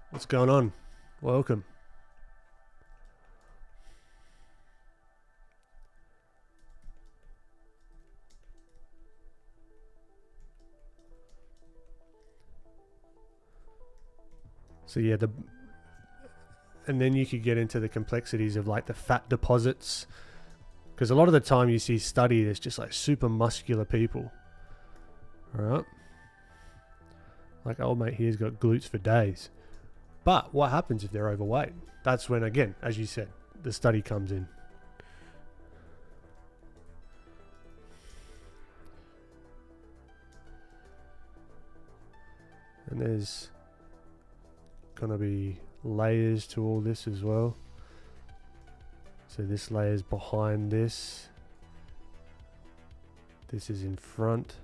S1: What's going on? Welcome. So yeah, and then you could get into the complexities of like the fat deposits, because a lot of the time you see study, there's just like super muscular people. All right, like old mate here's got glutes for days. But what happens if they're overweight? That's when, again, as you said, the study comes in. And there's gonna be layers to all this as well. So this layer's behind this. This is in front.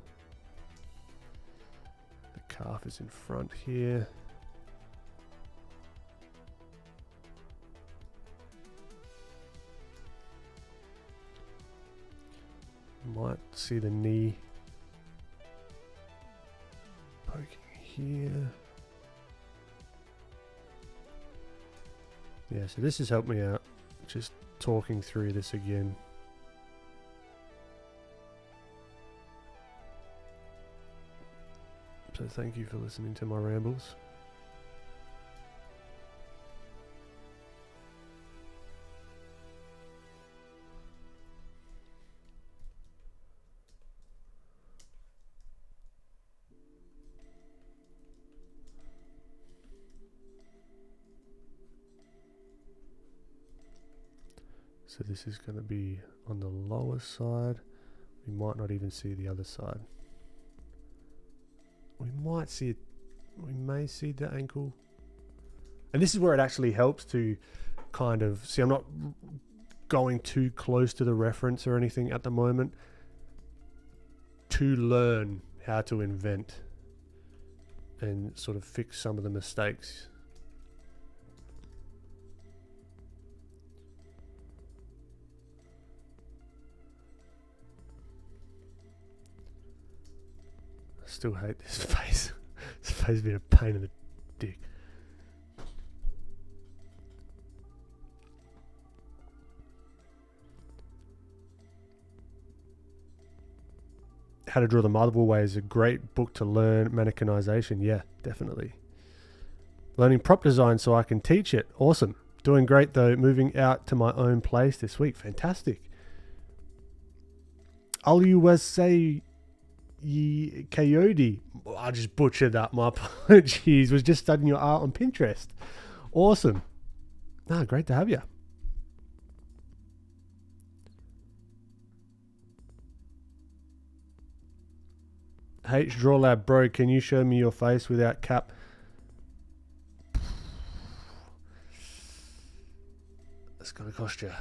S1: The calf is in front here. Might see the knee poking here. Yeah, so this has helped me out, just talking through this again. So thank you for listening to my rambles. So this is going to be on the lower side. We might not even see the other side. We might see it. We may see the ankle. And this is where it actually helps to kind of see. I'm not going too close to the reference or anything at the moment, to learn how to invent and sort of fix some of the mistakes. Still hate this face. This face has been a pain in the dick. How to Draw the Multiple Way is a great book to learn mannequinization. Yeah, definitely. Learning prop design so I can teach it. Awesome. Doing great though. Moving out to my own place this week. Fantastic. Aluwase Coyote. I just butchered that. My apologies. Was just studying your art on Pinterest. Awesome. Ah, great to have you. H Draw Lab, bro, can you show me your face without cap? That's gonna cost you.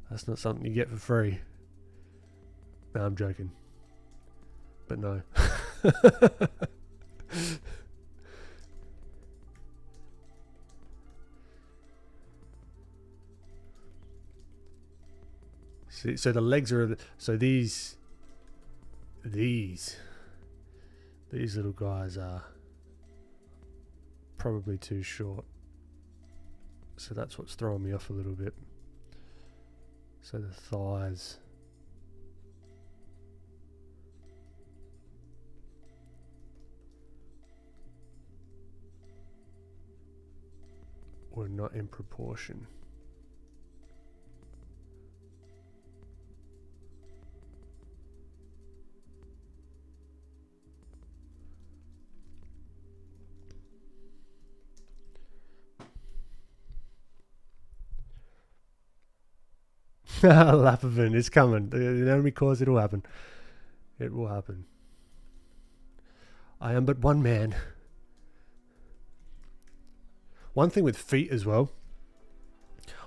S1: That's not something you get for free. No, I'm joking. But no. See, so the legs are, so these little guys are probably too short. So that's what's throwing me off a little bit. So the thighs. Were not in proportion. Lapavin is coming. The enemy cause, it'll happen. It will happen. I am but one man. One thing with feet as well.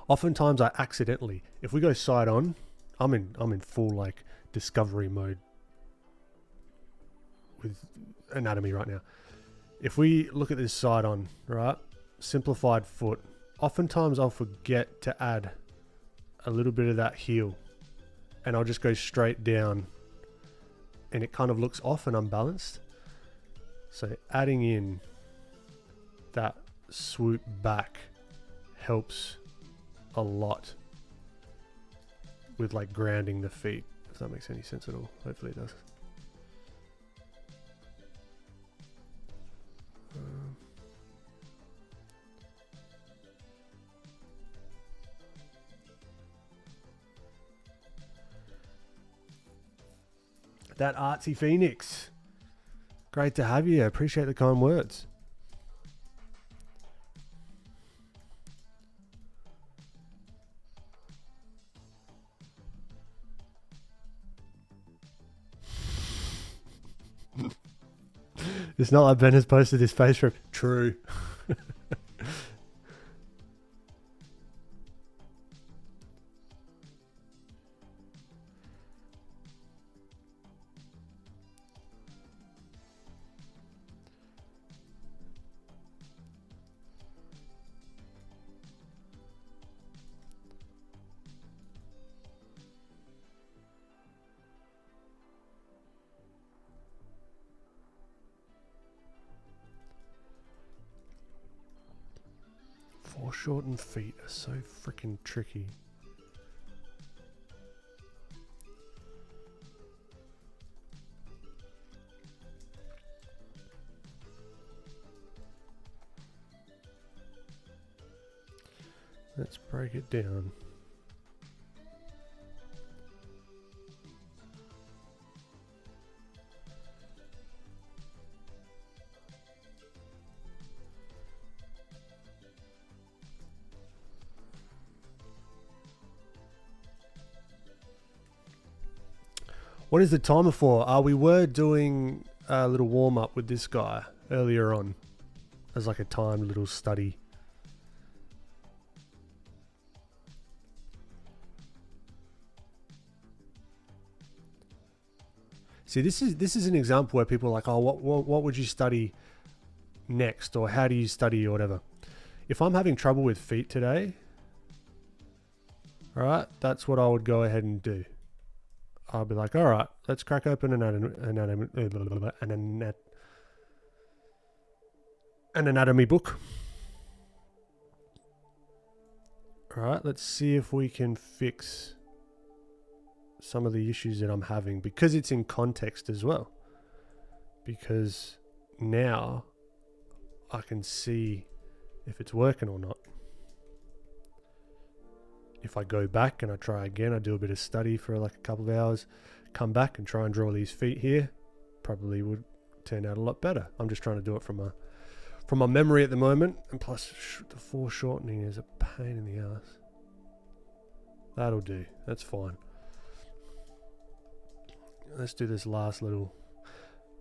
S1: Oftentimes I accidentally, if we go side on, I'm in full like discovery mode with anatomy right now. If we look at this side on, right, simplified foot, oftentimes I'll forget to add a little bit of that heel and I'll just go straight down and it kind of looks off and unbalanced. So adding in that swoop back helps a lot with like grounding the feet, if that makes any sense at all. Hopefully it does. That artsy Phoenix. Great to have you. I appreciate the kind words. It's not like Ben has posted his face rip. True. Foreshortened feet are so freaking tricky. Let's break it down. What is the timer for? We were doing a little warm up with this guy earlier on as like a timed little study. See, this is an example where people are like, oh, what would you study next, or how do you study or whatever. If I'm having trouble with feet today, all right, that's what I would go ahead and do. I'll be like, all right, let's crack open an anatomy book. All right, let's see if we can fix some of the issues that I'm having, because it's in context as well. Because now I can see if it's working or not. If I go back and I try again, I do a bit of study for like a couple of hours, come back and try and draw these feet here, probably would turn out a lot better. I'm just trying to do it from my memory at the moment, and plus the foreshortening is a pain in the ass. That'll do. That's fine. Let's do this last little.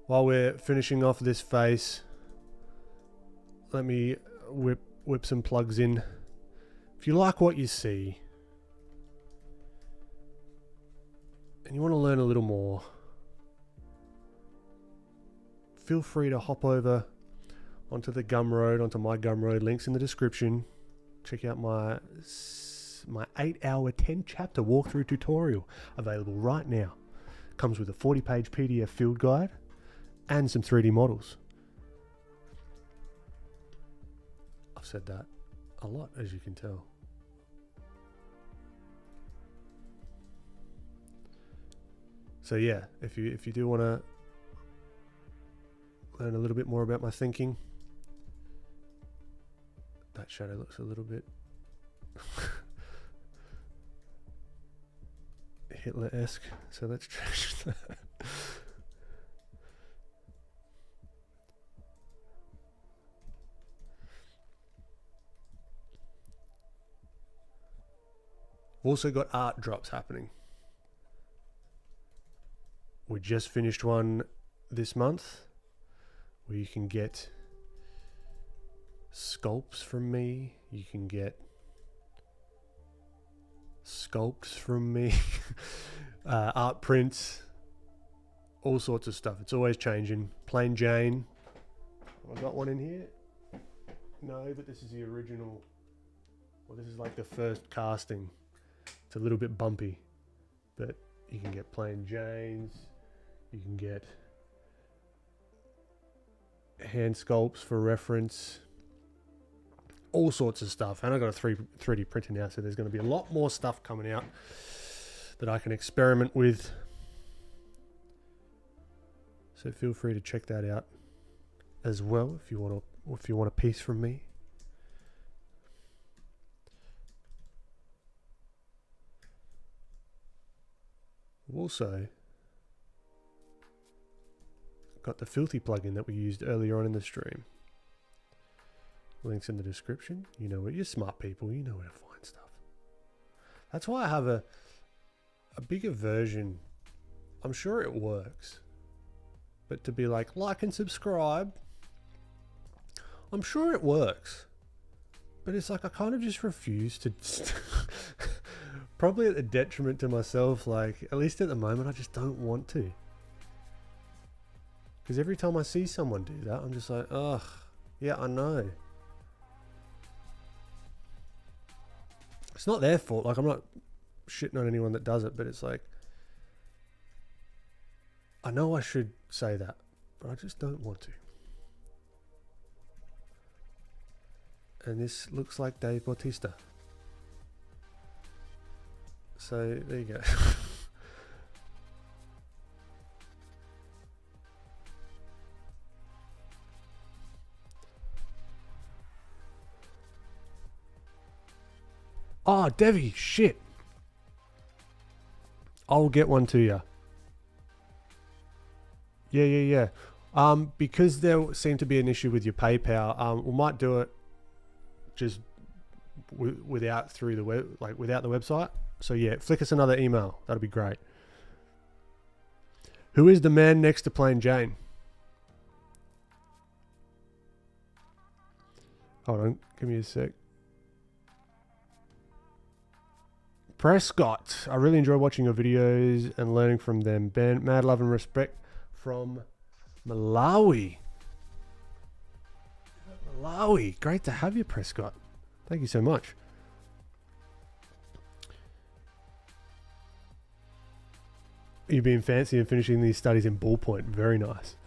S1: While we're finishing off this face, let me whip some plugs in. If you like what you see and you want to learn a little more, feel free to hop over onto the Gumroad, onto my Gumroad, links in the description. Check out my 8-hour 10-chapter walkthrough tutorial available right now. Comes with a 40-page PDF field guide and some 3D models. I've said that a lot, as you can tell. So yeah, if you do want to learn a little bit more about my thinking, that shadow looks a little bit Hitler-esque, so let's change that. We've also got art drops happening. We just finished one this month where you can get sculpts from me. You can get sculpts from me, art prints, all sorts of stuff. It's always changing. Plain Jane. Have I got one in here? No, but this is the original. Well, this is like the first casting. It's a little bit bumpy, but you can get Plain Janes. You can get hand sculpts for reference. All sorts of stuff. And I've got a 3D printer now, so there's going to be a lot more stuff coming out that I can experiment with. So feel free to check that out as well if you want a piece from me. Also got the Filthy plugin that we used earlier on in the stream. Links in the description. You know what, you're smart people, you know where to find stuff. That's why I have a bigger version. I'm sure it works. But to be like and subscribe, I'm sure it works. But it's like I kind of just refuse to probably at the detriment to myself, like at least at the moment I just don't want to. Because every time I see someone do that, I'm just like, ugh, yeah, I know. It's not their fault. Like, I'm not shitting on anyone that does it, but it's like, I know I should say that, but I just don't want to. And this looks like Dave Bautista. So, there you go. Oh, Devi, shit. I'll get one to you. Yeah. Because there seemed to be an issue with your PayPal, we might do it just without through the web, like without the website. So yeah, flick us another email. That'll be great. Who is the man next to Plain Jane? Hold on, give me a sec. Prescott, I really enjoy watching your videos and learning from them. Ben, mad love and respect from Malawi. Malawi, great to have you, Prescott. Thank you so much. You've been fancy and finishing these studies in ballpoint. Very nice.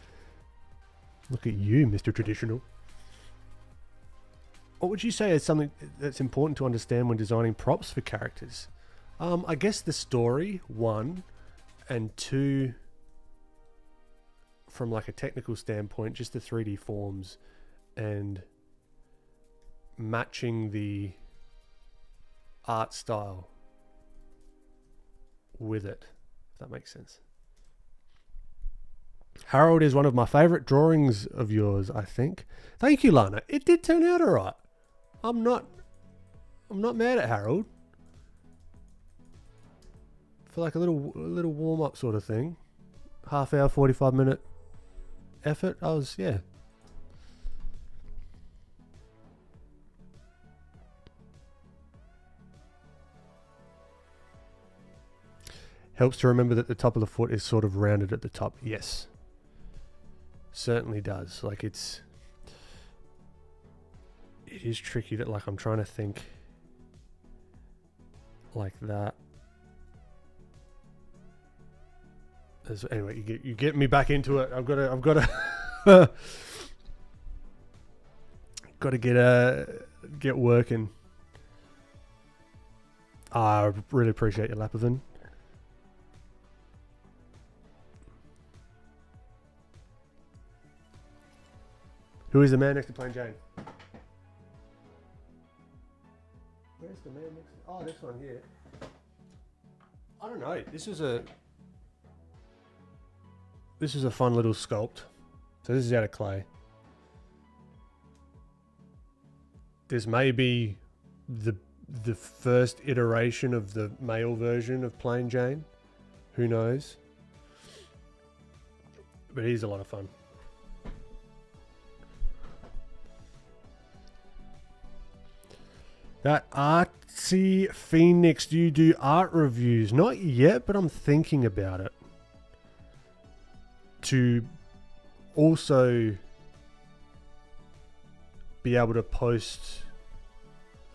S1: Look at you, Mr. Traditional. What would you say is something that's important to understand when designing props for characters? I guess the story, 1, and 2, from like a technical standpoint, just the 3D forms and matching the art style with it, if that makes sense. Harold is one of my favorite drawings of yours, I think. Thank you, Lana. It did turn out all right. I'm not mad at Harold. For like a little warm up sort of thing, half hour, 45-minute effort. Yeah. Helps to remember that the top of the foot is sort of rounded at the top. Yes, certainly does. Like it is tricky that like I'm trying to think like that. Anyway, you get me back into it. I've got to got to get working. I really appreciate your Lapovan. Who is the man next to Plain Jane? Where's the man next to? Oh, this one here. I don't know. This is a fun little sculpt. So this is out of clay. This may be the first iteration of the male version of Plain Jane. Who knows? But he's a lot of fun. That Artsy Phoenix, do you do art reviews? Not yet, but I'm thinking about it. To also be able to post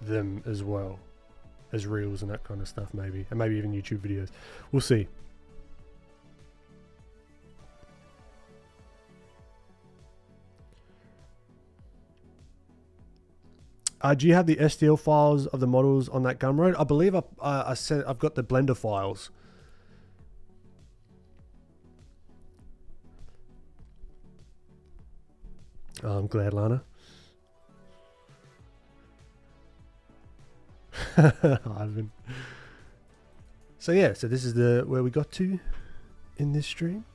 S1: them as well as reels and that kind of stuff, maybe. And maybe even YouTube videos. We'll see. Do you have the STL files of the models on that Gumroad? I believe I've got the Blender files. Oh, I'm glad, Lana. Ivan. So yeah, so this is the where we got to in this stream.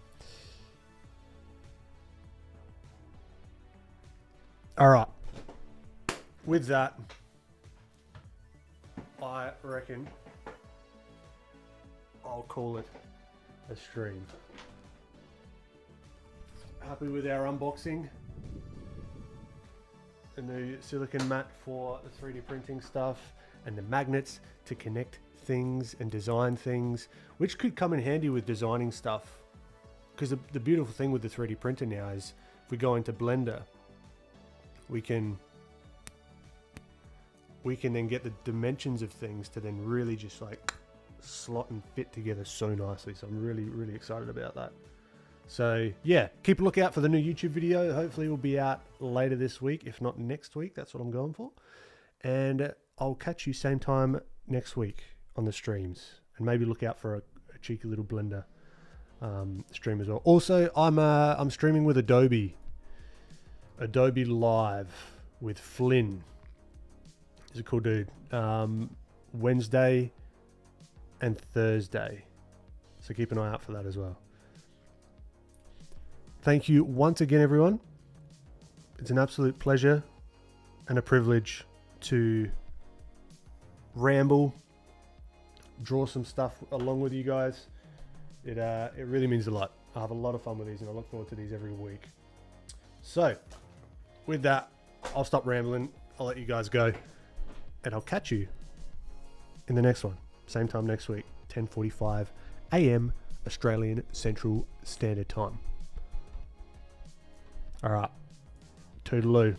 S1: All right. With that, I reckon I'll call it a stream. Happy with our unboxing. A new silicon mat for the 3D printing stuff and the magnets to connect things and design things, which could come in handy with designing stuff. Because the beautiful thing with the 3D printer now is if we go into Blender, we can then get the dimensions of things to then really just like slot and fit together so nicely. So I'm really, really excited about that. So yeah, keep a lookout for the new YouTube video. Hopefully it will be out later this week, if not next week. That's what I'm going for. And I'll catch you same time next week on the streams. And maybe look out for a cheeky little Blender stream as well. Also, I'm streaming with Adobe Live with Flynn. He's a cool dude. Wednesday and Thursday. So keep an eye out for that as well. Thank you once again, everyone. It's an absolute pleasure and a privilege to ramble, draw some stuff along with you guys. It really means a lot. I have a lot of fun with these and I look forward to these every week. So with that, I'll stop rambling. I'll let you guys go. And I'll catch you in the next one. Same time next week, 10:45 a.m. Australian Central Standard Time. All right. Toodaloo.